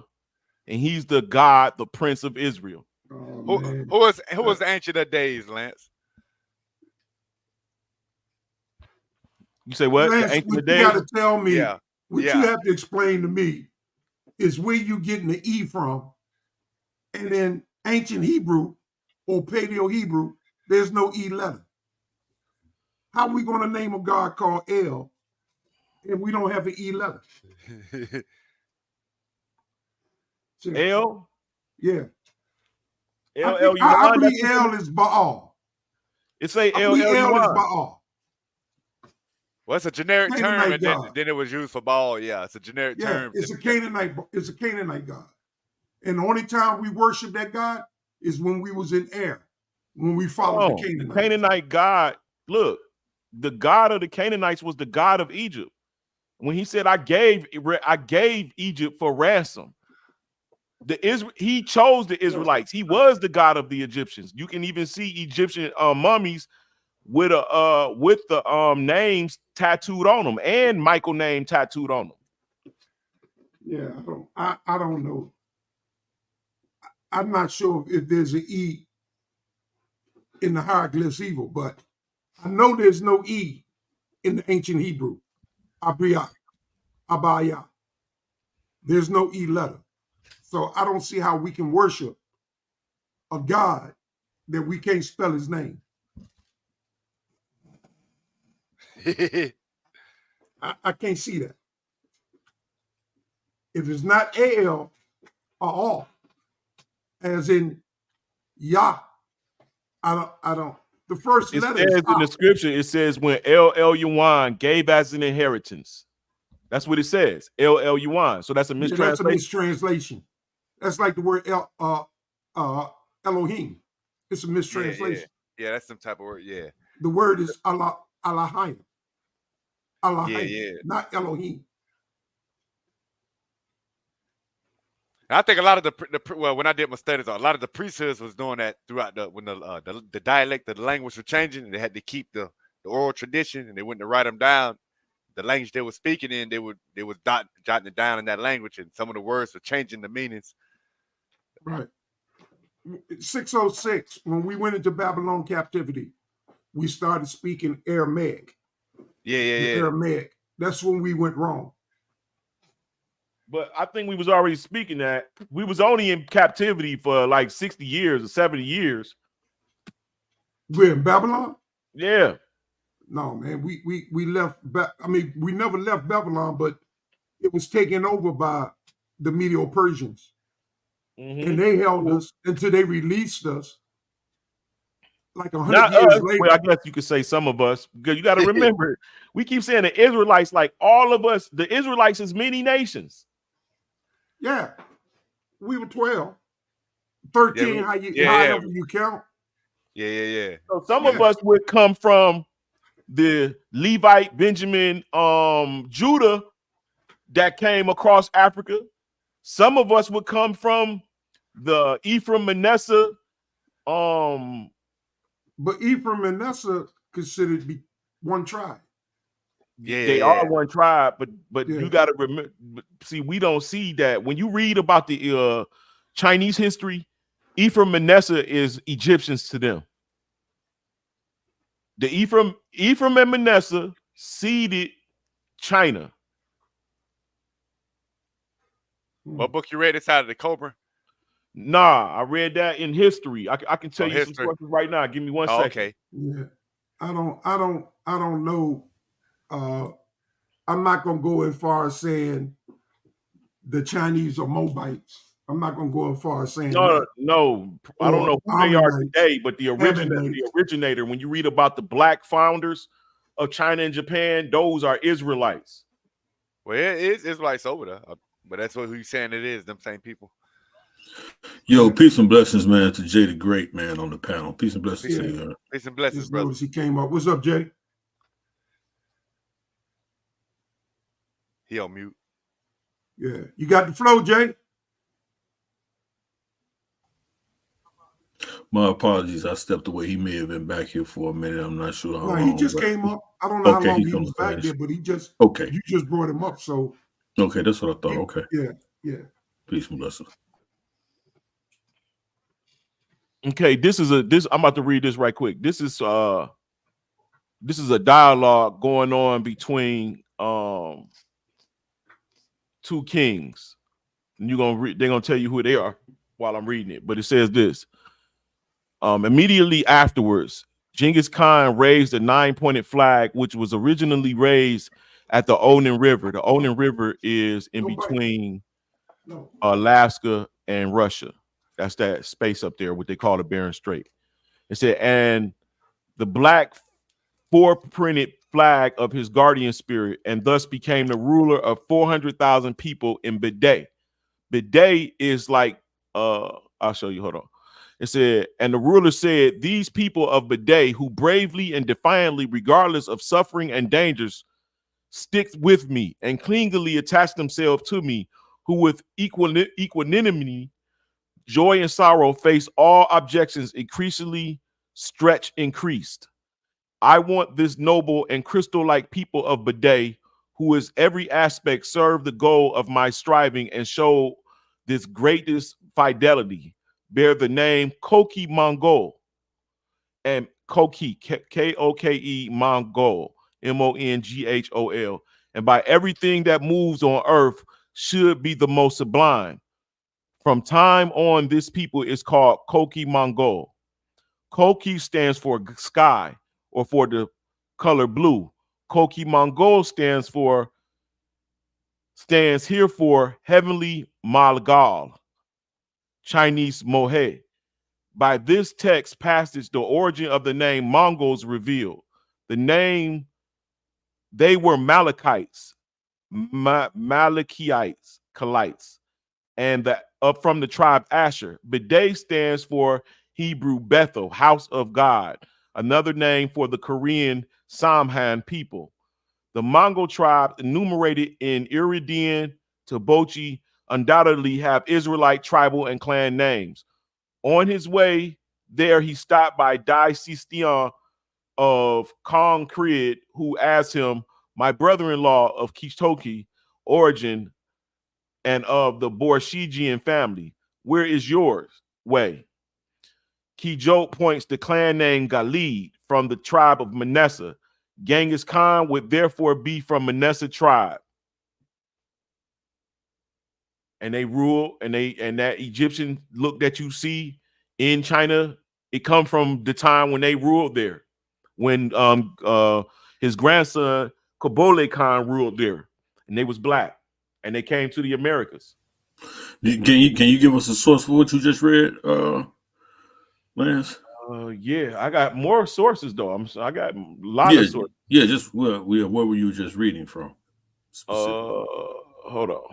and he's the God, the Prince of Israel.
Oh,
who was the Ancient of Days, Lance?
You say what?
Lance,
the Ancient
what
of Days?
you got to tell me, what
Yeah.
you have to explain to me is where you getting the E from, and in ancient Hebrew or Paleo Hebrew, there's no E letter. How are we going to name a God called El if we don't have an E letter?
El?
Yeah.
El
I believe El is Baal.
It say
I
El
believe El is
Yuan.
Baal.
Well, it's a generic term, and then it was used for Baal. Yeah, it's a generic term.
It's a Canaanite. It's a Canaanite God, and the only time we worship that God is when we was in air, when we followed the Canaanites.
The Canaanite God. Look, the God of the Canaanites was the God of Egypt. When he said, "I gave Egypt for ransom," he chose the Israelites. He was the God of the Egyptians. You can even see Egyptian mummies with the names tattooed on them, and Michael name tattooed on them.
Yeah, I don't know. I'm not sure if there's an E in the hieroglyphs either, but I know there's no E in the ancient Hebrew. Abaya. There's no E letter. So I don't see how we can worship a God that we can't spell his name. I can't see that. If it's not AL or all, as in Yah, I don't. The first letter
says in the scripture, it says when El Yuan gave as an inheritance. That's what it says. El Yuan. So that's a mistranslation.
Yeah, that's a mistranslation. That's like the word Elohim. It's a mistranslation.
Yeah, that's some type of word. Yeah.
The word is Elohim.
Yeah.
Not Elohim.
I think a lot of when I did my studies, a lot of the priesthoods was doing that throughout when the dialect of the language was changing, and they had to keep the oral tradition, and they went to write them down. The language they were speaking in, they was jotting it down in that language, and some of the words were changing the meanings.
Right. 606, when we went into Babylon captivity, we started speaking Aramaic.
Yeah.
Aramaic. That's when we went wrong.
But I think we was already speaking that. We was only in captivity for like 60 years or 70 years.
We're in Babylon?
Yeah.
No, man. We left. I mean, we never left Babylon, but it was taken over by the Medo-Persians, and they held us until they released us. Like 100
Not
years
us.
later.
Well, I guess you could say some of us, because you got to remember, we keep saying the Israelites, like all of us, the Israelites is many nations.
Yeah. We were 12. 13, however you count.
Yeah.
So some of us would come from the Levite, Benjamin, Judah that came across Africa. Some of us would come from the Ephraim, Manasseh.
But Ephraim and Manasseh considered to be one tribe.
They are one tribe, but you got to remember. See, we don't see that when you read about the Chinese history. Ephraim, Manasseh is Egyptians to them. The Ephraim and Manasseh seeded China.
What book you read inside of the Cobra?
Nah, I read that in history. I can tell you some sources right now. Give me one second.
Okay.
Yeah. I don't know. I'm not gonna go as far as saying the Chinese are Moabites. I'm not gonna go as far as saying that.
No. I don't know who they are today, but the originator, when you read about the black founders of China and Japan, those are Israelites.
Well, it is Israelites over there, but that's what he's saying it is, them same people.
Yo, peace and blessings, man, to Jay the Great, man, on the panel. Peace and blessings to you.
Peace and blessings, brother.
He came up. What's up, Jay?
He on mute.
Yeah. You got the flow, Jay?
My apologies. I stepped away. He may have been back here for a minute. I'm not sure how long.
He just came up. I don't know how long he was back there, but you just brought him up. So
okay, that's what I thought. Okay.
Yeah.
Peace and blessings.
Okay, I'm about to read this right quick. This is a dialogue going on between two kings. And they're gonna tell you who they are while I'm reading it. But it says this. Immediately afterwards, Genghis Khan raised a 9-pointed flag, which was originally raised at the Onan River. The Onan River is in between Alaska and Russia. That's that space up there, what they call the Bering Strait. It said, and the black 4-printed flag of his guardian spirit, and thus became the ruler of 400,000 people in Biday. Biday is like, I'll show you, hold on. It said, and the ruler said, these people of Biday, who bravely and defiantly, regardless of suffering and dangers, stick with me and clingingly attach themselves to me, who with equanimity, joy and sorrow face all objections, increasingly increased. I want this noble and crystal-like people of Biday, who is every aspect serve the goal of my striving and show this greatest fidelity, bear the name Koki Mongol, and Koki, K-O-K-E, Mongol, M-O-N-G-H-O-L, and by everything that moves on earth should be the most sublime. From time on, this people is called Koki Mongol. Koki stands for sky, or for the color blue. Koki Mongol stands here for heavenly Malgal, Chinese Mohe. By this text passage, the origin of the name Mongols revealed. The name, they were Malachites, Malachites, Kalites, and from the tribe Asher. Biday stands for Hebrew Bethel, house of God, another name for the Korean Samhan people. The Mongol tribe, enumerated in Iridian to Bochi, undoubtedly have Israelite tribal and clan names. On his way there, he stopped by Dai Sistan of Kong Krid, who asked him, my brother-in-law of Kishtoki origin and of the Borshigian family, where is yours way? Kijot points the clan name Galid from the tribe of Manasseh. Genghis Khan would therefore be from Manasseh tribe. And they rule, and that Egyptian look that you see in China It come from the time when they ruled there, when his grandson Kublai Khan ruled there, and they was black, and they came to the Americas.
Can you give us a source for what you just read, Lance?
Yeah, I got more sources though. I got a lot of sources.
Yeah, just where were you just reading from?
Hold on.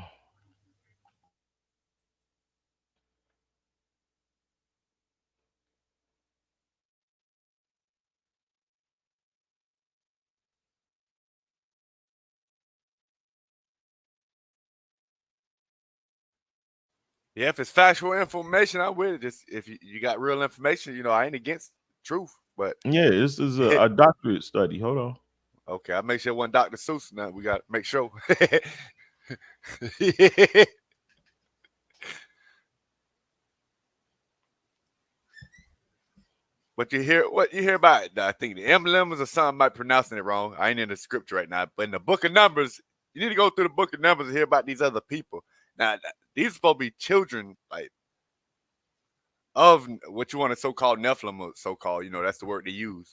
Yeah, if it's factual information, I'm with it. Just if you got real information, you know, I ain't against truth. But
yeah, this is a doctorate study. Hold on.
Okay, I'll make sure it wasn't Dr. Seuss. Now we got to make sure. What you hear about it? I think the emblems or something, I might pronouncing it wrong. I ain't in the scripture right now, but in the book of Numbers, you need to go through the book of Numbers and hear about these other people. Now, these are supposed to be children, like, of what you want to so-called Nephilim, or so-called, you know, that's the word they use.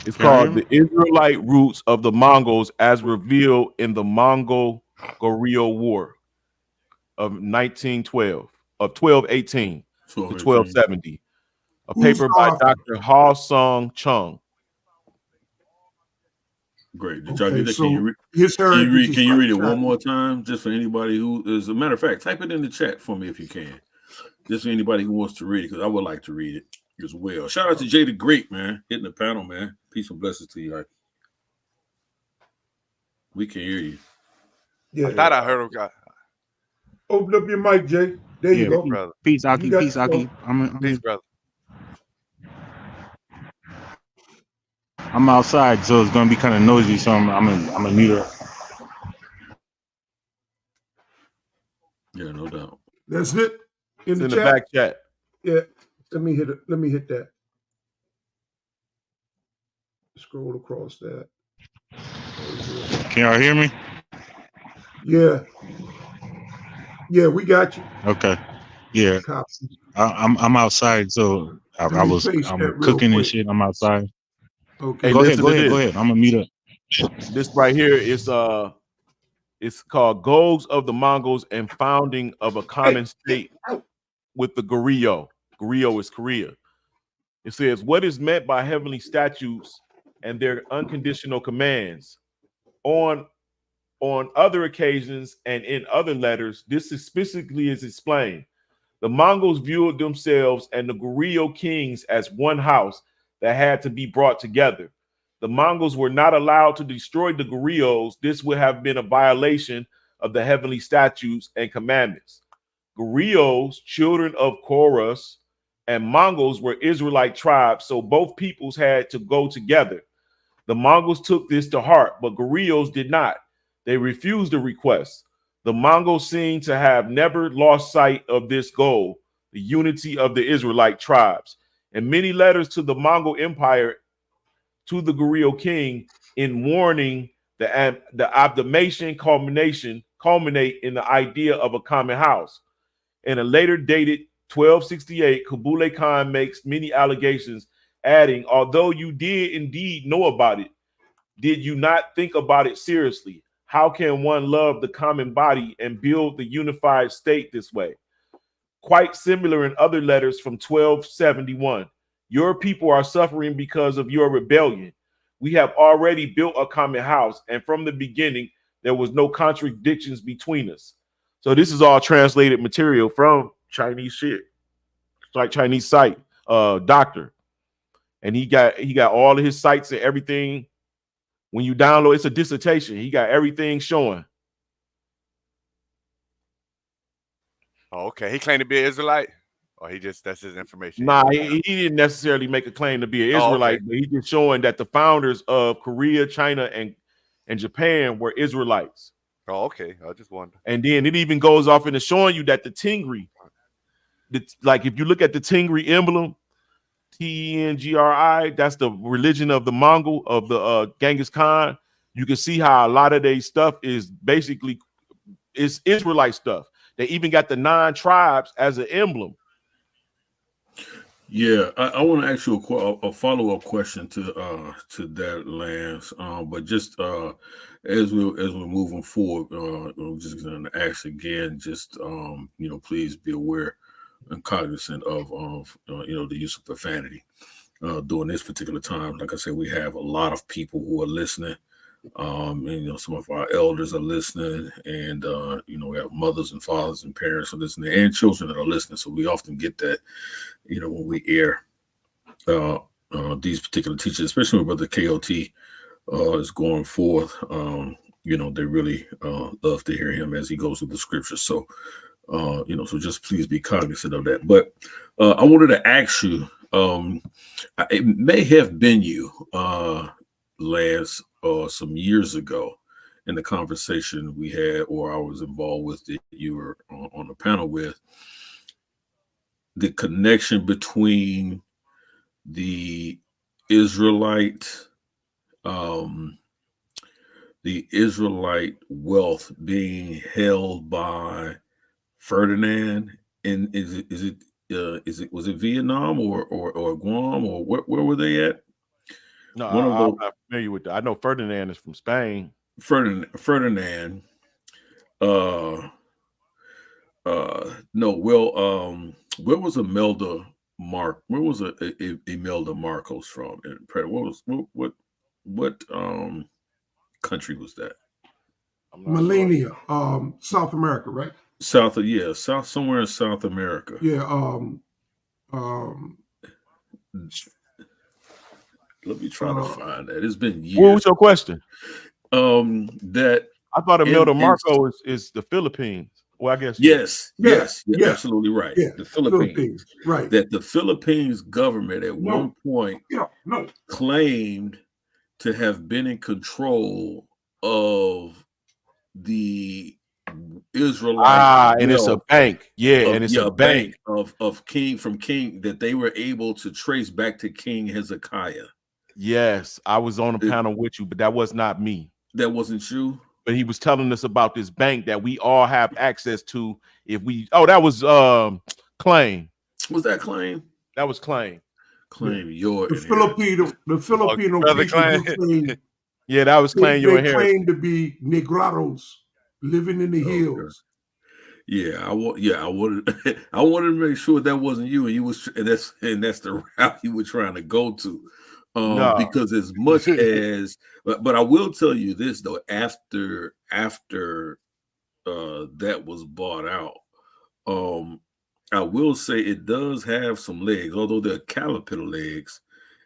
It's called the Israelite roots of the Mongols as revealed in the Mongol-Goryeo War of 1912, of 1218 to 1270. A paper by Dr. Ha Sung Chung.
Great. Did y'all get that? Can you read it one more time? Just for anybody who is, a matter of fact, type it in the chat for me if you can. Just for anybody who wants to read it, because I would like to read it as well. Shout out to Jay the Great, man. Hitting the panel, man. Peace and blessings to you. We can hear you.
Yeah. I thought I heard him.
Open up your mic, Jay. There you go,
brother. Peace, Aki. Peace, Aki.
Peace, brother.
I'm outside, so it's gonna be kind of noisy. So I'm a mute her.
Yeah, no doubt.
That's it.
In the back chat.
Yeah. Let me hit it. Let me hit that. Scroll across that.
Can y'all hear me?
Yeah. Yeah, we got you.
Okay. Yeah. I'm outside, so I'm cooking and shit. I'm outside.
Okay.
Hey, go ahead. I'm gonna mute up.
This right here is it's called Goals of the Mongols and Founding of a Common State with the Goryeo. Goryeo is Korea. It says, what is meant by heavenly statutes and their unconditional commands? On other occasions and in other letters, this specifically is explained. The Mongols viewed themselves and the Goryeo kings as one house that had to be brought together. The Mongols were not allowed to destroy the Goryeos. This would have been a violation of the heavenly statutes and commandments. Goryeos, children of Chorus, and Mongols were Israelite tribes, so both peoples had to go together. The Mongols took this to heart, but Goryeos did not. They refused the request. The Mongols seem to have never lost sight of this goal, the unity of the Israelite tribes. In many letters to the Mongol Empire, to the Goryeo king, in warning the abdomation culminate in the idea of a common house. In a later dated 1268, Kublai Khan makes many allegations, adding, although you did indeed know about it, did you not think about it seriously? How can one love the common body and build the unified state this way? Quite similar in other letters from 1271. Your people are suffering because of your rebellion. We have already built a common house, and from the beginning, there was no contradictions between us. So this is all translated material from Chinese shit, like Chinese site, doctor. And he got all of his sites and everything. When you download, it's a dissertation. He got everything showing.
Oh, okay. He claimed to be an Israelite, or that's his information.
Nah, he didn't necessarily make a claim to be an Israelite, but he's just showing that the founders of Korea, China, and Japan were Israelites.
Oh, okay. I just wonder.
And then it even goes off into showing you that the Tingri, like if you look at the Tingri emblem, Tengri, that's the religion of the Mongol, of the Genghis Khan. You can see how a lot of their stuff is basically Israelite stuff. They even got the 9 tribes as an emblem.
Yeah, I want to ask you a follow-up question to that, Lance. But just as we're moving forward, I'm just going to ask again. Just please be aware and cognizant of the use of profanity during this particular time. Like I said, we have a lot of people who are listening. And some of our elders are listening, and we have mothers and fathers and parents are listening, and children that are listening. So we often get that, when we air these particular teachers, especially when Brother KOT is going forth. They really love to hear him as he goes through the scriptures. So, so just please be cognizant of that. But I wanted to ask you, it may have been you, Lance, some years ago in the conversation we had, or I was involved with, that you were on the panel with, the connection between the Israelite wealth being held by Ferdinand, and was it Vietnam or Guam, or where were they at?
No, I'm not familiar with that. I know Ferdinand is from Spain.
Ferdinand. No, well, where was Imelda Where was Imelda Marcos from? What country was that?
Melania, South America, right?
South somewhere in South America.
Yeah.
Let me try to find that. It's been years.
What was your question?
That
I thought Imelda Marcos is the Philippines. Well, I guess
yes, absolutely right.
Yeah,
the Philippines,
right?
That the Philippines government at one point claimed to have been in control of the Israelite.
And it's a bank. Yeah, and it's a bank
of King that they were able to trace back to King Hezekiah.
Yes, I was on a panel with you, but that was not me.
That wasn't you.
But he was telling us about this bank that we all have access to if we. Oh, that was Claim.
Was that Claim?
That was Claim.
Claim your
the Filipino
Claim. Yeah, that was Claim your inheritance.
They claim to be Negraros living in the hills.
Yeah, I wanted to make sure that wasn't you, and that's the route you were trying to go to. Because as much as, but I will tell you this though, after that was bought out, I will say it does have some legs, although they're caterpillar legs.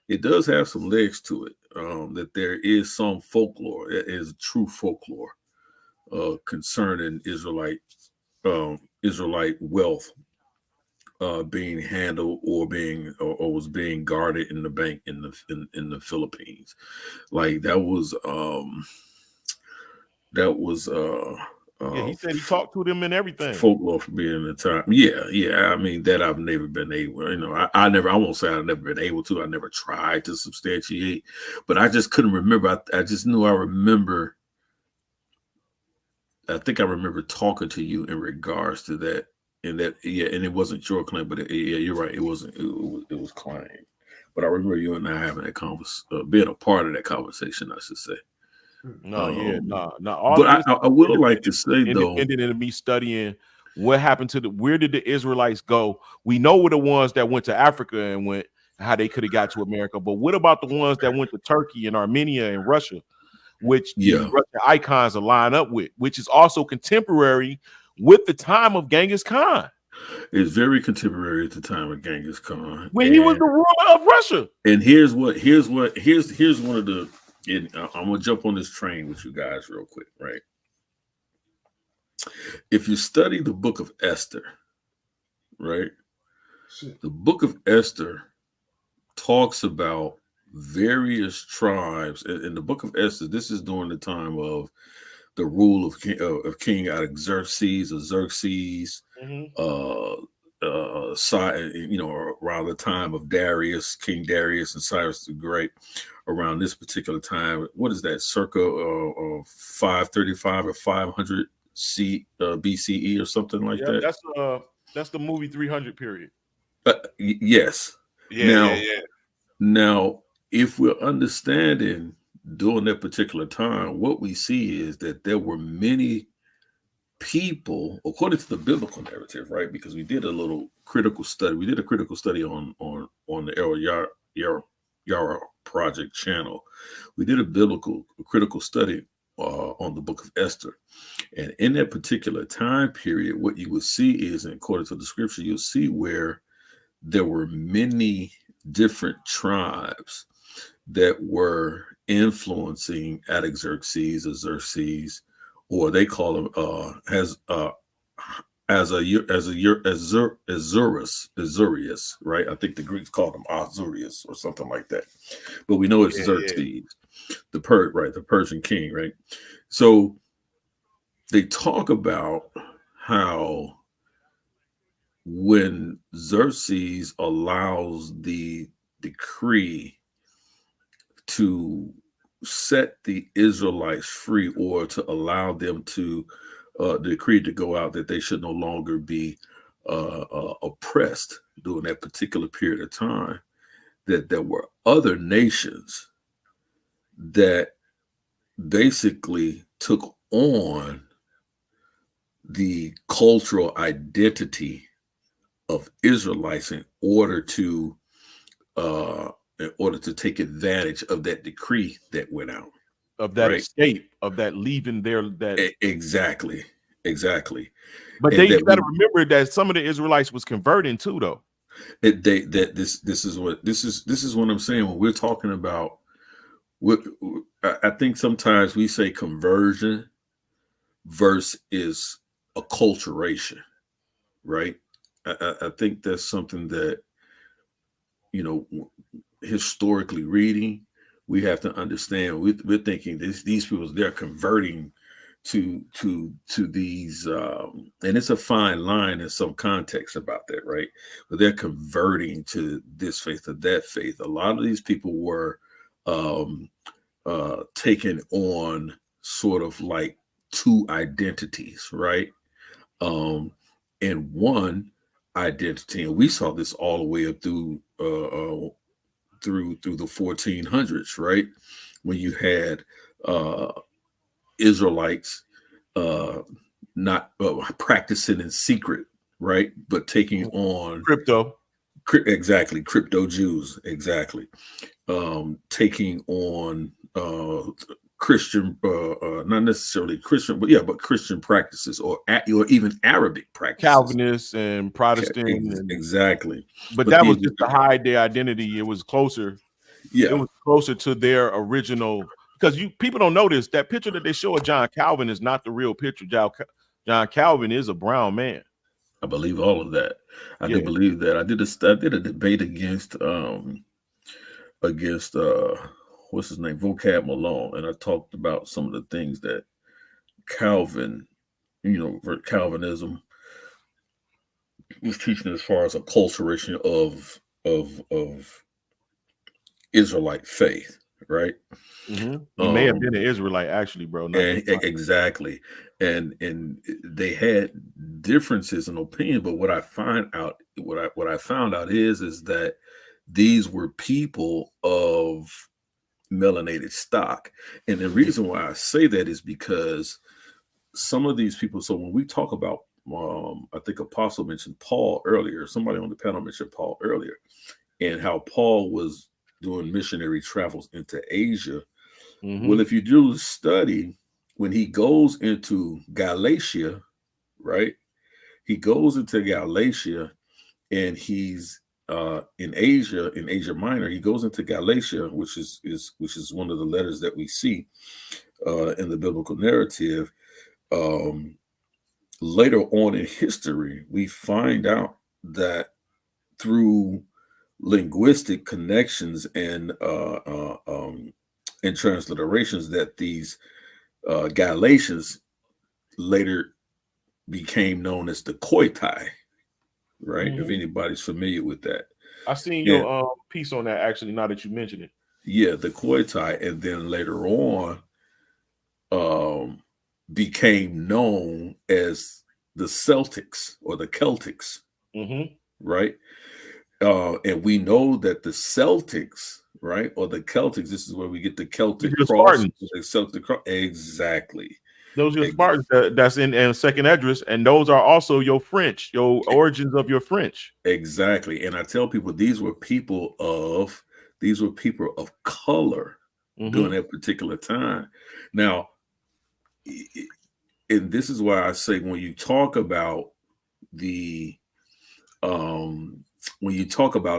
It does have some legs to it. That there is some folklore, it is true folklore concerning Israelite wealth being handled or was being guarded in the bank in the Philippines. Like that was
he said he talked to them and everything.
Folklore for being the time. Yeah. I mean, that I've never been able, I won't say I've never been able to. I never tried to substantiate, but I just couldn't remember. I just knew I remember. I think I remember talking to you in regards to that. And that, and it wasn't your claim, but you're right. It wasn't. It was claim. But I remember you and I having that being a part of that conversation, I should say. But I will like to say though,
independent of me studying what happened to where did the Israelites go? We know we're the ones that went to Africa and how they could have got to America. But what about the ones that went to Turkey and Armenia and Russia, which the Russian icons align up with, which is also contemporary with the time of Genghis Khan.
It's very contemporary at the time of Genghis Khan
when he was the ruler of Russia.
And here's one of the. I'm gonna jump on this train with you guys real quick, right? If you study the book of Esther, right? The book of Esther talks about various tribes. In the book of Esther, this is during the time of the rule of King Xerxes, around the time of Darius, King Darius and Cyrus the Great, around this particular time. What is that? Circa 535 or 500 BCE or something like that.
That's the movie 300 period.
Yes. Now, if we're understanding during that particular time, what we see is that there were many people, according to the biblical narrative, right? Because we did a little critical study. We did a critical study on the El Yara Project channel. We did a critical study on the book of Esther. And in that particular time period, what you will see is, and according to the scripture, you'll see where there were many different tribes that were influencing Artaxerxes or Xerxes, or they call him Azurius, right? I think the Greeks called him Azurius or something like that. But we know it's Xerxes, the Persian king, right? So they talk about how when Xerxes allows the decree to set the Israelites free, or to allow them to decree to go out that they should no longer be oppressed during that particular period of time, that there were other nations that basically took on the cultural identity of Israelites in order to take advantage of that decree that went out,
of that escape, of that leaving there. That
exactly.
But you got to remember that some of the Israelites was converting too, though.
This is what I'm saying when we're talking about. I think sometimes we say conversion versus acculturation, right? I think that's something that, historically reading, we have to understand. We're thinking these people, they're converting to these, and it's a fine line in some context about that, right? But they're converting to this faith or that faith. A lot of these people were taking on sort of like two identities, right? And one identity, and we saw this all the way up through the 1400s, right? When you had Israelites not practicing in secret, right? But taking on
crypto
Jews, exactly. Taking on Christian, not necessarily Christian, but Christian practices, or even Arabic practices,
Calvinists and Protestant,
exactly.
But that was just to hide their identity. It was closer.
Yeah,
it was closer to their original. Because people don't notice that picture that they show of John Calvin is not the real picture. John Calvin is a brown man.
I believe all of that. I do believe that. I did a debate against what's his name, Vocab Malone, and I talked about some of the things that Calvin, Calvinism was teaching as far as acculturation of Israelite faith, right?
Mm-hmm. He may have been an Israelite, actually, bro.
Exactly, and they had differences in opinion. But what I found out is that these were people of melanated stock, and the reason why I say that is because some of these people. So when we talk about, I think Apostle mentioned Paul earlier. Somebody on the panel mentioned Paul earlier, and how Paul was doing missionary travels into Asia. Mm-hmm. Well, if you do the study, when he goes into Galatia, right? He goes into Galatia, and he's in Asia Minor. He goes into Galatia, which is one of the letters that we see in the biblical narrative. Later on in history, we find out that through linguistic connections and transliterations, that these Galatians later became known as the Koitai, right? Mm-hmm. If anybody's familiar with that.
I seen your piece on that, actually, now that you mention it.
Yeah, the Koitai, and then later on became known as the Celtics or the Celtics, mm-hmm. right? And we know that the Celtics, right, or the Celtics, this is where we get the Celtic cross.
Spartans.
The Celtic cross. Exactly.
Those are your Spartans that's in second address, and those are also your French, your origins of your French.
Exactly. And I tell people these were people of color during that particular time. Now, and this is why I say when you talk about the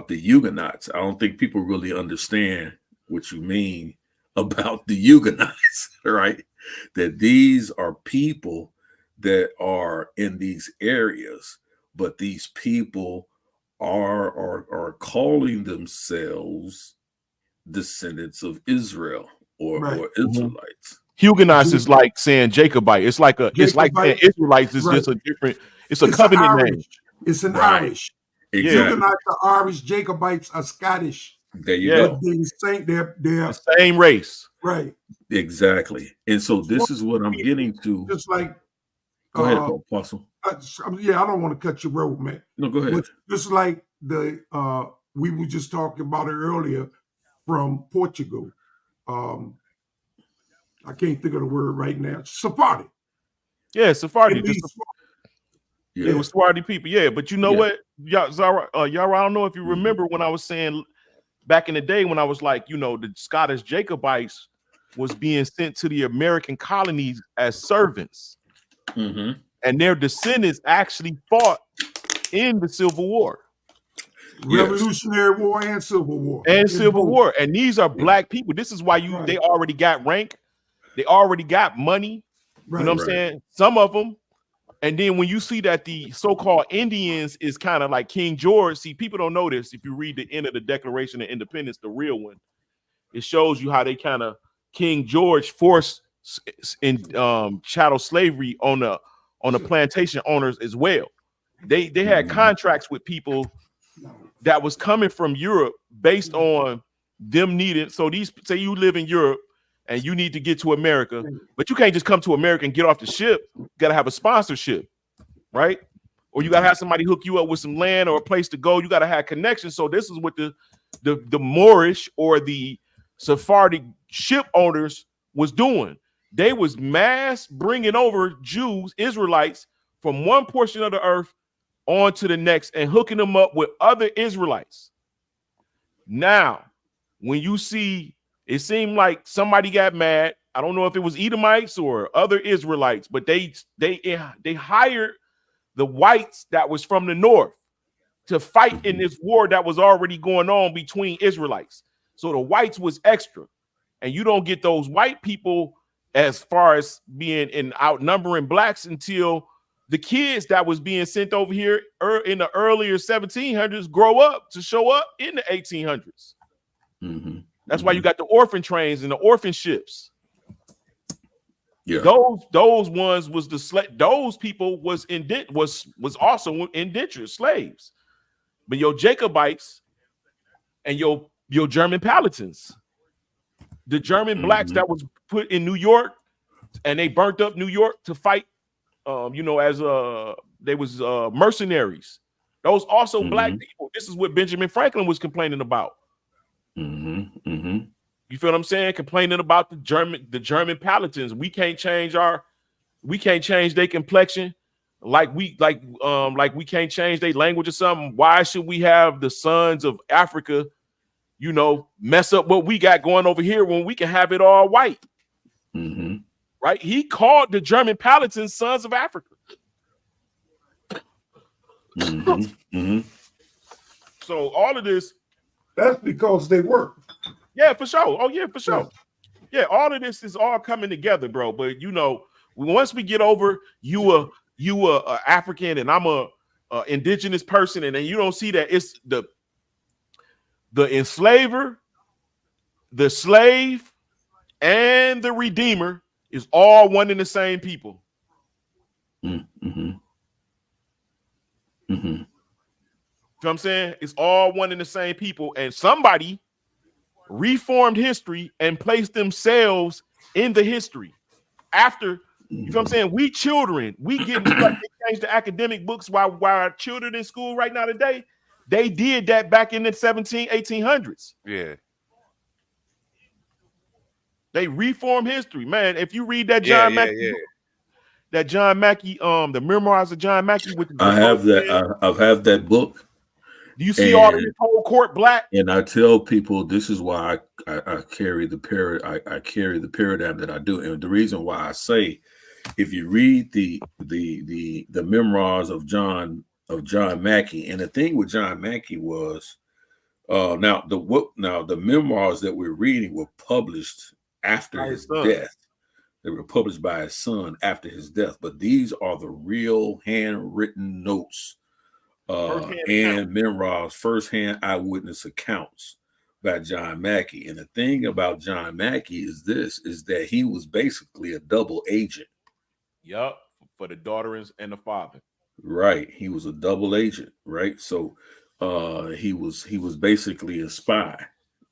Huguenots, I don't think people really understand what you mean about the Huguenots, right? That these are people that are in these areas, but these people are calling themselves descendants of Israel or Israelites.
Huguenots is like saying Jacobite. It's like saying Israelites is just a different. It's a covenant name.
It's an Irish.
Exactly.
Huguenots are Irish. Jacobites are Scottish.
There you go.
They're the same race.
Right.
Exactly. And so this is what I'm getting to.
Just like,
go ahead, Apostle.
I don't want to cut your road, man.
No, go ahead.
But just like we were just talking about it earlier from Portugal. I can't think of the word right now. Sephardi.
Yeah, Sephardi. It was Sephardi people. Yeah, but you know what, Zara, I don't know if you remember when I was saying back in the day when I was like, the Scottish Jacobites was being sent to the American colonies as servants, and their descendants actually fought in the Civil War.
Revolutionary War and Civil War.
And these are black people. This is why they already got rank. They already got money. You know what I'm saying? Some of them. And then when you see that the so-called Indians is kind of like King George, see, people don't know this. If you read the end of the Declaration of Independence, the real one, it shows you how they kind of King George forced in chattel slavery on the plantation owners as well. They had contracts with people that was coming from Europe based on them needing. So say you live in Europe and you need to get to America, but you can't just come to America and get off the ship. You got to have a sponsorship, right? Or you got to have somebody hook you up with some land or a place to go. You got to have connections. So this is what the Moorish or the Sephardic ship owners was doing. They was mass bringing over Jews, Israelites from one portion of the earth on to the next and hooking them up with other Israelites. Now, when you see, it seemed like somebody got mad. I don't know if it was Edomites or other Israelites, but they hired the whites that was from the north to fight in this war that was already going on between Israelites. So the whites was extra, and you don't get those white people as far as being in outnumbering blacks until the kids that was being sent over here in the earlier 1700s grow up to show up in the 1800s. That's why you got the orphan trains and the orphan ships. Yeah, those ones was those people was also indentured slaves. But your Jacobites and your German Palatins, the German blacks that was put in New York, and they burnt up New York to fight. As they was mercenaries. Those also black people. This is what Benjamin Franklin was complaining about. You feel what I'm saying? Complaining about the German Palatins. We can't change their complexion. Like we can't change their language or something. Why should we have the sons of Africa, mess up what we got going over here when we can have it all white? Right? He called the German Palatins sons of Africa. So all of this.
That's because they work.
Yeah, for sure. Oh, yeah, for sure. Yeah, all of this is all coming together, bro. But once we get over you a African and I'm a indigenous person, and then you don't see that it's the enslaver, the slave, and the redeemer is all one and the same people. You know what I'm saying? It's all one and the same people, and somebody reformed history and placed themselves in the history after. You know what I'm saying? We children, we getting like they change the academic books while our children in school right now today. They did that back in the 1800s.
Yeah.
They reformed history, man. If you read that John Mackey, that John Mackey, the memoirs of John Mackey with the
I have that. I have that book.
Do you see all of this whole court black?
And I tell people this is why I carry the I carry the paradigm that I do, and the reason why I say, if you read the memoirs of John Mackey, and the thing with John Mackey was, now the memoirs that we're reading were published after his death. They were published by his son after his death, but these are the real handwritten notes and memoirs, firsthand eyewitness accounts by John Mackey. And the thing about John Mackey is that he was basically a double agent.
Yup, for the daughter and the father.
Right, he was a double agent. Right, so he was basically a spy.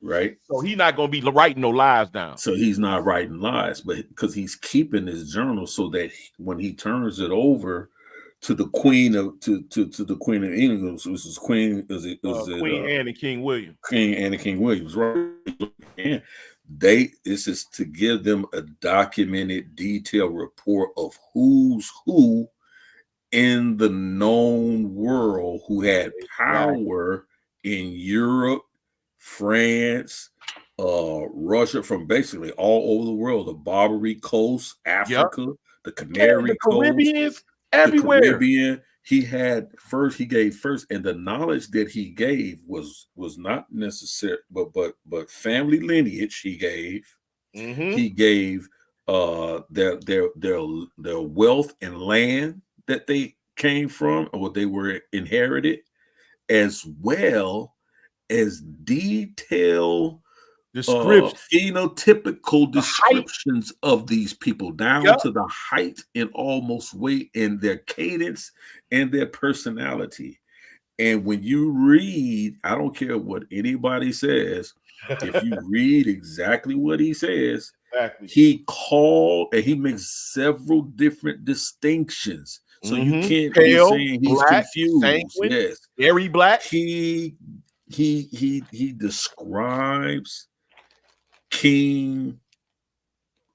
Right,
so he's not going to be writing no lies down.
So he's not writing lies, but because he's keeping his journal so that when he turns it over to the Queen of the Queen of England, which is Queen
Anne and King William.
Queen Anne and King Williams, right? And this is to give them a documented, detailed report of who's who in the known world who had power in Europe, France, Russia, from basically all over the world, the Barbary Coast, Africa, the Canary Coast,
Caribbeans, everywhere.
The Caribbean. He gave first, and the knowledge that he gave was not necessary, but family lineage he gave.
Mm-hmm.
He gave their wealth and land that they came from, or they were inherited, as well as detailed phenotypical descriptions of these people, down to the height and almost weight, and their cadence and their personality. And when you read, I don't care what anybody says, if you read exactly what he says, he called, and he makes several different distinctions. So you can't be saying he's
black,
confused.
sanguine,
yes,
very black.
He describes King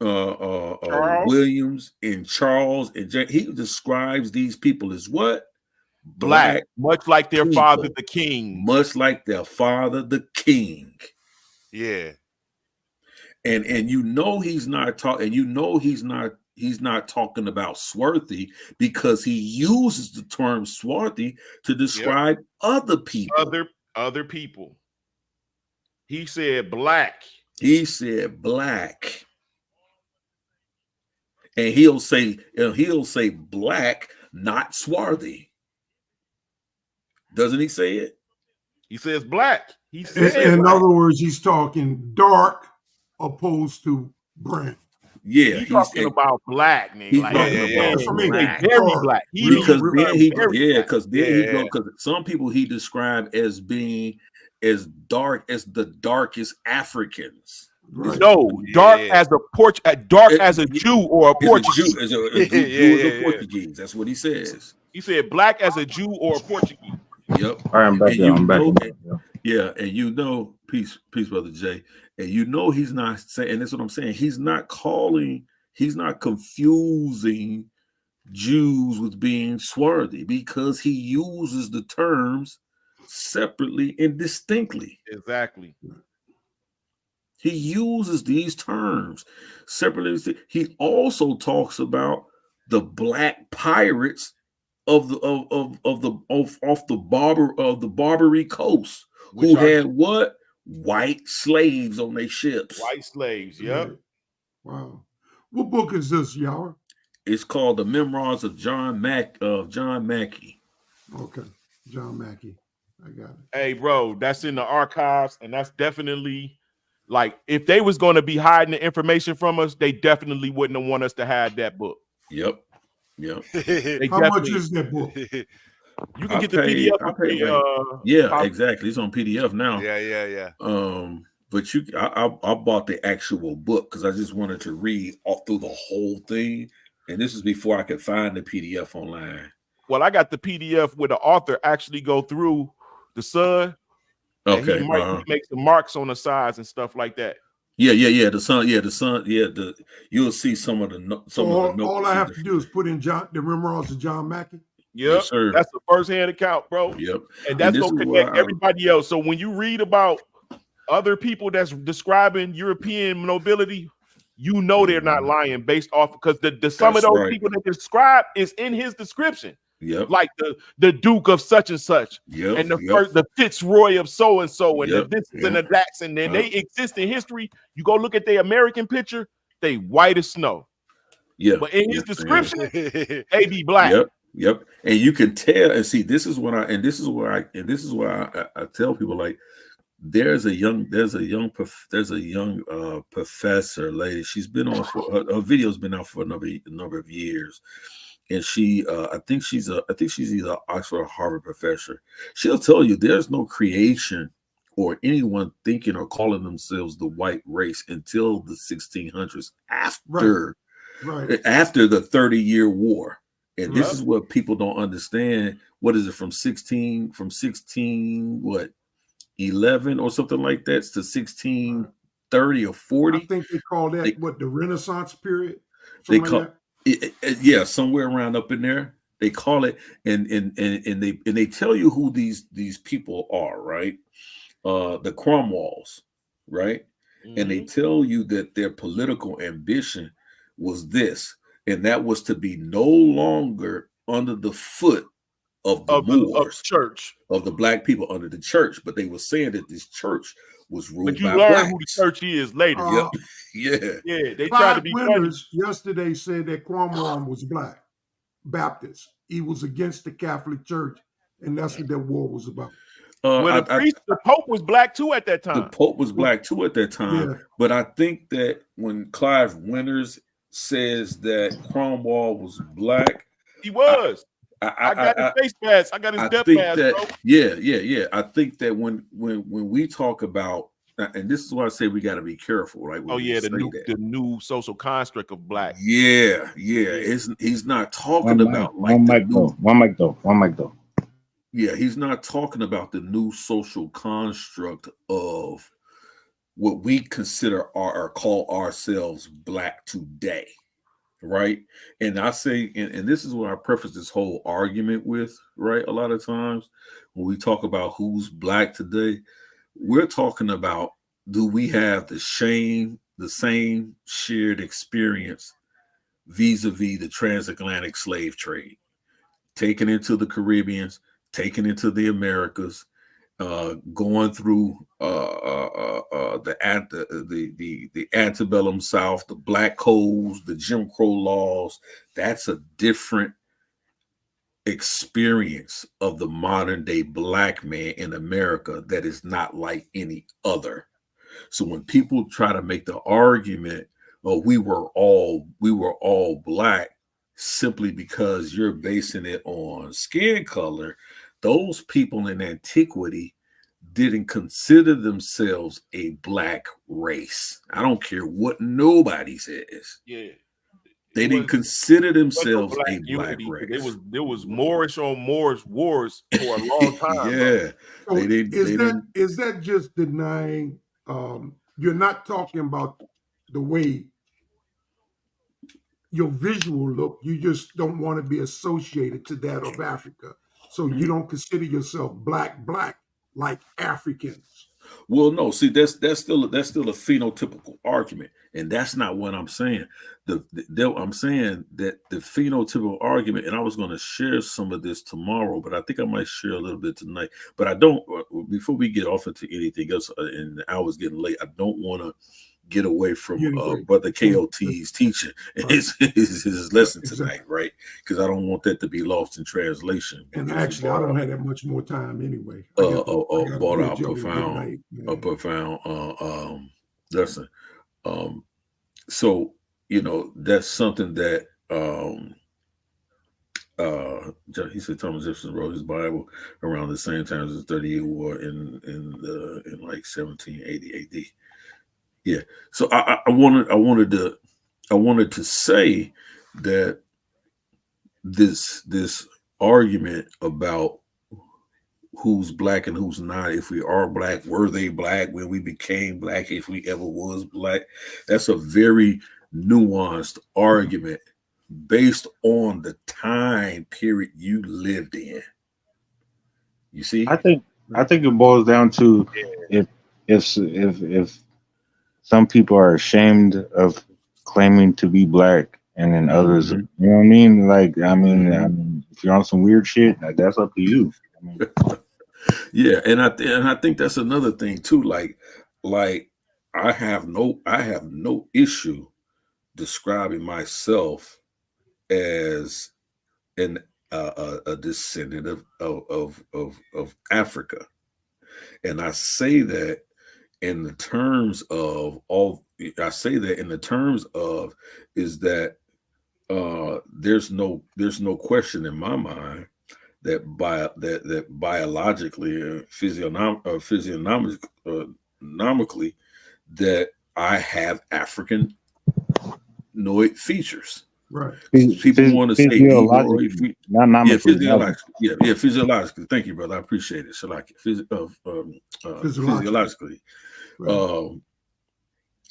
Williams and Charles and James. He describes these people as what?
Black, much like their father, the king.
Much like their father, the king.
Yeah.
And he's not talking. He's not talking about swarthy, because he uses the term swarthy to describe other people.
Other people. He said black.
He said black. And he'll say black, not swarthy. Doesn't he say it?
He says black. He says
in other words, he's talking dark opposed to brown.
Yeah,
he's talking about black, nigga.
He's talking
about very black.
Because some people he described as being as dark as the darkest Africans.
Right.
No, dark as a Jew or a Portuguese.
As a Portuguese. That's what he says.
He said black as a Jew or a Portuguese.
Yep.
All right, I'm back there. I'm back.
Yeah, and peace, Brother Jay. And he's not saying, and that's what I'm saying. He's not confusing Jews with being swarthy, because he uses the terms separately and distinctly.
Exactly.
He uses these terms separately. He also talks about the black pirates of the Barbary Coast, who had what? White slaves on their ships.
White slaves, yep.
Wow. What book is this, Yara?
It's called The Memoirs of John Mackey.
Okay, John Mackey. I got it.
Hey, bro, that's in the archives, and that's definitely, like, if they was going to be hiding the information from us, they definitely wouldn't have want us to hide that book.
Yep.
How much is that book?
You can get the PDF.
Exactly. It's on PDF now.
Yeah.
But I bought the actual book because I just wanted to read all through the whole thing, and this is before I could find the PDF online.
Well, I got the PDF where the author actually go through the sun.
Okay.
He makes the marks on the sides and stuff like that.
Yeah. The sun. Yeah. You'll see some of the notes.
All I have to do is put in the memoirs of John Mackey.
Yep,
yes, sir.
That's the first-hand account, bro.
Yep.
And that's gonna connect everybody else. So when you read about other people that's describing European nobility, you know they're not lying based off, because the some of those people that describe is in his description.
Yep.
Like the Duke of such and such, and the Fitzroy of so and so, and the this and the that's, and then they exist in history. You go look at their American picture, they white as snow.
Yeah.
But in his description, they be black.
Yep. And you can tell, and see, this is why I tell people, like, there's a young professor lady. She's been on for her video's been out for a number of years. And she, I think she's either Oxford or Harvard professor. She'll tell you there's no creation or anyone thinking or calling themselves the white race until the 1600s, after the 30-year war. And this is what people don't understand. What is it, from 11 or something like that to 1630 or 40?
I think they call that the Renaissance period.
They call it, somewhere around up in there. They call it, and they tell you who these people are, right? The Cromwells, right? Mm-hmm. And they tell you that their political ambition was this, and that was to be no longer under the foot of the Moors,
church,
of the black people under the church. But they were saying that this church was ruled
but you
by
learn
blacks.
Who the church is later.
Yeah.
They tried to be funny. Yesterday said that Cromwell was black Baptist. He was against the Catholic Church, and that's what that war was about.
The Pope was black too at that time.
The Pope was black too at that time. Yeah. But I think that when Clive Winters says that Cromwell was black,
he was. I got his face pass. I got his death pass, bro.
Yeah. I think that when we talk about, and this is why I say we got to be careful, right?
The new social construct of black.
Yeah. He's not talking about
one mic though.
Yeah, he's not talking about the new social construct of what we consider or call ourselves black today, right? And I say, and this is what I preface this whole argument with, right? A lot of times when we talk about who's black today, we're talking about, do we have the same shared experience vis-a-vis the transatlantic slave trade, taken into the Caribbeans, taken into the Americas, going through the antebellum South, the black codes, the Jim Crow laws. That's a different experience of the modern day black man in America that is not like any other. So when people try to make the argument, oh, we were all black, simply because you're basing it on skin color, those people in antiquity didn't consider themselves a black race. I don't care what nobody says.
Yeah.
They didn't consider themselves a black race.
There was Moorish on Moorish wars for a long time.
Yeah.
So is that just denying, you're not talking about the way your visual look, you just don't want to be associated to that of Africa. So you don't consider yourself black like Africans.
Well, no, see, that's still a phenotypical argument, and that's not what I'm saying. I'm saying that the phenotypical argument, and I was going to share some of this tomorrow, but I think I might share a little bit tonight. But I don't. Before we get off into anything else, and the hour's getting late, I don't want to get away from Brother KOT's teaching his lesson tonight, right? Because I don't want that to be lost in translation.
And actually, I don't have that much more time anyway.
Brought out a profound lesson. So that's something that he said Thomas Jefferson wrote his Bible around the same time as the 30-year war in like 1780 AD. Yeah, so I wanted to say that this argument about who's black and who's not. If we are black, were they black when we became black? If we ever was black, that's a very nuanced argument based on the time period you lived in. You see,
I think it boils down to if some people are ashamed of claiming to be black, and then others, you know what I mean? Like, I mean, if you're on some weird shit, that's up to you. I mean,
yeah, and I think that's another thing too. Like I have no issue describing myself as a descendant of Africa, and I say that in the terms of is that there's no question in my mind that biologically and physiognomically that I have African noid features.
Right.
People want to say
physiologically.
Physiologically. Thank you, brother. I appreciate it. So like physiologically.
Right.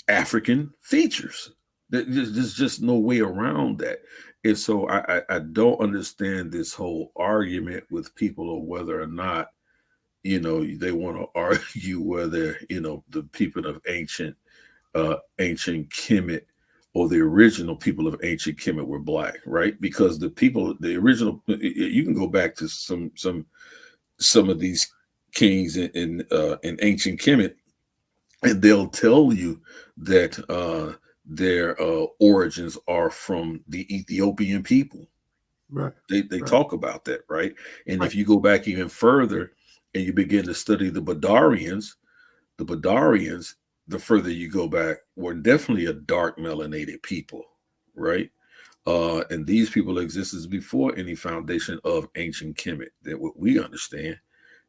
African features. There's just no way around that. And so I don't understand this whole argument with people of whether or not, they want to argue whether, the people of ancient Kemet or the original people of ancient Kemet were black, right? Because the original, you can go back to some of these kings in ancient Kemet, and they'll tell you that their origins are from the Ethiopian people.
Right.
They talk about that, right? And if you go back even further and you begin to study the Badarians, the further you go back, were definitely a dark melanated people, right? And these people existed before any foundation of ancient Kemet that what we understand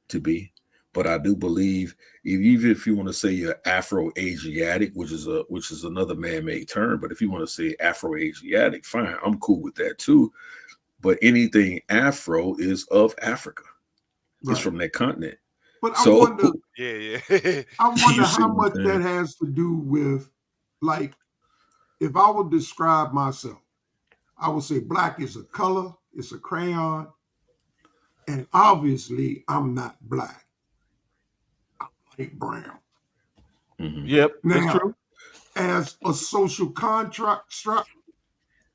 to be. But I do believe, even if you want to say you're Afro-Asiatic, which is another man-made term, but if you want to say Afro-Asiatic, fine, I'm cool with that too. But anything Afro is of Africa. Right. It's from that continent.
But I wonder,
I
wonder how much that has to do with, like, if I would describe myself, I would say black is a color, it's a crayon, and obviously I'm not black. Brown.
Yep,
now,
that's true.
As a social contract structure,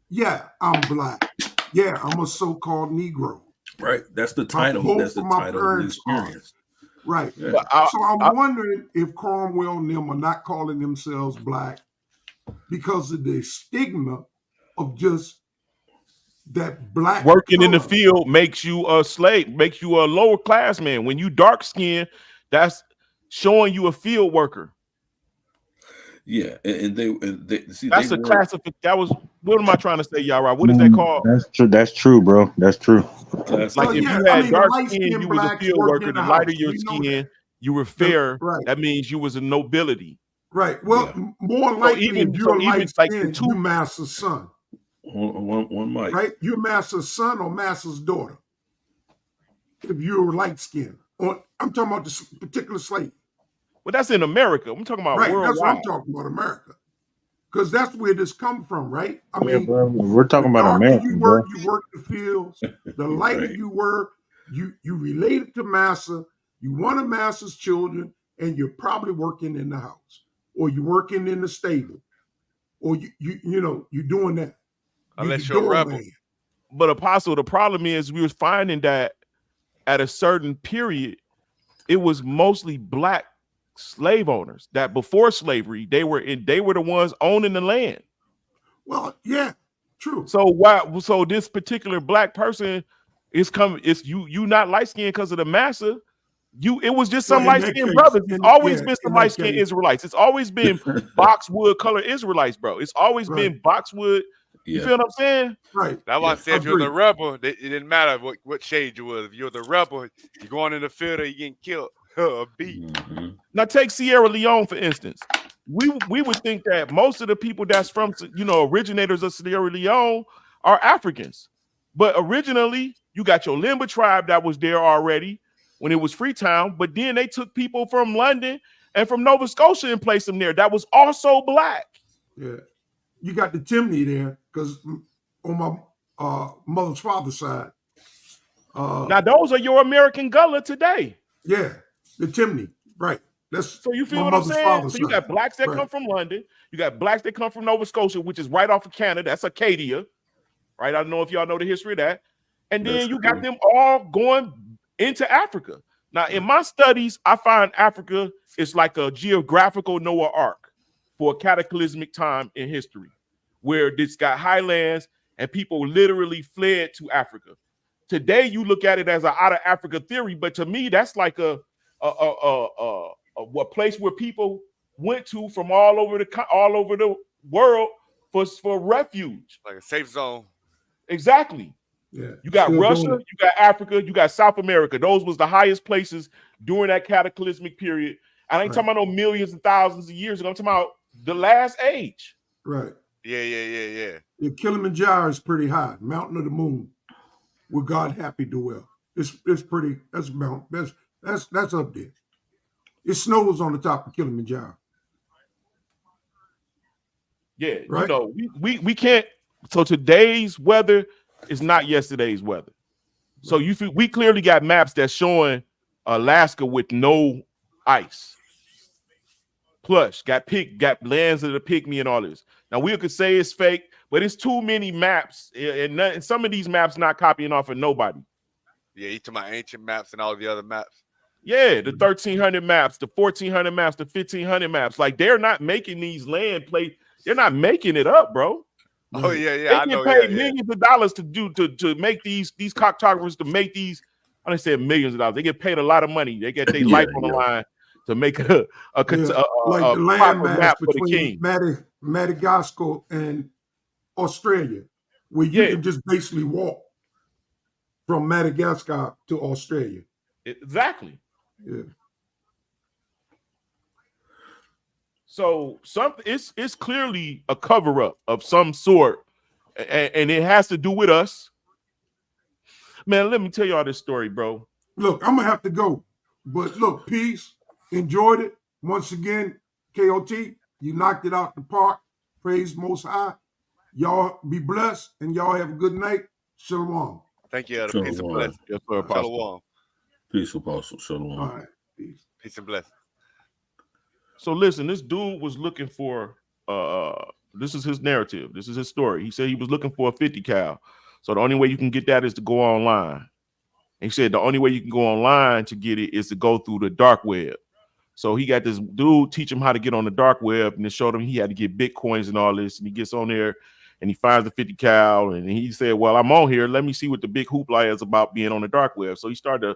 yeah, I'm black. Yeah, I'm a so-called Negro.
Right, that's the title. That's the title of the experience.
Right.
Yeah.
So I'm wondering if Cromwell and them are not calling themselves black because of the stigma of just that black
working
color.
in the field makes you a slave, makes you a lower class man. When you dark skin, that's showing you a field worker.
Yeah, and they see
that's a classification. That was, what am I trying to say, y'all? Right? What is that called?
That's true. That's true, bro. That's true.
Like if you had dark skin, you was a field worker. The lighter your skin, you were fair.
Right.
That means you was a nobility.
Right. Well, more likely, if you're light skinned, you master's son.
One mic.
Right. You're master's son or master's daughter. If you're light skinned. I'm talking about this particular slave.
Well, that's in America. I'm talking about worldwide.
That's what I'm talking about, America. Because that's where this comes from, right? I mean,
bro, we're talking about America.
You work the fields. The lighter you were, you related to massa. You one of massa's children, and you're probably working in the house, or you're working in the stable, or you're doing that.
Unless you're a rebel.
But Apostle, the problem is we was finding that at a certain period, it was mostly black slave owners that before slavery, they were the ones owning the land.
Well, yeah, true.
So this particular black person is coming, it's you not light-skinned because of the massa. It was just some light-skinned brothers. It's always been some light-skinned Israelites. It's always been boxwood color Israelites, bro. It's always been boxwood. You feel what I'm saying?
Right.
That's why I said if you're the rebel, it didn't matter what shade you was. If you're the rebel, you're going in the field or you're getting killed or beat.
Mm-hmm. Now take Sierra Leone, for instance. We would think that most of the people that's from, originators of Sierra Leone are Africans. But originally, you got your Limba tribe that was there already. when it was Freetown, but then they took people from London and from Nova Scotia and placed them there. That was also black.
Yeah. You got the Timney there, because on my mother's father's side.
Now, those are your American Gullah today.
Yeah, the Timney, right.
So you feel what I'm saying? So you got blacks that come from London. You got blacks that come from Nova Scotia, which is right off of Canada. That's Acadia, right? I don't know if y'all know the history of that. And then you got them all going into Africa. Now, in my studies, I find Africa is like a geographical Noah Ark for a cataclysmic time in history, where it's got highlands and people literally fled to Africa. Today, you look at it as an out of Africa theory, but to me, that's like a place where people went to from all over the world for refuge,
like a safe zone.
Exactly.
Yeah.
You got Russia, you got Africa, you got South America. Those was the highest places during that cataclysmic period. I ain't talking about no millions and thousands of years ago. I'm talking about the last age.
Right.
Yeah.
The Kilimanjaro is pretty high, mountain of the moon, where God happy dwell. It's pretty. That's up there. It snows on the top of Kilimanjaro.
Yeah,
right?
You know, we can't. So today's weather is not yesterday's weather. So we clearly got maps that's showing Alaska with no ice. Plush, got lands of the pygmy and all this. Now we could say it's fake, but it's too many maps, and some of these maps not copying off of nobody.
Yeah, you talking about ancient maps and all the other maps.
Yeah, the 1300 maps, the 1400 maps, the 1500 maps. Like, they're not making these land play. They're not making it up, bro.
Oh yeah.
They get paid millions of dollars to make these cartographers to make these. I didn't say millions of dollars. They get paid a lot of money. They get their life on the line to make a
like the landmass between Madagascar and Australia, where you can just basically walk from Madagascar to Australia.
Exactly.
Yeah.
So it's clearly a cover up of some sort, and it has to do with us. Man, let me tell y'all this story, bro.
Look, I'm gonna have to go, but look, peace. Enjoyed it once again. KOT, you knocked it out the park. Praise Most High. Y'all be blessed, and y'all have a good night. Shalom.
Thank you, Elder. Peace and blessings.
Yes, sir, Apostle.
Shalom.
Peace, Apostle. Shalom.
All right.
Peace and blessings.
So listen, this dude was looking for this is his narrative. This is his story. He said he was looking for a 50 cal. So the only way you can get that is to go online. And he said the only way you can go online to get it is to go through the dark web. So he got this dude teach him how to get on the dark web, and it showed him he had to get Bitcoins and all this. And he gets on there and he finds the 50 cal, and he said, well, I'm on here. Let me see what the big hoopla is about being on the dark web. So he started to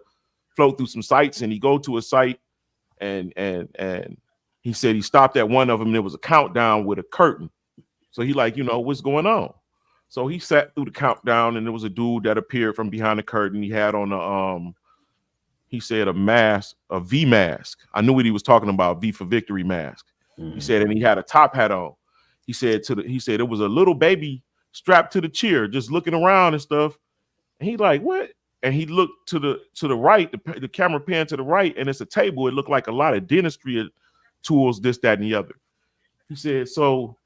float through some sites, and he go to a site, and he said he stopped at one of them, and there was a countdown with a curtain. So he like, what's going on? So he sat through the countdown, and there was a dude that appeared from behind the curtain. He had on he said a mask, a V mask. I knew what he was talking about, V for victory mask. He said, and he had a top hat on. He said it was a little baby strapped to the chair, just looking around and stuff. And he like, what? And he looked to the right, the camera panned to the right, and it's a table. It looked like a lot of dentistry tools, this, that, and the other. He said, so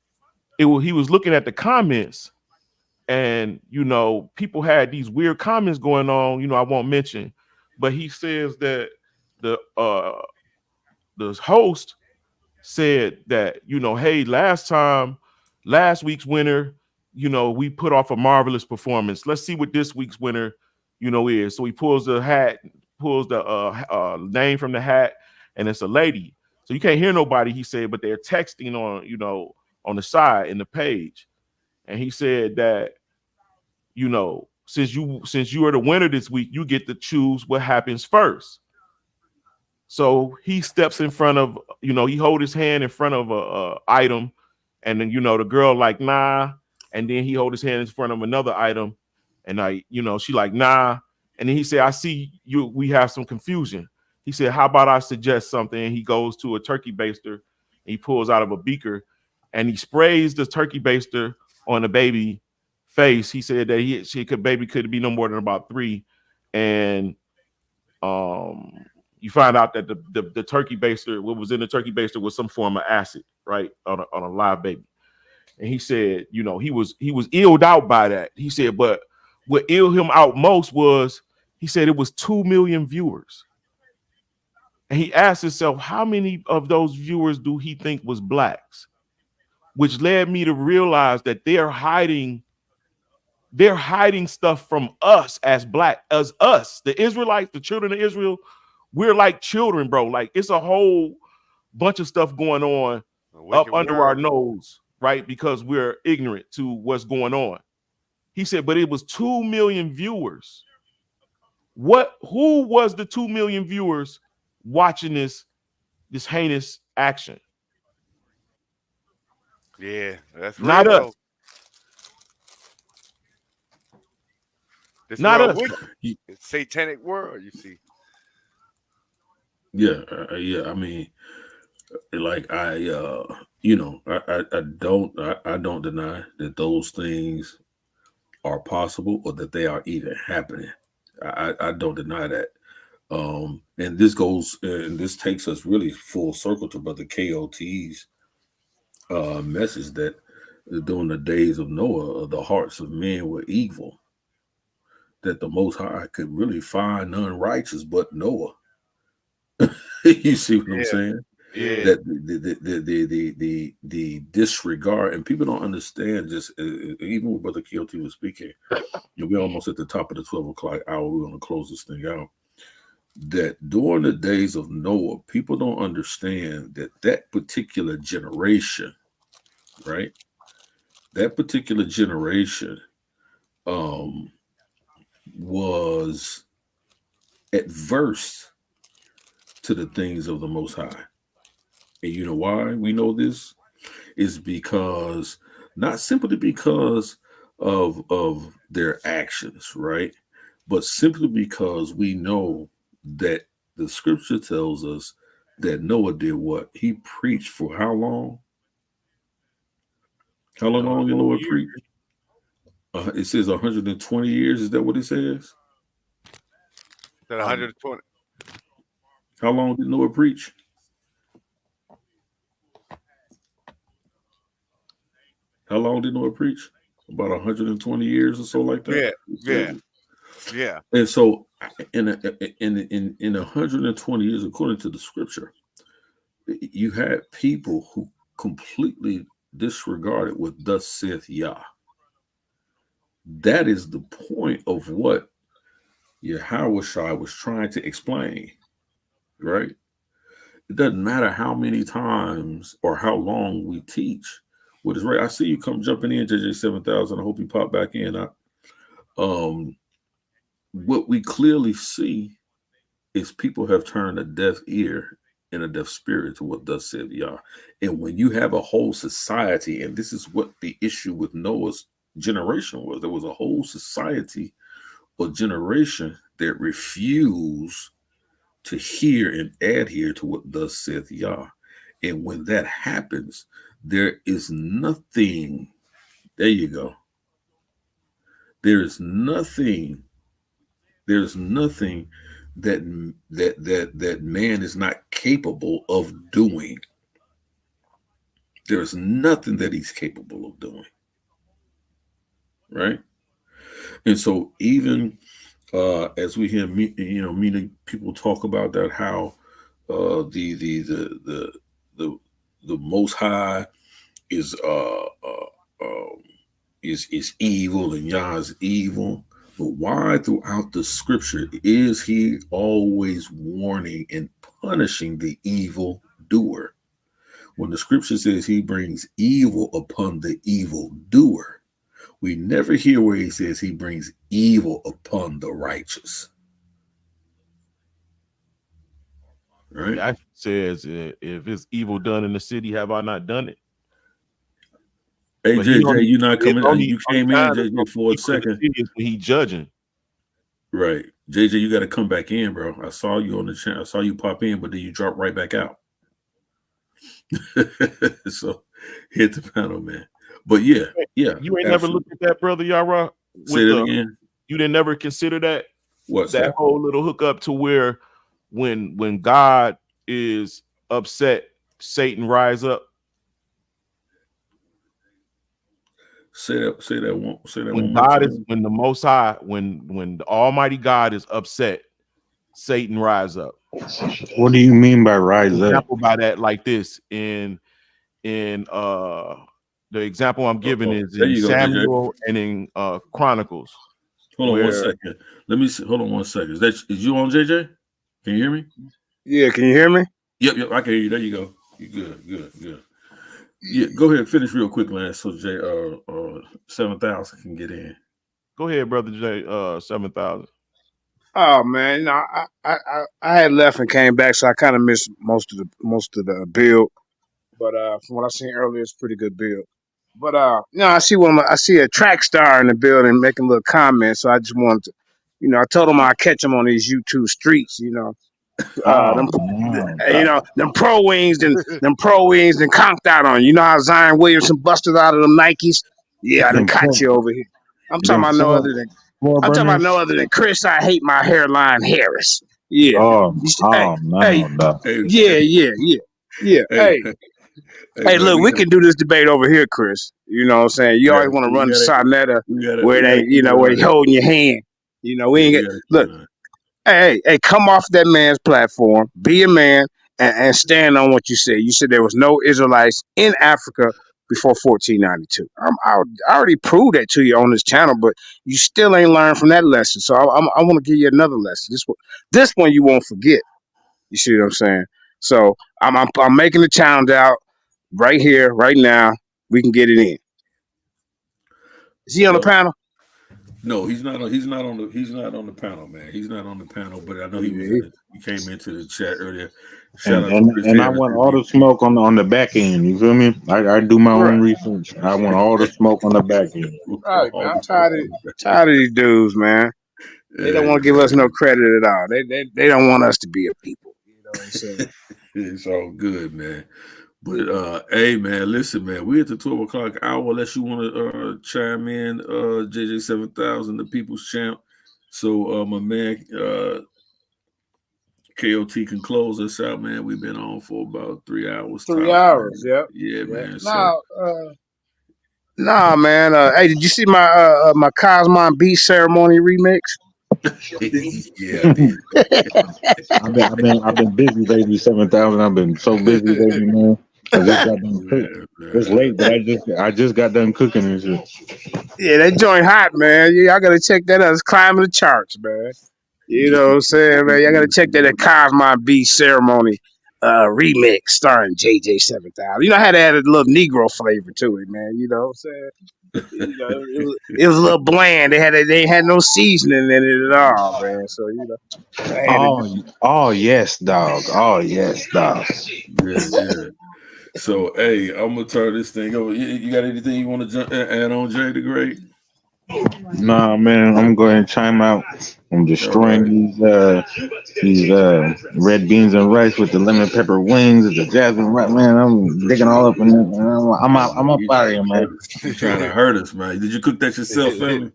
he was looking at the comments, and people had these weird comments going on, I won't mention, but he says that the host said that, hey, last week's winner, we put off a marvelous performance. Let's see what this week's winner, is. So he pulls the name from the hat, and it's a lady. So you can't hear nobody, he said, but they're texting on the side in the page. And he said that, since you are the winner this week, you get to choose what happens first. So he steps in front of, he hold his hand in front of a item, and then, the girl like, nah. And then he hold his hand in front of another item, and she like, nah. And then he said, I see we have some confusion. He said, how about I suggest something? And he goes to a turkey baster, and he pulls out of a beaker, and he sprays the turkey baster on the baby face. He said that baby could be no more than about 3. And you find out that the turkey baster, what was in the turkey baster was some form of acid, right, on a live baby. And he said, you know, he was illed out by that. He said, but what illed him out most was, he said, it was 2 million viewers. And he asked himself, how many of those viewers do he think was blacks? Which led me to realize that they're hiding stuff from us as black, as us, the Israelites, the children of Israel. We're like children, bro. Like, it's a whole bunch of stuff going on up under our nose, right? Because we're ignorant to what's going on. He said, but it was 2 million viewers. Who was the 2 million viewers watching this heinous action?
Yeah, that's
not
real.
us.
This
Not
world
us.
it's satanic world, you see.
Yeah, I mean, like I don't deny that those things are possible or that they are even happening. I don't deny that. And this takes us really full circle to Brother KOT's message that during the days of Noah, the hearts of men were evil, that the Most High could really find none righteous but Noah. You see what I'm saying?
Yeah.
That the disregard, and people don't understand. Just even when Brother KOT was speaking, we're almost at the top of the 12 o'clock hour. We're going to close this thing out. That during the days of Noah, people don't understand that particular generation, right? That particular generation was adverse to the things of the Most High. And you know why we know this? Is because, not simply because of their actions, right? But simply because we know that the scripture tells us that Noah did what? He preached for how long? How long did Noah preach? It says 120 years. Is that what it says?
That 120.
How long did Noah preach? How long did Noah preach? About 120 years or so, like that.
Yeah.
And so, in 120 years, according to the scripture, you had people who completely disregarded what thus saith Yah. That is the point of what Yahushua was trying to explain, right? It doesn't matter how many times or how long we teach what is right. I see you come jumping in, JJ7000. I hope you pop back in. What we clearly see is people have turned a deaf ear and a deaf spirit to what thus said Yah. And when you have a whole society, and this is what the issue with Noah's generation was, there was a whole society or generation that refused to hear and adhere to what thus saith Yah. And when that happens, there is nothing. There you go. There's nothing that man is not capable of doing. There's nothing that he's capable of doing. Right? And so even as we hear many people talk about that, how the Most High is evil and Yah is evil. But why throughout the scripture is he always warning and punishing the evil doer? When the scripture says he brings evil upon the evil doer, we never hear where he says he brings evil upon the righteous. Right?
It says, if it's evil done in the city, have I not done it?
Hey, JJ, you not coming? You came in, JJ, for a second.
He judging.
Right. JJ, you got to come back in, bro. I saw you on the channel. I saw you pop in, but then you drop right back out. So hit the panel, man. But yeah.
You ain't never looked at that, brother Yara.
Say that again.
You didn't never consider that?
What's
that whole little hookup to where when God is upset, Satan rise up?
Say that one. Say that
When
one more
God
time.
is, when the Most High, when the Almighty God is upset, Satan rise up.
What do you mean by rise up?
Example by that, like this in the example I'm giving is in Samuel and in Chronicles.
Hold on 1 second. Let me see. Hold on 1 second. Is you on, JJ? Can you hear me?
Yeah, can you hear me?
Yep, I can hear you. There you go. You good. Yeah, go ahead and finish real quick, Lance, so 7,000 can get in.
Go ahead, brother J. 7,000.
Oh man, no, I had left and came back, so I kind of missed most of the build. But from what I seen earlier, it's a pretty good build. But I see a track star in the building making a little comment, so I just wanted to, I told him I'd catch him on these YouTube streets, them pro wings and conked out on you. You know how Zion Williamson busted out of them Nikes? Yeah, I done caught you over here. I'm talking about no other than Chris. I hate my hairline, Harris. Yeah. Hey, look, we can do this debate over here, Chris. You know what I'm saying? You always want to run the Sonetta where he holding your hand. We ain't get look. Hey, come off that man's platform, be a man, and stand on what you said. You said there was no Israelites in Africa before 1492. I already proved that to you on this channel, but you still ain't learned from that lesson. So I want to give you another lesson. This one you won't forget. You see what I'm saying? So I'm making the challenge out right here, right now. We can get it in. Is he on the panel?
No, he's not on the panel, man. He's not on the panel, but I know he came into the chat earlier.
And I want all the smoke on the back end. You feel me? I do my own research. I want all the smoke on the back end.
Right, man. I'm tired of these dudes, man. They don't want to give us no credit at all. They don't want us to be a people. You know what I'm saying?
It's all good, man. But hey, man, listen, man, we're at the 12 o'clock hour. Unless you want to chime in, JJ 7,000, the People's Champ. So my man KOT can close us out, man. We've been on for about 3 hours.
3 hours, yep.
Yeah, man.
Nah, man. Hey, did you see my my Cosmon Beat ceremony remix?
Yeah,
I've been busy, baby. 7,000. I've been so busy, baby, man. It's late, but I just got done cooking and shit.
Yeah, that joint hot, man. I gotta check that out. It's climbing the charts, man. You know what I'm saying, man? Y'all gotta check that at Cosmon Beat ceremony remix starring JJ 7,000. You know, I had to add a little Negro flavor to it, man. You know what I'm saying? It was a little bland. They had no seasoning in it at all, man. So
Oh yes, dog. Oh yes, dog.
Yeah. So hey, I'm gonna turn this thing over. You got anything you want to add on, Jay the Great?
Nah, man. I'm going to chime out. I'm destroying these red beans and rice with the lemon pepper wings, the jasmine rice. Man, I'm digging all up in it. I'm up out of here, man.
You're trying to hurt us, man. Did you cook that yourself, family?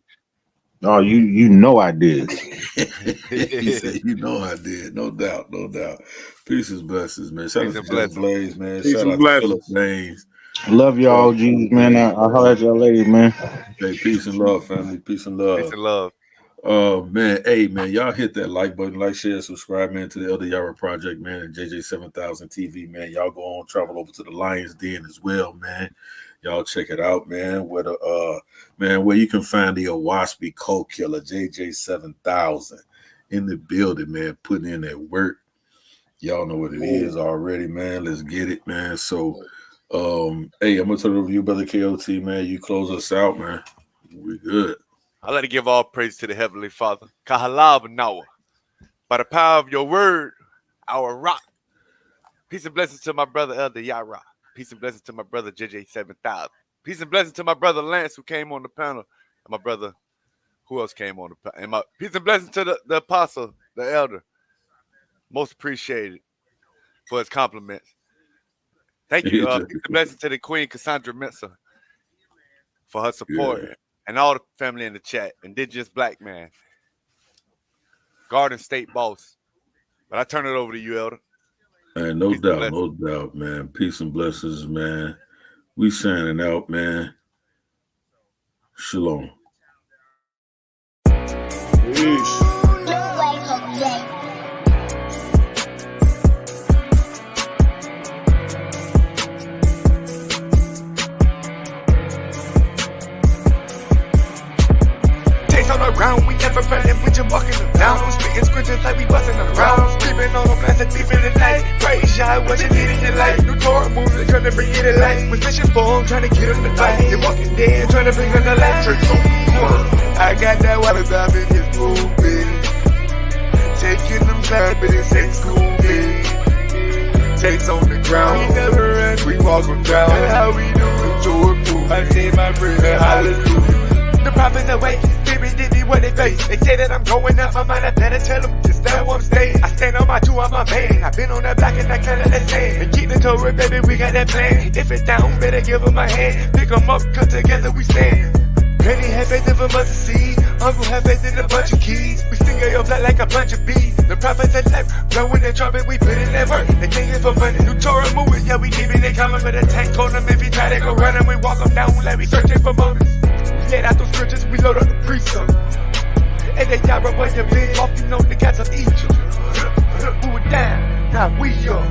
Oh, you know I did.
He said, "You know I did, no doubt. Peace and blessings, man. Shout out to Philip Blaze, man. Shout out to Philip Blaze.
Love y'all, Jesus, man. I'll holler at y'all ladies, man.
Hey, peace and love, family. Peace and love.
Peace and love.
Man, hey, man, y'all hit that like button, like, share, subscribe, man, to the Elder Yara Project, man, and JJ 7,000 TV, man. Y'all go on, travel over to the Lions Den as well, man. Y'all check it out, man. Where you can find the Owaspy Cold Killer, JJ 7,000, in the building, man, putting in that work. Y'all know what it is already, man. Let's get it, man. So, hey, I'm gonna turn it over to you, brother KOT, man. You close us out, man. We good.
I'd like to give all praise to the Heavenly Father. Kahalab Nawa. By the power of your word, our rock. Peace and blessings to my brother Elder Yara. Peace and blessings to my brother JJ 7,000. Peace and blessings to my brother Lance, who came on the panel. And my brother, who else came on the panel? And peace and blessings to the apostle, the elder. Most appreciated for his compliments. Thank you. Peace and blessings to the Queen Cassandra Mensa for her support.
Yeah.
And all the family in the chat. Indigenous Black man. Garden State boss. But I turn it over to you, Elder.
And no doubt, man. Peace and blessings, man. We signing out, man. Shalom.
Peace.
On the ground, we never running, we just walking around. Spitting scriptures like we wasn't around. Screaming on the blessed deep in the night. Praise Yah, what you need in your life. New Torah movement, trying to bring it to life. Was fishing for them, trying to get them to fight. They walking dead, trying to bring them to life. I got that water drop in his movement. Taking them back, but it's ain't schooling. Takes on the ground, we never run, we walk them down. That's how we do it, Torah move. I say my prayer, hallelujah. The prophets awake, spirit did me what they face. They say that I'm going up, my mind, I better tell them just that one stay. I stand on my two, I'm my man. I've been on that block and I kinda that sand. And keep the Torah, baby, we got that plan. If it's down, better give them a hand. Pick them up, cause together we stand. Granny had faith in a mustard seed. Uncle had faith in a bunch of keys. We sting your blood like a bunch of bees. The prophets had left, blowing the trumpet, we put in that work. They can't get for money. New Torah moving, yeah, we leaving, they coming with a tank. Told them if he try to go run them, we walk them down like we searching for moments. Let out those scriptures, we load up the precepts. And they die right when you've been walking on the cats of Egypt. Who were down, now we are.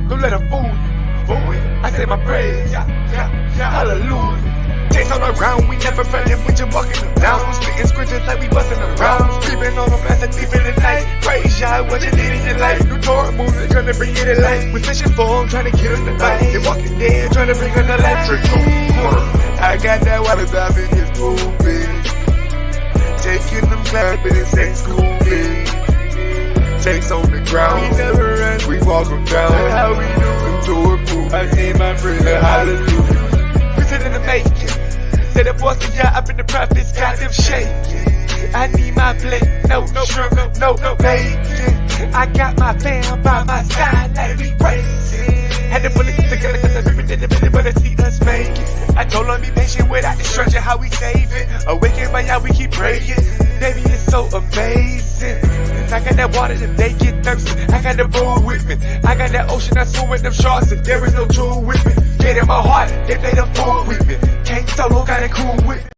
Don't let them fool you. I say my praise, hallelujah. Chase on the ground, we never running, we just walking around. Spitting scriptures like we wasn't around. Screaming on the blessed deep in the night. Praise Yah, what you need in your life. New Torah movement, trying to bring it to life. We fishing for them, trying to get them to fight. They walking dead, trying to bring them to life. I got that water drop in his movement. Taking them back, but it's ain't schooling. Takes on the ground, we never run, we walk them down. That's how we do it, Torah move. I say my prayer, hallelujah. We sit in the making. Say the boss of Yah up in the prophets got them shaking. I need my plate, no shrimp, no bacon. I got my fam by my side, let me praise it. Had to pull it together cause I did the minute, but I see us make it. I told them be patient without destruction, how we save it. Awakened by Yah, we keep praying. Baby, it's so amazing. I got that water, if they get thirsty. I got the bull with me. I got that ocean, I swim with them sharks, and there is no tool with me. Get in my heart, they play the fool with me. Can't solo, got it cool with me.